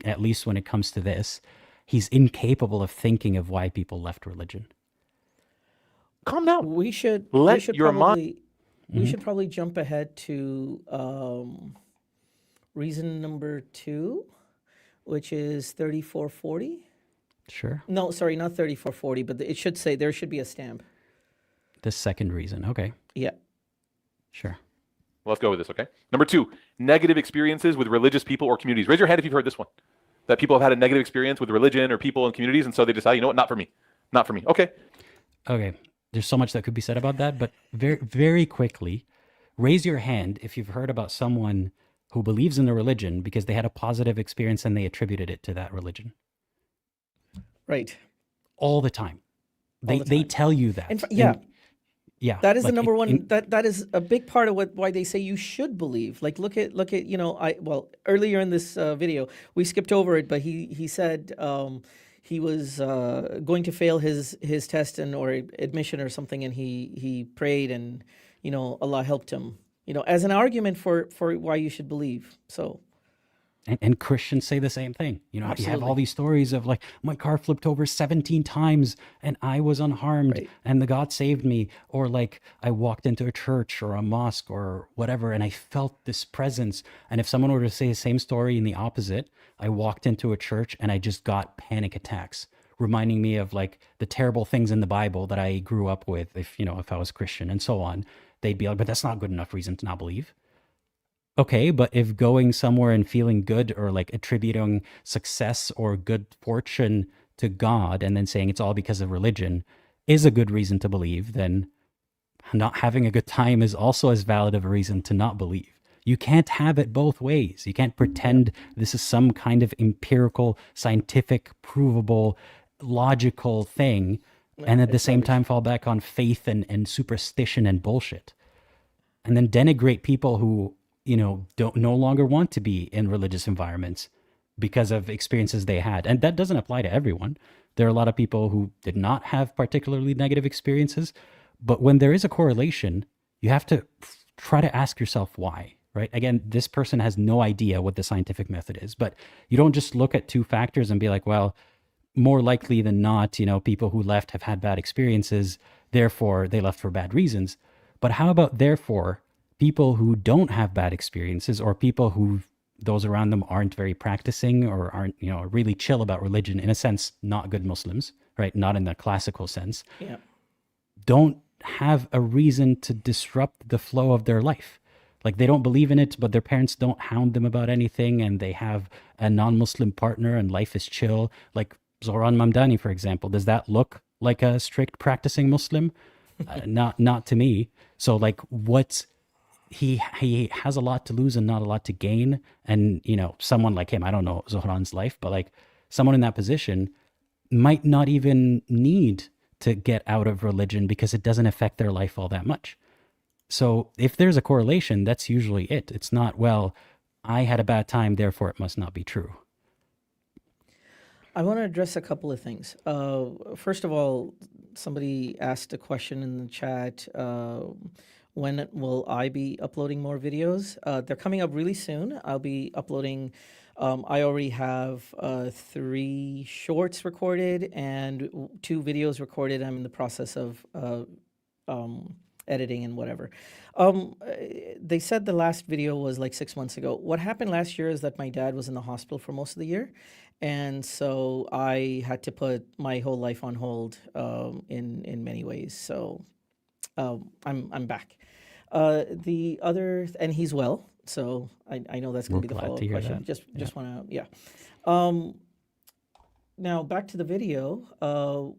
at least when it comes to this, he's incapable of thinking of why people left religion. Calm down. We should Let your mind. probably we should probably jump ahead to reason number 2, which is 3440. Sure. No, sorry, not 3440, but it should say there should be a stamp. The second reason. Okay. Yeah. Sure. Let's go with this, okay? Number 2, negative experiences with religious people or communities. Raise your hand if you've heard this one. That people have had a negative experience with religion or people and communities, and so they decide, you know what, not for me. Not for me. Okay. Okay. There's so much that could be said about that, but very, very quickly, raise your hand if you've heard about someone who believes in the religion because they had a positive experience and they attributed it to that religion. Right. All the time. All the They time. tell you that. Yeah. Yeah, That is the like number one. in, That is a big part of why they say you should believe. Like look at earlier in this video we skipped over it, but he said he was going to fail his test and or admission or something, and he prayed, and Allah helped him. As an argument for why you should believe. So and Christians say the same thing. You have all absolutely these stories of like, my car flipped over 17 times and I was unharmed right. and the God saved me. Or like, I walked into a church or a mosque or whatever and I felt this presence. And if someone were to say the same story in the opposite, I walked into a church and I just got panic attacks, reminding me of like the terrible things in the Bible that I grew up with, if I was Christian and so on. They'd be like, but that's not good enough reason to not believe. Okay, but if going somewhere and feeling good or like attributing success or good fortune to God and then saying it's all because of religion is a good reason to believe, then not having a good time is also as valid of a reason to not believe. You can't have it both ways. You can't pretend this is some kind of empirical, scientific, provable, logical thing, and at the It's same rubbish. time fall back on faith and superstition and bullshit. And then denigrate people who don't no longer want to be in religious environments because of experiences they had. And that doesn't apply to everyone. There are a lot of people who did not have particularly negative experiences, but when there is a correlation, you have to try to ask yourself why, right? Again, this person has no idea what the scientific method is, but you don't just look at two factors and be like, well, more likely than not, people who left have had bad experiences, therefore they left for bad reasons. But how about therefore people who don't have bad experiences, or people who those around them aren't very practicing or aren't, really chill about religion, in a sense, not good Muslims, right? Not in the classical sense, Yeah. don't have a reason to disrupt the flow of their life. Like they don't believe in it, but their parents don't hound them about anything, and they have a non-Muslim partner and life is chill. Like Zoran Mamdani, for example, does that look like a strict practicing Muslim? Not to me. So like he has a lot to lose and not a lot to gain. And, someone like him, I don't know Zohran's life, but like someone in that position might not even need to get out of religion because it doesn't affect their life all that much. So if there's a correlation, that's usually it. It's not, well, I had a bad time, therefore it must not be true. I want to address a couple of things. First of all, somebody asked a question in the chat. When will I be uploading more videos? They're coming up really soon. I'll be uploading. I already have 3 shorts recorded and 2 videos recorded. I'm in the process of editing and whatever. They said the last video was like 6 months ago. What happened last year is that my dad was in the hospital for most of the year. And so I had to put my whole life on hold in many ways. So I'm back. The other, and he's well, so I know that's going We're to be the glad follow to up hear question. that. Just want to, yeah. Now back to the video.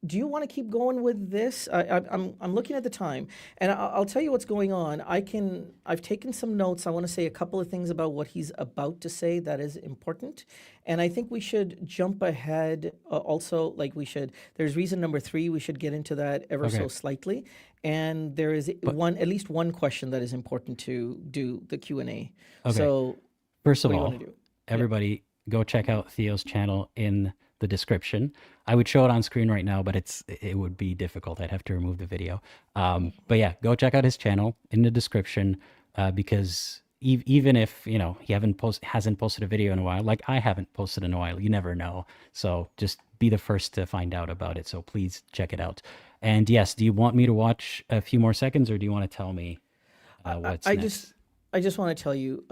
Do you want to keep going with this? I'm looking at the time, and I'll tell you what's going on. I've taken some notes. I want to say a couple of things about what he's about to say that is important, and I think we should jump ahead. Also, like there's reason number 3. We should get into that ever so Okay. slightly, and there is But at least one question that is important to do the Q&A. okay. So First what of do you want all, to do? Yeah. everybody go check out Theo's channel in the description. I would show it on screen right now, but it would be difficult. I'd have to remove the video. But yeah, go check out his channel in the description, because even if, he hasn't posted a video in a while, like I haven't posted in a while, you never know. So just be the first to find out about it. So please check it out. And yes, do you want me to watch a few more seconds, or do you want to tell me what's I next? just want to tell you.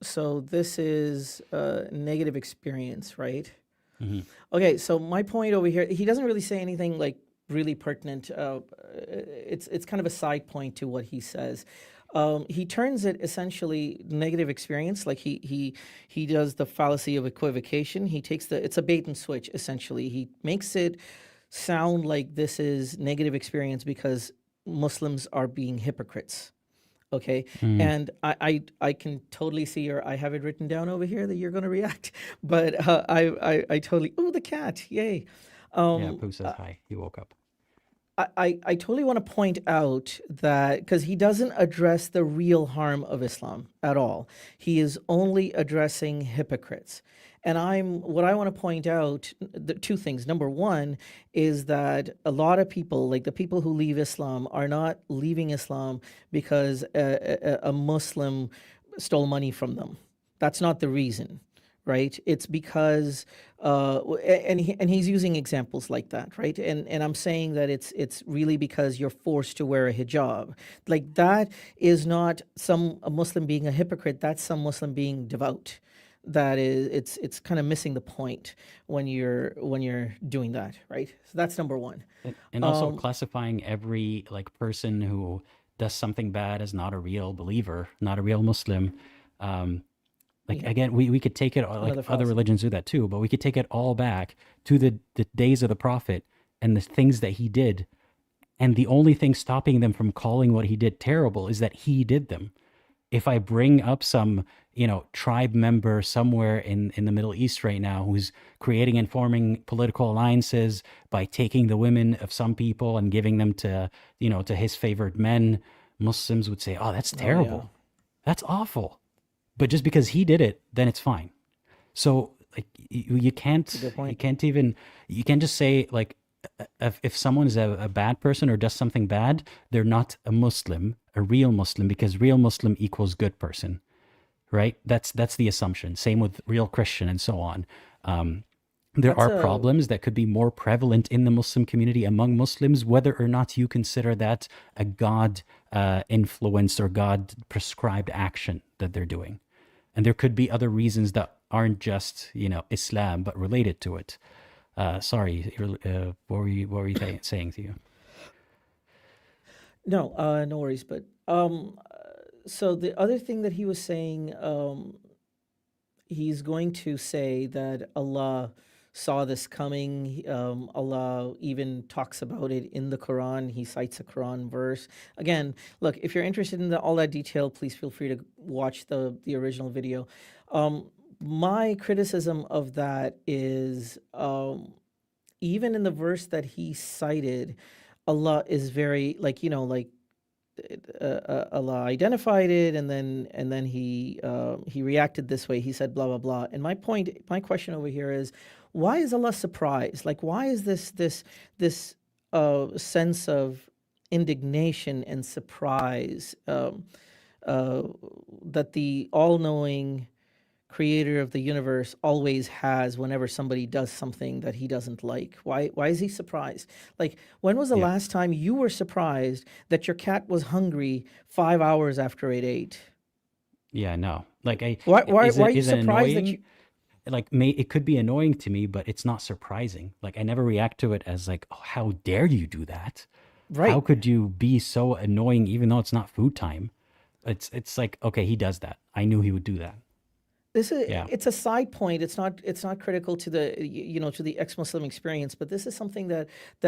So this is a negative experience, right? Mhm. Okay, so my point over here, he doesn't really say anything like really pertinent. It's kind of a side point to what he says. He turns it essentially negative experience, like he does the fallacy of equivocation. He takes it's a bait and switch essentially. He makes it sound like this is negative experience because Muslims are being hypocrites. Okay, Mm. and I can totally see, or I have it written down over here that you're going to react, but I totally, oh, the cat, yay. Yeah, Pooh says Uh, hi. He woke up. I totally want to point out that because he doesn't address the real harm of Islam at all. He is only addressing hypocrites. And what I want to point out, the two things. Number one is that a lot of people, like the people who leave Islam, are not leaving Islam because a Muslim stole money from them. That's not the reason, right? It's because, and he's using examples like that, right? And I'm saying that it's really because you're forced to wear a hijab. Like that is not a Muslim being a hypocrite. That's some Muslim being devout. That is, it's kind of missing the point when you're doing that, right? So that's number one. And also classifying every like person who does something bad as not a real believer, not a real Muslim. Like again, we could take it like other fallacy. religions do that too, but we could take it all back to the days of the Prophet and the things that he did. And the only thing stopping them from calling what he did terrible is that he did them. If I bring up some, tribe member somewhere in the Middle East right now who's creating and forming political alliances by taking the women of some people and giving them to his favored men, Muslims would say, "Oh, that's terrible. That's awful." But just because he did it, then it's fine. So like you can't just say like if someone is a bad person or does something bad, they're not a Muslim, a real Muslim, because real Muslim equals good person, right? That's the assumption. Same with real Christian and so on. There are problems that could be more prevalent in the Muslim community among Muslims, whether or not you consider that a God influenced or God prescribed action that they're doing. And there could be other reasons that aren't just, Islam, but related to it. Sorry, what were you saying to you? No, no worries. But so the other thing that he was saying, he's going to say that Allah saw this coming. Allah even talks about it in the Quran. He cites a Quran verse. Again, look, if you're interested in all that detail, please feel free to watch the original video. My criticism of that is even in the verse that he cited, Allah is very Allah identified it, and then he reacted this way. He said blah blah blah. And my question over here is, why is Allah surprised? Like, why is this sense of indignation and surprise that the all-knowing creator of the universe always has whenever somebody does something that he doesn't like? Why is he surprised? Like, when was the last time you were surprised that your cat was hungry 5 hours after it ate? Yeah, no. Like why are you surprised annoying? that you... Like it could be annoying to me, but it's not surprising. Like I never react to it as like, oh, how dare you do that? Right. How could you be so annoying even though it's not food time? It's like, okay, he does that. I knew he would do that. It's a side point. It's not critical to the to the ex-Muslim experience, but this is something that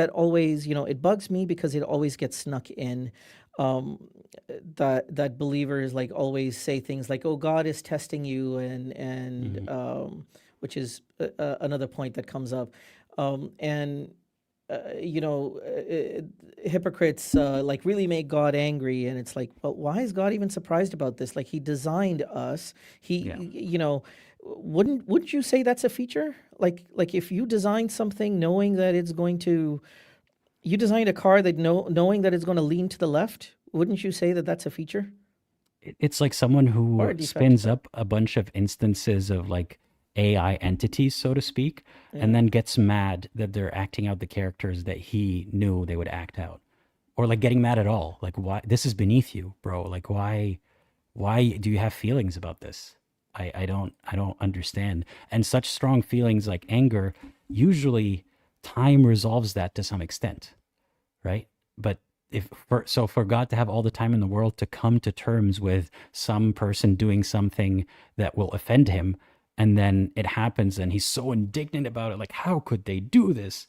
always, it bugs me because it always gets snuck in. That believers like always say things like, "Oh, God is testing you," and which is another point that comes up, hypocrites like really make God angry, and it's like, well, why is God even surprised about this? Like, he designed us. Wouldn't you say that's a feature? Like if you design something knowing that it's going to, you designed a car that knowing that it's going to lean to the left, wouldn't you say that that's a feature? It's like someone who spins up a bunch of instances of like AI entities, so to speak, and then gets mad that they're acting out the characters that he knew they would act out. Or like getting mad at all. Like, why? This is beneath you, bro. Like, why do you have feelings about this? I don't understand. And such strong feelings like anger, usually time resolves that to some extent, right? But for God to have all the time in the world to come to terms with some person doing something that will offend him, and then it happens and he's so indignant about it, like, how could they do this?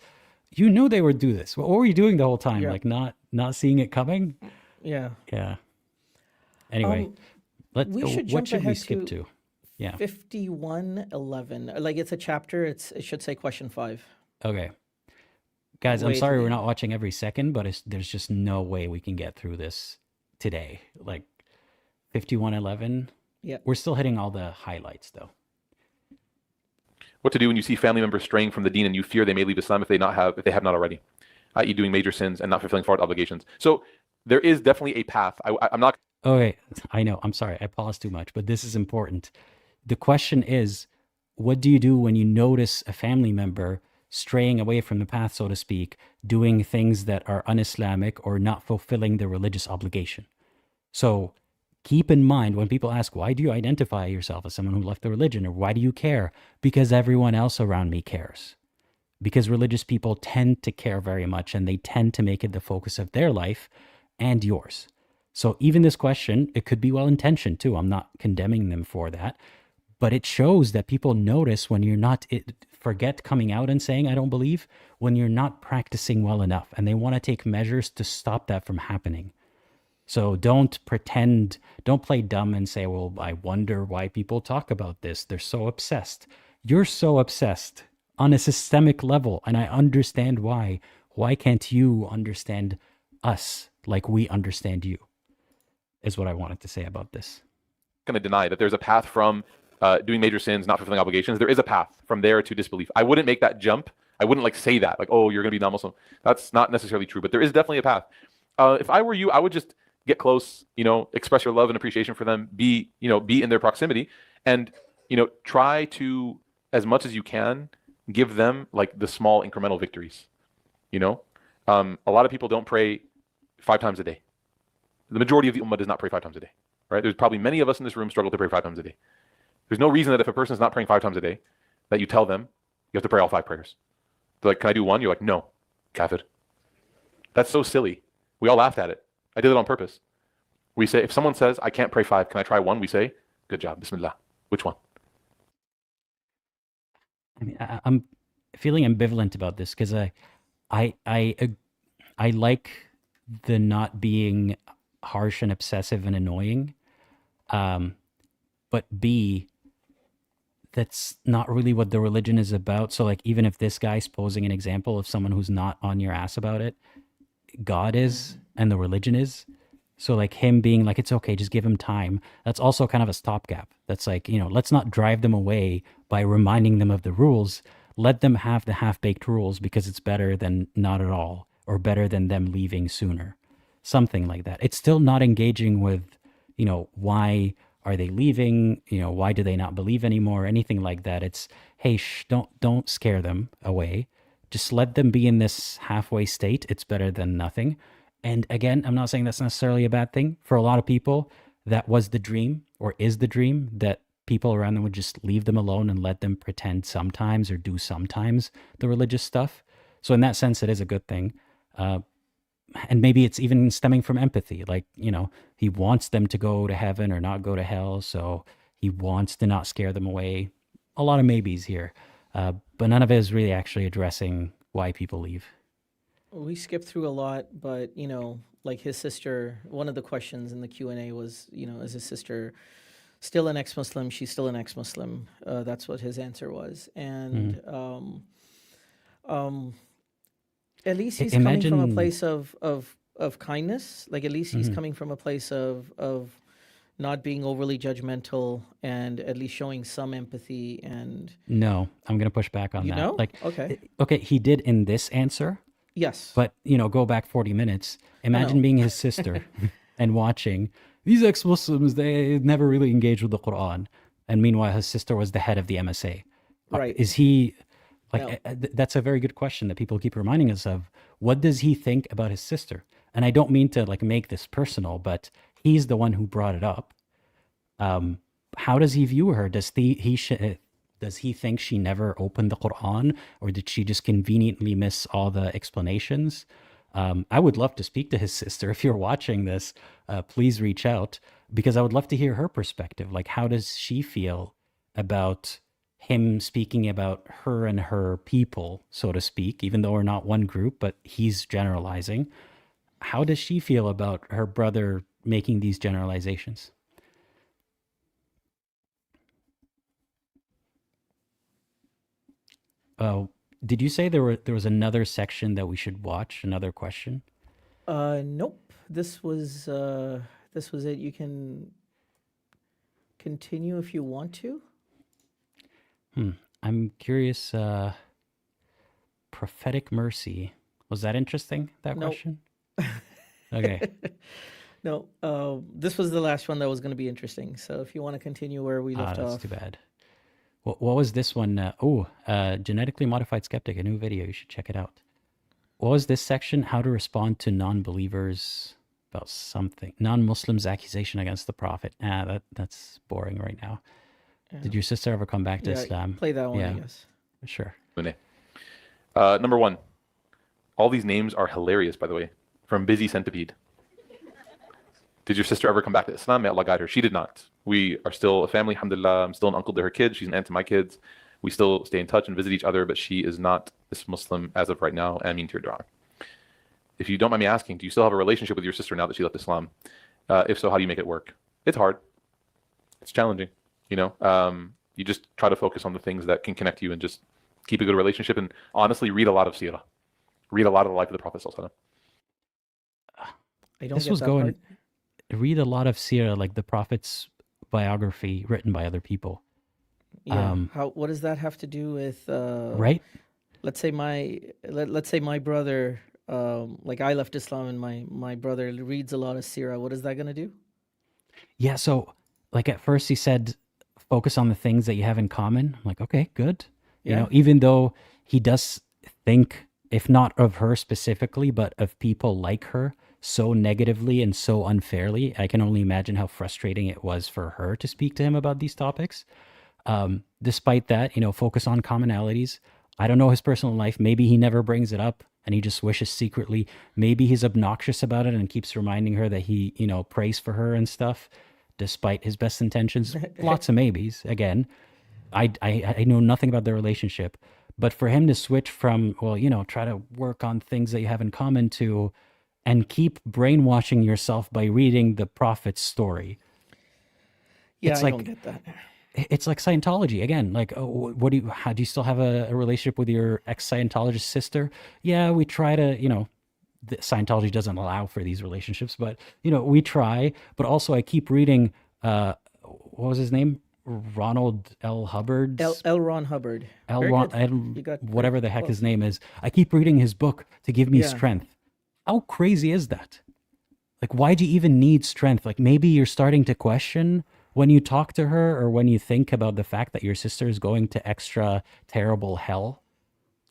You knew they would do this. What were you doing the whole time? Like not seeing it coming? Yeah. Anyway, what should we skip to? 51:11. Like, it's a chapter. It should say question 5. Okay. Guys, I'm way to sorry the we're end. not watching every second, but there's just no way we can get through this today. Like 5111, Yeah. we're still hitting all the highlights though. What to do when you see family members straying from the deen and you fear they may leave Islam if they have not already, i.e., doing major sins and not fulfilling fard obligations. So there is definitely a path. I'm not. Okay, I know. I'm sorry. I paused too much, but this is important. The question is, what do you do when you notice a family member straying away from the path, so to speak, doing things that are un-Islamic or not fulfilling their religious obligation? So keep in mind when people ask, why do you identify yourself as someone who left the religion, or why do you care? Because everyone else around me cares. Because religious people tend to care very much and they tend to make it the focus of their life and yours. So even this question, it could be well intentioned too. I'm not condemning them for that, but it shows that people notice when you're not, forget coming out and saying, I don't believe, when you're not practicing well enough, and they want to take measures to stop that from happening. So don't pretend, don't play dumb and say, well, I wonder why people talk about this. They're so obsessed. You're so obsessed on a systemic level, and I understand why. Why can't you understand us like we understand you? Is what I wanted to say about this. Going to deny that there's a path from doing major sins, not fulfilling obligations. There is a path from there to disbelief. I wouldn't make that jump. I wouldn't like say that, like, oh, you're going to be non-Muslim. That's not necessarily true, but there is definitely a path. If I were you, I would just get close, express your love and appreciation for them, be in their proximity, and, try to, as much as you can, give them like the small incremental victories. A lot of people don't pray 5 times a day. The majority of the ummah does not pray 5 times a day, right? There's probably many of us in this room struggle to pray 5 times a day. There's no reason that if a person is not praying 5 times a day, that you tell them you have to pray all 5 prayers. They're like, can I do 1? You're like, no, kafir. That's so silly. We all laughed at it. I did it on purpose. We say, if someone says, I can't pray 5, can I try 1? We say, good job, bismillah. Which one? I mean, I'm feeling ambivalent about this because I like the not being harsh and obsessive and annoying, but B, that's not really what the religion is about. So like, even if this guy's posing an example of someone who's not on your ass about it, God is and the religion is. So like him being like, it's okay, just give him time. That's also kind of a stopgap. That's like, let's not drive them away by reminding them of the rules. Let them have the half-baked rules because it's better than not at all, or better than them leaving sooner. Something like that. It's still not engaging with, why are they leaving? Why do they not believe anymore? Anything like that. It's, hey, don't scare them away. Just let them be in this halfway state. It's better than nothing. And again, I'm not saying that's necessarily a bad thing. For a lot of people, that was the dream, or is the dream, that people around them would just leave them alone and let them pretend sometimes or do sometimes the religious stuff. So in that sense, it is a good thing. And maybe it's even stemming from empathy. Like, he wants them to go to heaven or not go to hell. So he wants to not scare them away. A lot of maybes here. But none of it is really actually addressing why people leave. We skipped through a lot, but like his sister, one of the questions in the Q&A was, is his sister still an ex-Muslim? She's still an ex-Muslim. That's what his answer was. And at least he's coming from a place of kindness. Like, at least he's coming from a place of not being overly judgmental, and at least showing some empathy. And no, I'm going to push back on that. Like, okay, he did in this answer. Yes. But, go back 40 minutes. Imagine being his sister and watching these ex-Muslims, they never really engaged with the Quran. And meanwhile, his sister was the head of the MSA. Right. Is he, like, that's a very good question that people keep reminding us of. What does he think about his sister? And I don't mean to, like, make this personal, but he's the one who brought it up. How does he view her? Does he think she never opened the Quran, or did she just conveniently miss all the explanations? I would love to speak to his sister. If you're watching this, please reach out, because I would love to hear her perspective. Like, how does she feel about him speaking about her and her people, so to speak, even though we're not one group, but he's generalizing. How does she feel about her brother making these generalizations? Did you say there was another section that we should watch? Another question? Nope. This was it. You can continue if you want to. Hmm. I'm curious. Prophetic mercy. Was that interesting? That Nope. question? Okay. No, this was the last one that was going to be interesting. So if you want to continue where we left That's off. too bad. What was this one? Genetically modified skeptic, a new video. You should check it out. What was this section? How to respond to non-believers about something. Non-Muslims' accusation against the Prophet. That's boring right now. Yeah. Did your sister ever come back to Yeah, Islam? play that one, I Yeah. guess. Sure. Number one, all these names are hilarious, by the way, from Busy Centipede. Did your sister ever come back to Islam? May Allah guide her. She did not. We are still a family, alhamdulillah. I'm still an uncle to her kids. She's an aunt to my kids. We still stay in touch and visit each other, but she is not this Muslim as of right now. Ameen to your dua. If you don't mind me asking, do you still have a relationship with your sister now that she left Islam? If so, how do you make it work? It's hard. It's challenging. You just try to focus on the things that can connect you and just keep a good relationship, and honestly read a lot of seerah. Read a lot of the life of the Prophet sallallahu alaihi wasallam. I don't This get was that going. part. Read a lot of seerah, like the Prophet's biography written by other people. Yeah. What does that have to do with Right? let's say my brother, like I left Islam and my brother reads a lot of Sirah. What is that going to do? Yeah. So, like at first he said, focus on the things that you have in common. I'm like, okay, good. Yeah. Even though he does think, if not of her specifically, but of people like her so negatively and so unfairly, I can only imagine how frustrating it was for her to speak to him about these topics. Despite that, focus on commonalities. I don't know his personal life. Maybe he never brings it up and he just wishes secretly. Maybe he's obnoxious about it and keeps reminding her that he, prays for her and stuff, despite his best intentions. Lots of maybes. Again, I know nothing about their relationship, but for him to switch from, try to work on things that you have in common to, and keep brainwashing yourself by reading the Prophet's story. Yeah, It's I like, don't get that. it's like Scientology again. Like, what do you still have a relationship with your ex-Scientologist sister? Yeah, we try to, Scientology doesn't allow for these relationships, but we try. But also, I keep reading. What was his name? Ronald L. Hubbard. L. Ron Hubbard. L. Very Ron, good. You got whatever the very heck close. his name is. I keep reading his book to give me Yeah. strength. How crazy is that? Like, why do you even need strength? Like, maybe you're starting to question when you talk to her or when you think about the fact that your sister is going to extra terrible hell,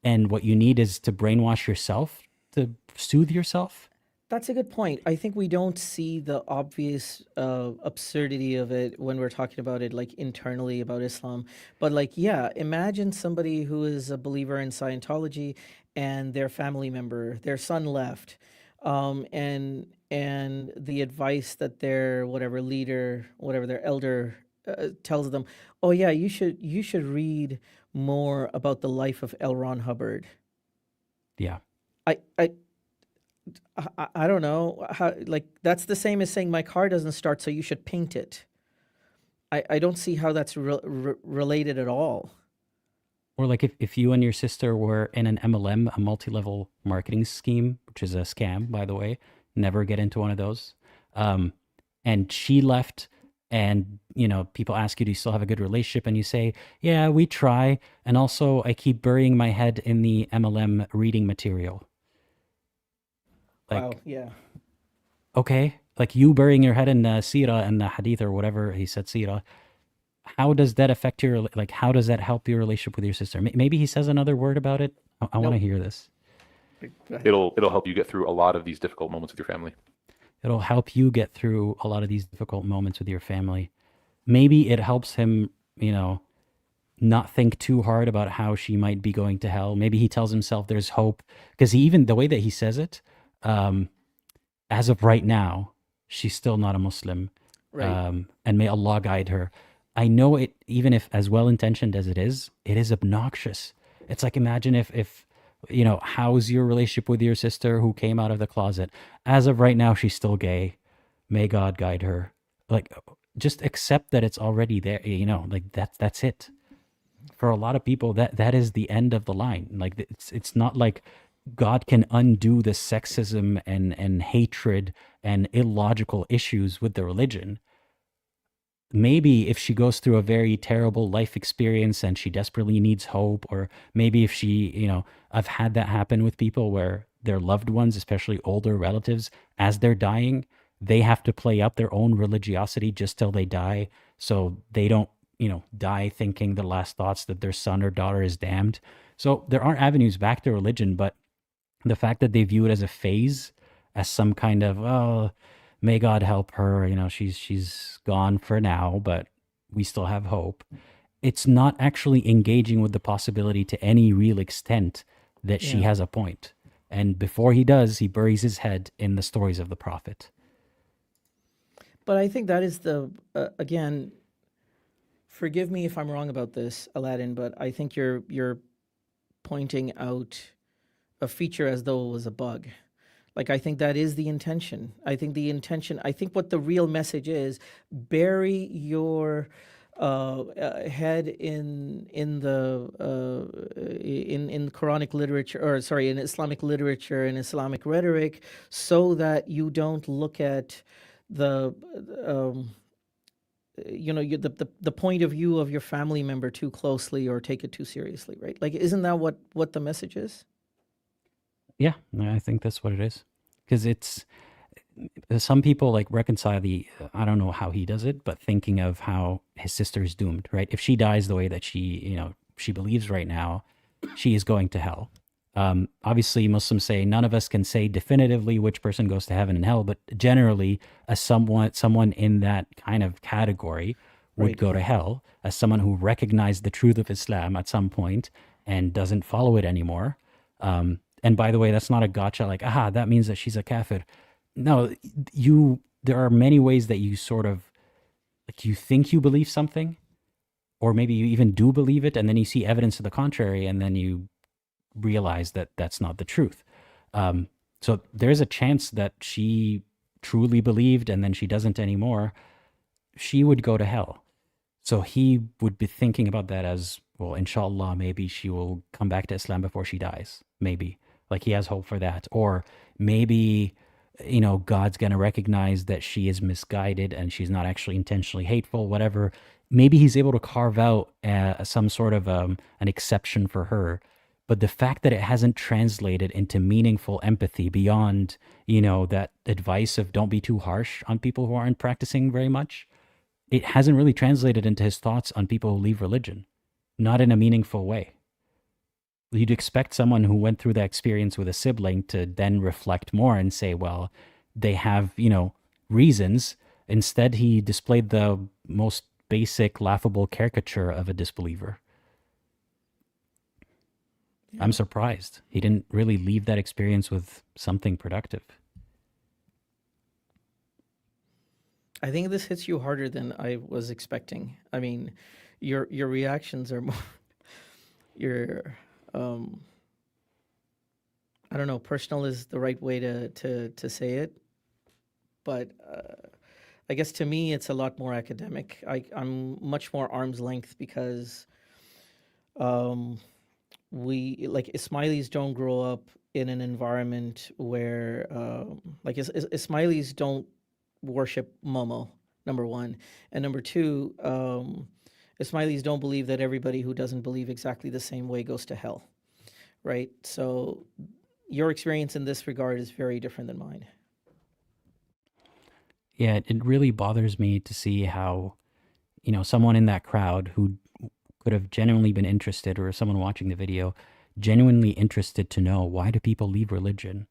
and what you need is to brainwash yourself to soothe yourself. That's a good point. I think we don't see the obvious absurdity of it when we're talking about it, like internally about Islam. But yeah, imagine somebody who is a believer in Scientology and their family member, their son left, and the advice that their whatever leader, whatever their elder tells them, oh yeah, you should read more about the life of L. Ron Hubbard. Yeah. I don't know how, that's the same as saying my car doesn't start, so you should paint it. I don't see how that's related at all. Or like if you and your sister were in an MLM, a multi-level marketing scheme, which is a scam, by the way, never get into one of those. And she left, and people ask you, do you still have a good relationship? And you say, yeah, we try. And also I keep burying my head in the MLM reading material. Like, Wow, yeah. okay, like you burying your head in the Sirah and the Hadith or whatever he said, Sirah. How does that affect how does that help your relationship with your sister? Maybe he says another word about it. I want to Nope. hear this. It'll help you get through a lot of these difficult moments with your family. It'll help you get through a lot of these difficult moments with your family. Maybe it helps him, not think too hard about how she might be going to hell. Maybe he tells himself there's hope, because the way that he says it, as of right now, she's still not a Muslim. Right. And may Allah guide her. I know it, even if as well-intentioned as it is obnoxious. It's like, imagine if how's your relationship with your sister who came out of the closet? As of right now, she's still gay. May God guide her. Like, just accept that it's already there, that's it. for a lot of people, that is the end of the line. Like, it's not like God can undo the sexism and hatred and illogical issues with the religion. Maybe if she goes through a very terrible life experience and she desperately needs hope, or maybe if she, I've had that happen with people where their loved ones, especially older relatives, as they're dying, they have to play up their own religiosity just till they die, so they don't, die thinking the last thoughts that their son or daughter is damned. So there are avenues back to religion, but the fact that they view it as a phase, as some kind of, oh, may God help her, she's gone for now, but we still have hope. It's not actually engaging with the possibility to any real extent that she Yeah. has a point. And before he does, he buries his head in the stories of the prophet. But I think that is again, forgive me if I'm wrong about this, Aladdin, but I think you're pointing out a feature as though it was a bug. Like, I think that is the intention. I think what the real message is: bury your head in Quranic literature, or sorry, in Islamic literature and Islamic rhetoric, so that you don't look at the the point of view of your family member too closely or take it too seriously, right? Like, isn't that what the message is? Yeah, I think that's what it is. Because it's, some people like reconcile I don't know how he does it, but thinking of how his sister is doomed, right? If she dies the way that she believes right now, she is going to hell. Obviously, Muslims say none of us can say definitively which person goes to heaven and hell, but generally, someone in that kind of category would Right. go to hell, as someone who recognized the truth of Islam at some point and doesn't follow it anymore. And by the way, that's not a gotcha, like, that means that she's a kafir. No, there are many ways that you sort of, like, you think you believe something, or maybe you even do believe it, and then you see evidence to the contrary, and then you realize that that's not the truth. So there's a chance that she truly believed and then she doesn't anymore. She would go to hell. So he would be thinking about that as, well, inshallah, maybe she will come back to Islam before she dies. Maybe. Like, he has hope for that. Or maybe, God's going to recognize that she is misguided and she's not actually intentionally hateful, whatever. Maybe he's able to carve out some sort of an exception for her. But the fact that it hasn't translated into meaningful empathy beyond, that advice of don't be too harsh on people who aren't practicing very much, it hasn't really translated into his thoughts on people who leave religion, not in a meaningful way. You'd expect someone who went through that experience with a sibling to then reflect more and say, well, they have, reasons. Instead, he displayed the most basic, laughable caricature of a disbeliever. I'm surprised he didn't really leave that experience with something productive. I think this hits you harder than I was expecting. I mean, your reactions are more your I don't know, personal is the right way to say it, but I guess to me it's a lot more academic. I'm much more arm's length because we, like, Ismailis don't grow up in an environment where like Ismailis don't worship Momo, number one, and number two, Ismailis don't believe that everybody who doesn't believe exactly the same way goes to hell, right? So your experience in this regard is very different than mine. Yeah, it really bothers me to see how, someone in that crowd who could have genuinely been interested, or someone watching the video genuinely interested to know, why do people leave religion,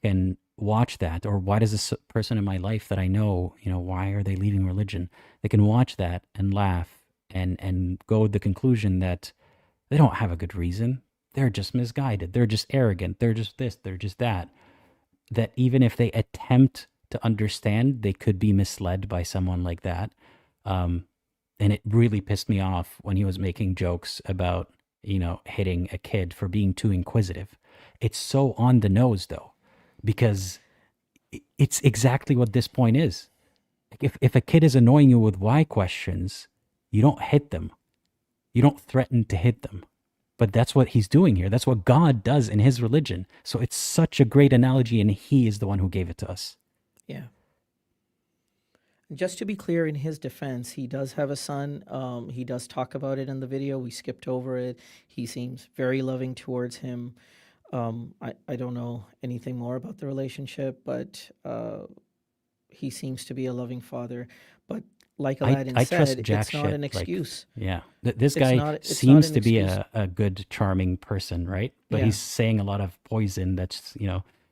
can watch that, or why does this person in my life that I know, why are they leaving religion? They can watch that and laugh and go with the conclusion that they don't have a good reason. They're just misguided. They're just arrogant. They're just this. They're just that. That even if they attempt to understand, they could be misled by someone like that. And it really pissed me off when he was making jokes about, hitting a kid for being too inquisitive. It's so on the nose, though, because it's exactly what this point is. Like, if a kid is annoying you with why questions, you don't hit them. You don't threaten to hit them. But that's what he's doing here. That's what God does in his religion. So it's such a great analogy, and he is the one who gave it to us. Yeah. Just to be clear, in his defense, he does have a son. He does talk about it in the video. We skipped over it. He seems very loving towards him. I don't know anything more about the relationship, but he seems to be a loving father. But like Aladdin I trust said, jack it's not shit. an Like, excuse. yeah, this It's guy not seems an to be excuse. a good, charming person, right? But Yeah. he's saying a lot of poison that's,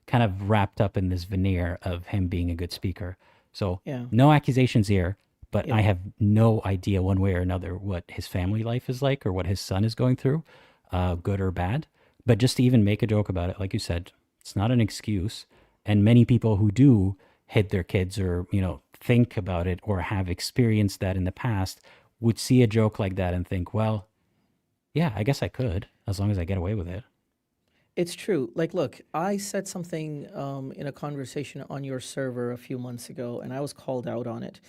kind of wrapped up in this veneer of him being a good speaker. So Yeah. no accusations here, but Yeah. I have no idea one way or another what his family life is like or what his son is going through, good or bad. But just to even make a joke about it, like you said, it's not an excuse. And many people who do hit their kids or, think about it or have experienced that in the past would see a joke like that and think, well, yeah, I guess I could as long as I get away with it. It's true. Like, look, I said something in a conversation on your server a few months ago, and I was called out on it.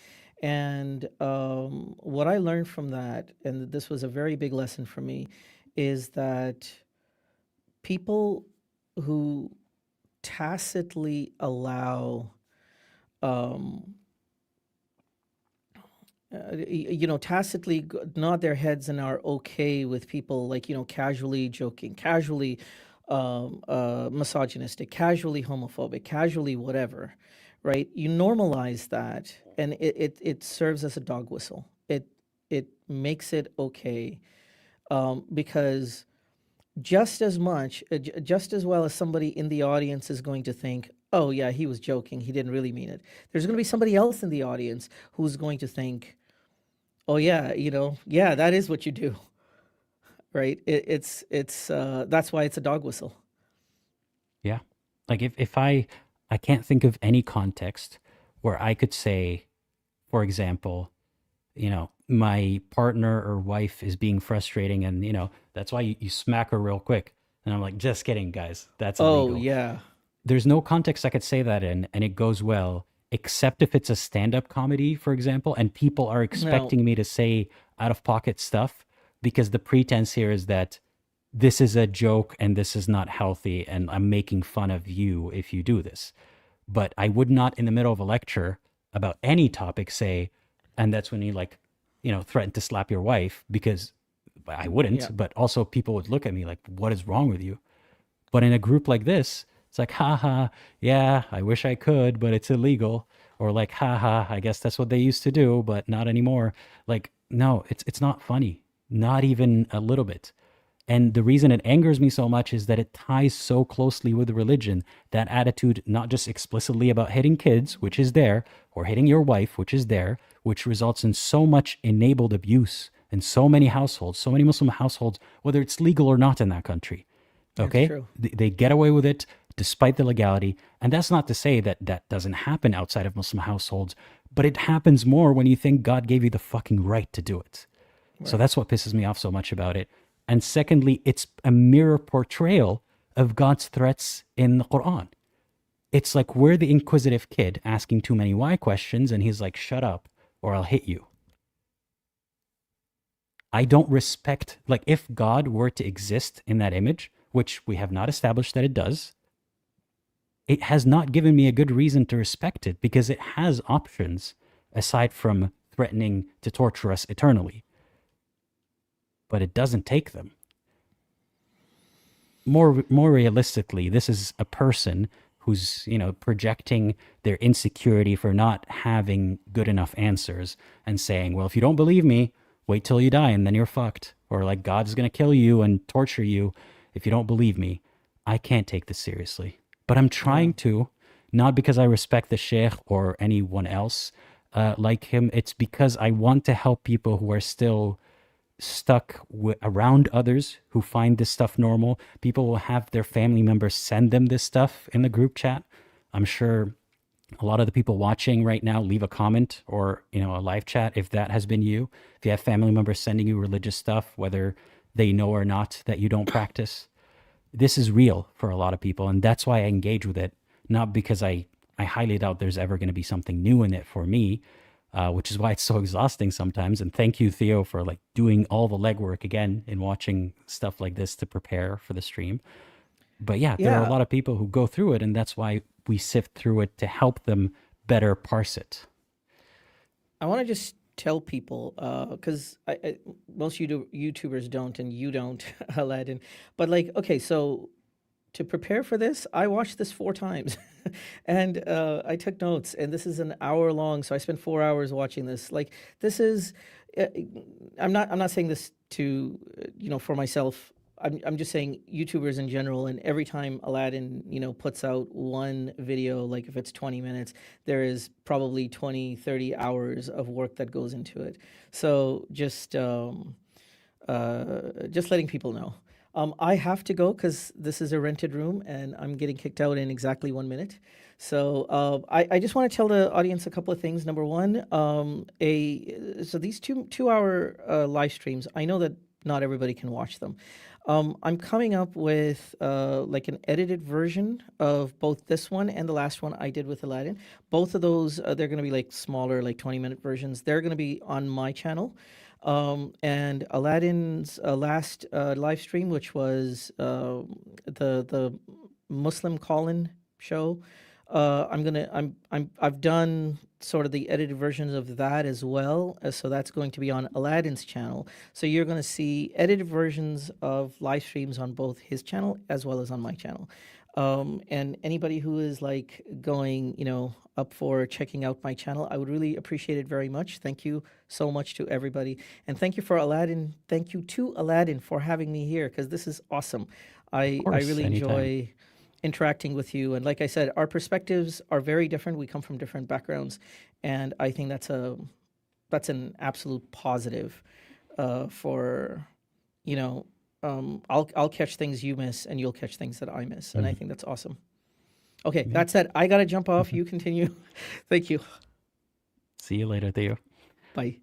And what I learned from that, and this was a very big lesson for me, is that people who tacitly allow, tacitly nod their heads and are okay with people like, casually joking, casually misogynistic, casually homophobic, casually whatever, right? You normalize that, and it serves as a dog whistle. It makes it okay, because just as much, just as well as somebody in the audience is going to think, oh yeah, he was joking, he didn't really mean it. There's going to be somebody else in the audience who's going to think, oh yeah, yeah, that is what you do, right? It's that's why it's a dog whistle. Yeah. Like if I can't think of any context where I could say, for example, my partner or wife is being frustrating and, that's why you smack her real quick. And I'm like, just kidding, guys. That's Oh illegal. yeah, There's no context I could say that in and it goes well, except if it's a stand-up comedy, for example, and people are no, expecting me to say out-of-pocket stuff because the pretense here is that this is a joke and this is not healthy and I'm making fun of you if you do this. But I would not in the middle of a lecture about any topic say, and that's when you threaten to slap your wife, because I wouldn't, yeah, but also people would look at me like, what is wrong with you? But in a group like this, it's like, haha, yeah, I wish I could, but it's illegal. Or like, haha, I guess that's what they used to do, but not anymore. Like, no, it's not funny. Not even a little bit. And the reason it angers me so much is that it ties so closely with religion. That attitude, not just explicitly about hitting kids, which is there, or hitting your wife, which is there, which results in so much enabled abuse in so many households, so many Muslim households, whether it's legal or not in that country. that's Okay? true. They get away with it despite the legality. And that's not to say that that doesn't happen outside of Muslim households, but it happens more when you think God gave you the fucking right to do it. So Right. that's what pisses me off so much about it. And secondly, it's a mirror portrayal of God's threats in the Quran. It's like we're the inquisitive kid asking too many why questions, and he's like, shut up or I'll hit you. I don't respect, like, if God were to exist in that image, which we have not established that it does, it has not given me a good reason to respect it because it has options aside from threatening to torture us eternally. But it doesn't take them. More realistically, this is a person who's, projecting their insecurity for not having good enough answers and saying, well, if you don't believe me, wait till you die and then you're fucked. Or like God's going to kill you and torture you if you don't believe me. I can't take this seriously. But I'm trying to, not because I respect the sheikh or anyone else like him. It's because I want to help people who are still stuck around others who find this stuff normal. People will have their family members send them this stuff in the group chat. I'm sure a lot of the people watching right now leave a comment or a live chat if that has been you. If you have family members sending you religious stuff, whether they know or not that you don't practice, this is real for a lot of people, and that's why I engage with it. Not because I highly doubt there's ever going to be something new in it for me, which is why it's so exhausting sometimes. And thank you, Theo, for like doing all the legwork again in watching stuff like this to prepare for the stream. But yeah, there are a Yeah, lot of people who go through it, and that's why we sift through it to help them better parse it. I want to just tell people because most YouTubers don't, and you don't, Aladdin. But like, okay, so to prepare for this, I watched this 4 times, and I took notes. And this is an hour long, so I spent 4 hours watching this. Like, this is, uh, I'm not saying this to for myself. I'm just saying YouTubers in general, and every time Aladdin, puts out one video, like if it's 20 minutes, there is probably 20, 30 hours of work that goes into it. So just letting people know. I have to go because this is a rented room and I'm getting kicked out in exactly 1 minute. So I just want to tell the audience a couple of things. Number one, so these 2 hour live streams, I know that not everybody can watch them. I'm coming up with like an edited version of both this one and the last one I did with Aladdin. Both of those, they're going to be like smaller, like 20-minute versions. They're going to be on my channel. And Aladdin's last live stream, which was the Muslim call-in show, I've done sort of the edited versions of that as well. So that's going to be on Aladdin's channel. So you're going to see edited versions of live streams on both his channel as well as on my channel. And anybody who is like going, up for checking out my channel, I would really appreciate it very much. Thank you so much to everybody. And thank you for Aladdin. Thank you to Aladdin for having me here because this is awesome. I Of course, really anytime. enjoy interacting with you. And like I said, our perspectives are very different. We come from different backgrounds. And I think that's an absolute positive for, I'll catch things you miss and you'll catch things that I miss. And I Mhm. think that's awesome. Okay, Yeah. that said, I got to jump off. Mhm. You continue. Thank you. See you later, Theo. Bye.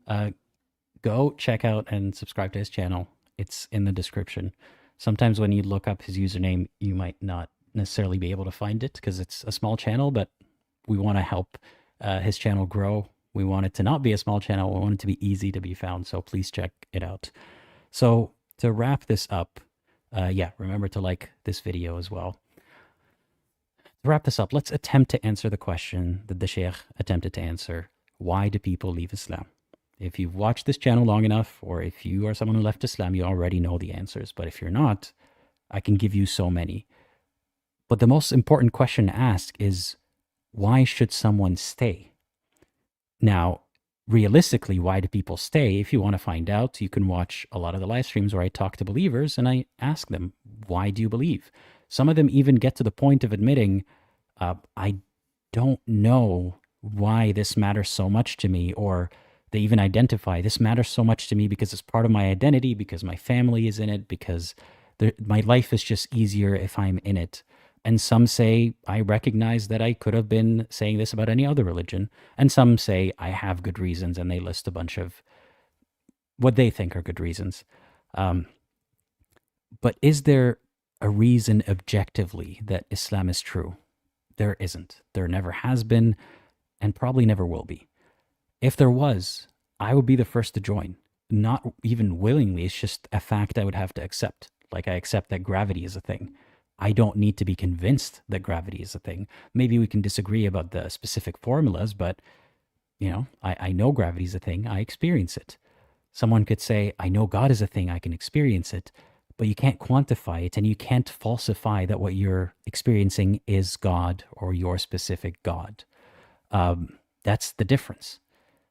Go check out and subscribe to his channel. It's in the description. Sometimes when you look up his username, you might not necessarily be able to find it because it's a small channel, but we want to help his channel grow. We want it to not be a small channel. We want it to be easy to be found. So please check it out. So to wrap this up, remember to like this video as well. To wrap this up, let's attempt to answer the question that the Sheikh attempted to answer. Why do people leave Islam? If you've watched this channel long enough, or if you are someone who left Islam, you already know the answers. But if you're not, I can give you so many. But the most important question to ask is, why should someone stay? Now, realistically, why do people stay? If you want to find out, you can watch a lot of the live streams where I talk to believers and I ask them, why do you believe? Some of them even get to the point of admitting, I don't know why this matters so much to me, or they even identify this matters so much to me because it's part of my identity, because my family is in it, because my life is just easier if I'm in it. And some say, I recognize that I could have been saying this about any other religion. And some say, I have good reasons, and they list a bunch of what they think are good reasons. But is there a reason objectively that Islam is true? There isn't. There never has been, and probably never will be. If there was, I would be the first to join. Not even willingly, it's just a fact I would have to accept. Like I accept that gravity is a thing. I don't need to be convinced that gravity is a thing. Maybe we can disagree about the specific formulas, but I know gravity is a thing. I experience it. Someone could say, I know God is a thing. I can experience it, but you can't quantify it, and you can't falsify that what you're experiencing is God or your specific God. That's the difference.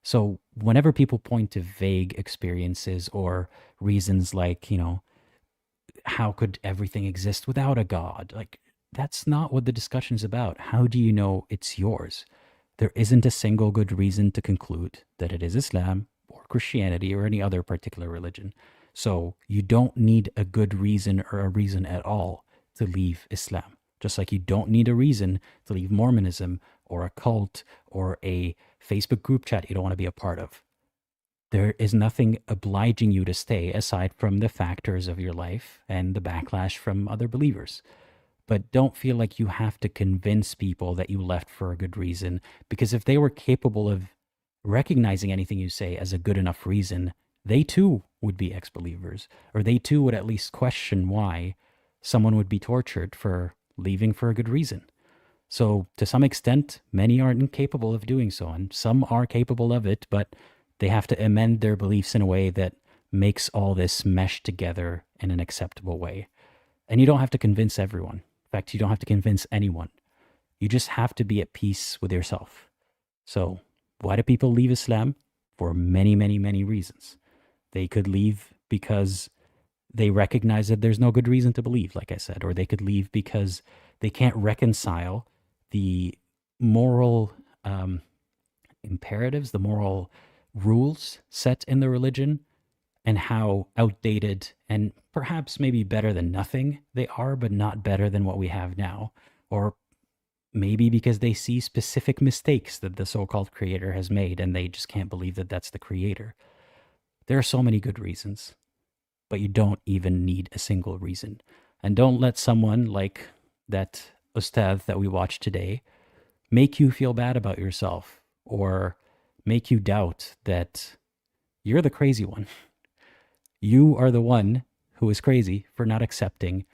So whenever people point to vague experiences or reasons like, how could everything exist without a God? Like, that's not what the discussion is about. How do you know it's yours? There isn't a single good reason to conclude that it is Islam or Christianity or any other particular religion. So you don't need a good reason or a reason at all to leave Islam. Just like you don't need a reason to leave Mormonism or a cult or a Facebook group chat you don't want to be a part of. There is nothing obliging you to stay aside from the factors of your life and the backlash from other believers. But don't feel like you have to convince people that you left for a good reason, because if they were capable of recognizing anything you say as a good enough reason, they too would be ex-believers, or they too would at least question why someone would be tortured for leaving for a good reason. So to some extent, many aren't incapable of doing so, and some are capable of it, but they have to amend their beliefs in a way that makes all this mesh together in an acceptable way. And you don't have to convince everyone. In fact, you don't have to convince anyone. You just have to be at peace with yourself. So why do people leave Islam? For many, many, many reasons. They could leave because they recognize that there's no good reason to believe, like I said, or they could leave because they can't reconcile the moral imperatives, the moral rules set in the religion, and how outdated and perhaps maybe better than nothing they are, but not better than what we have now. Or maybe because they see specific mistakes that the so-called creator has made and they just can't believe that that's the creator. There are so many good reasons, but you don't even need a single reason. And don't let someone like that Ustadh that we watched today make you feel bad about yourself or make you doubt that you're the crazy one. You are the one who is crazy for not accepting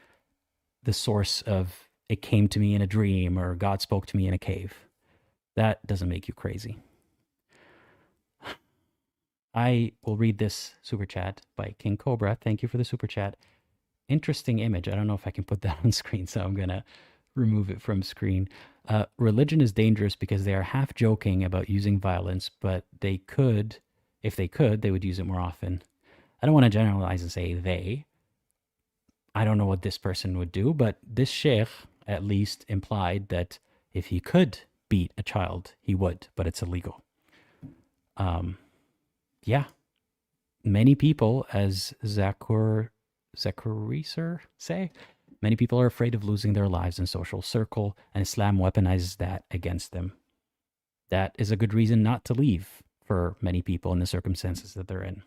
the source of it came to me in a dream or God spoke to me in a cave. That doesn't make you crazy. I will read this super chat by King Cobra. Thank you for the super chat. Interesting image. I don't know if I can put that on screen, so I'm going to remove it from screen. Religion is dangerous because they are half joking about using violence, but they could, if they could, they would use it more often. I don't want to generalize and say they. I don't know what this person would do, but this sheikh at least implied that if he could beat a child, he would, but it's illegal. Yeah. Many people, as Zakur say, many people are afraid of losing their lives in social circle, and Islam weaponizes that against them. That is a good reason not to leave for many people in the circumstances that they're in.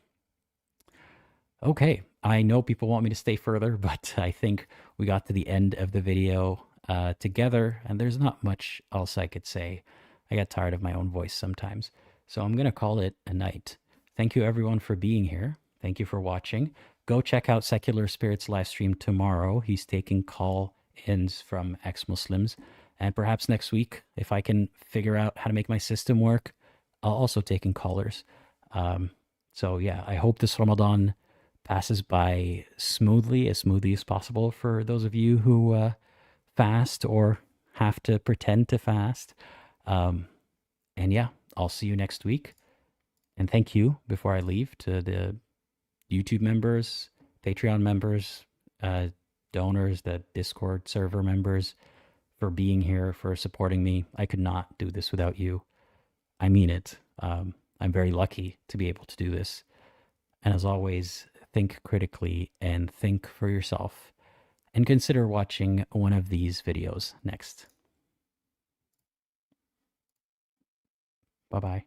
Okay, I know people want me to stay further, but I think we got to the end of the video together, and there's not much else I could say. I get tired of my own voice sometimes, so I'm going to call it a night. Thank you, everyone, for being here. Thank you for watching. Go check out Secular Spirit's live stream tomorrow. He's taking call-ins from ex-Muslims, and perhaps next week, if I can figure out how to make my system work, I'll also take in callers. So yeah, I hope this Ramadan passes by smoothly as possible for those of you who fast or have to pretend to fast. And yeah, I'll see you next week. And thank you, before I leave, to the YouTube members, Patreon members, donors, the Discord server members, for being here, for supporting me. I could not do this without you. I mean it. I'm very lucky to be able to do this. And as always, think critically and think for yourself, and consider watching one of these videos next. Bye-bye.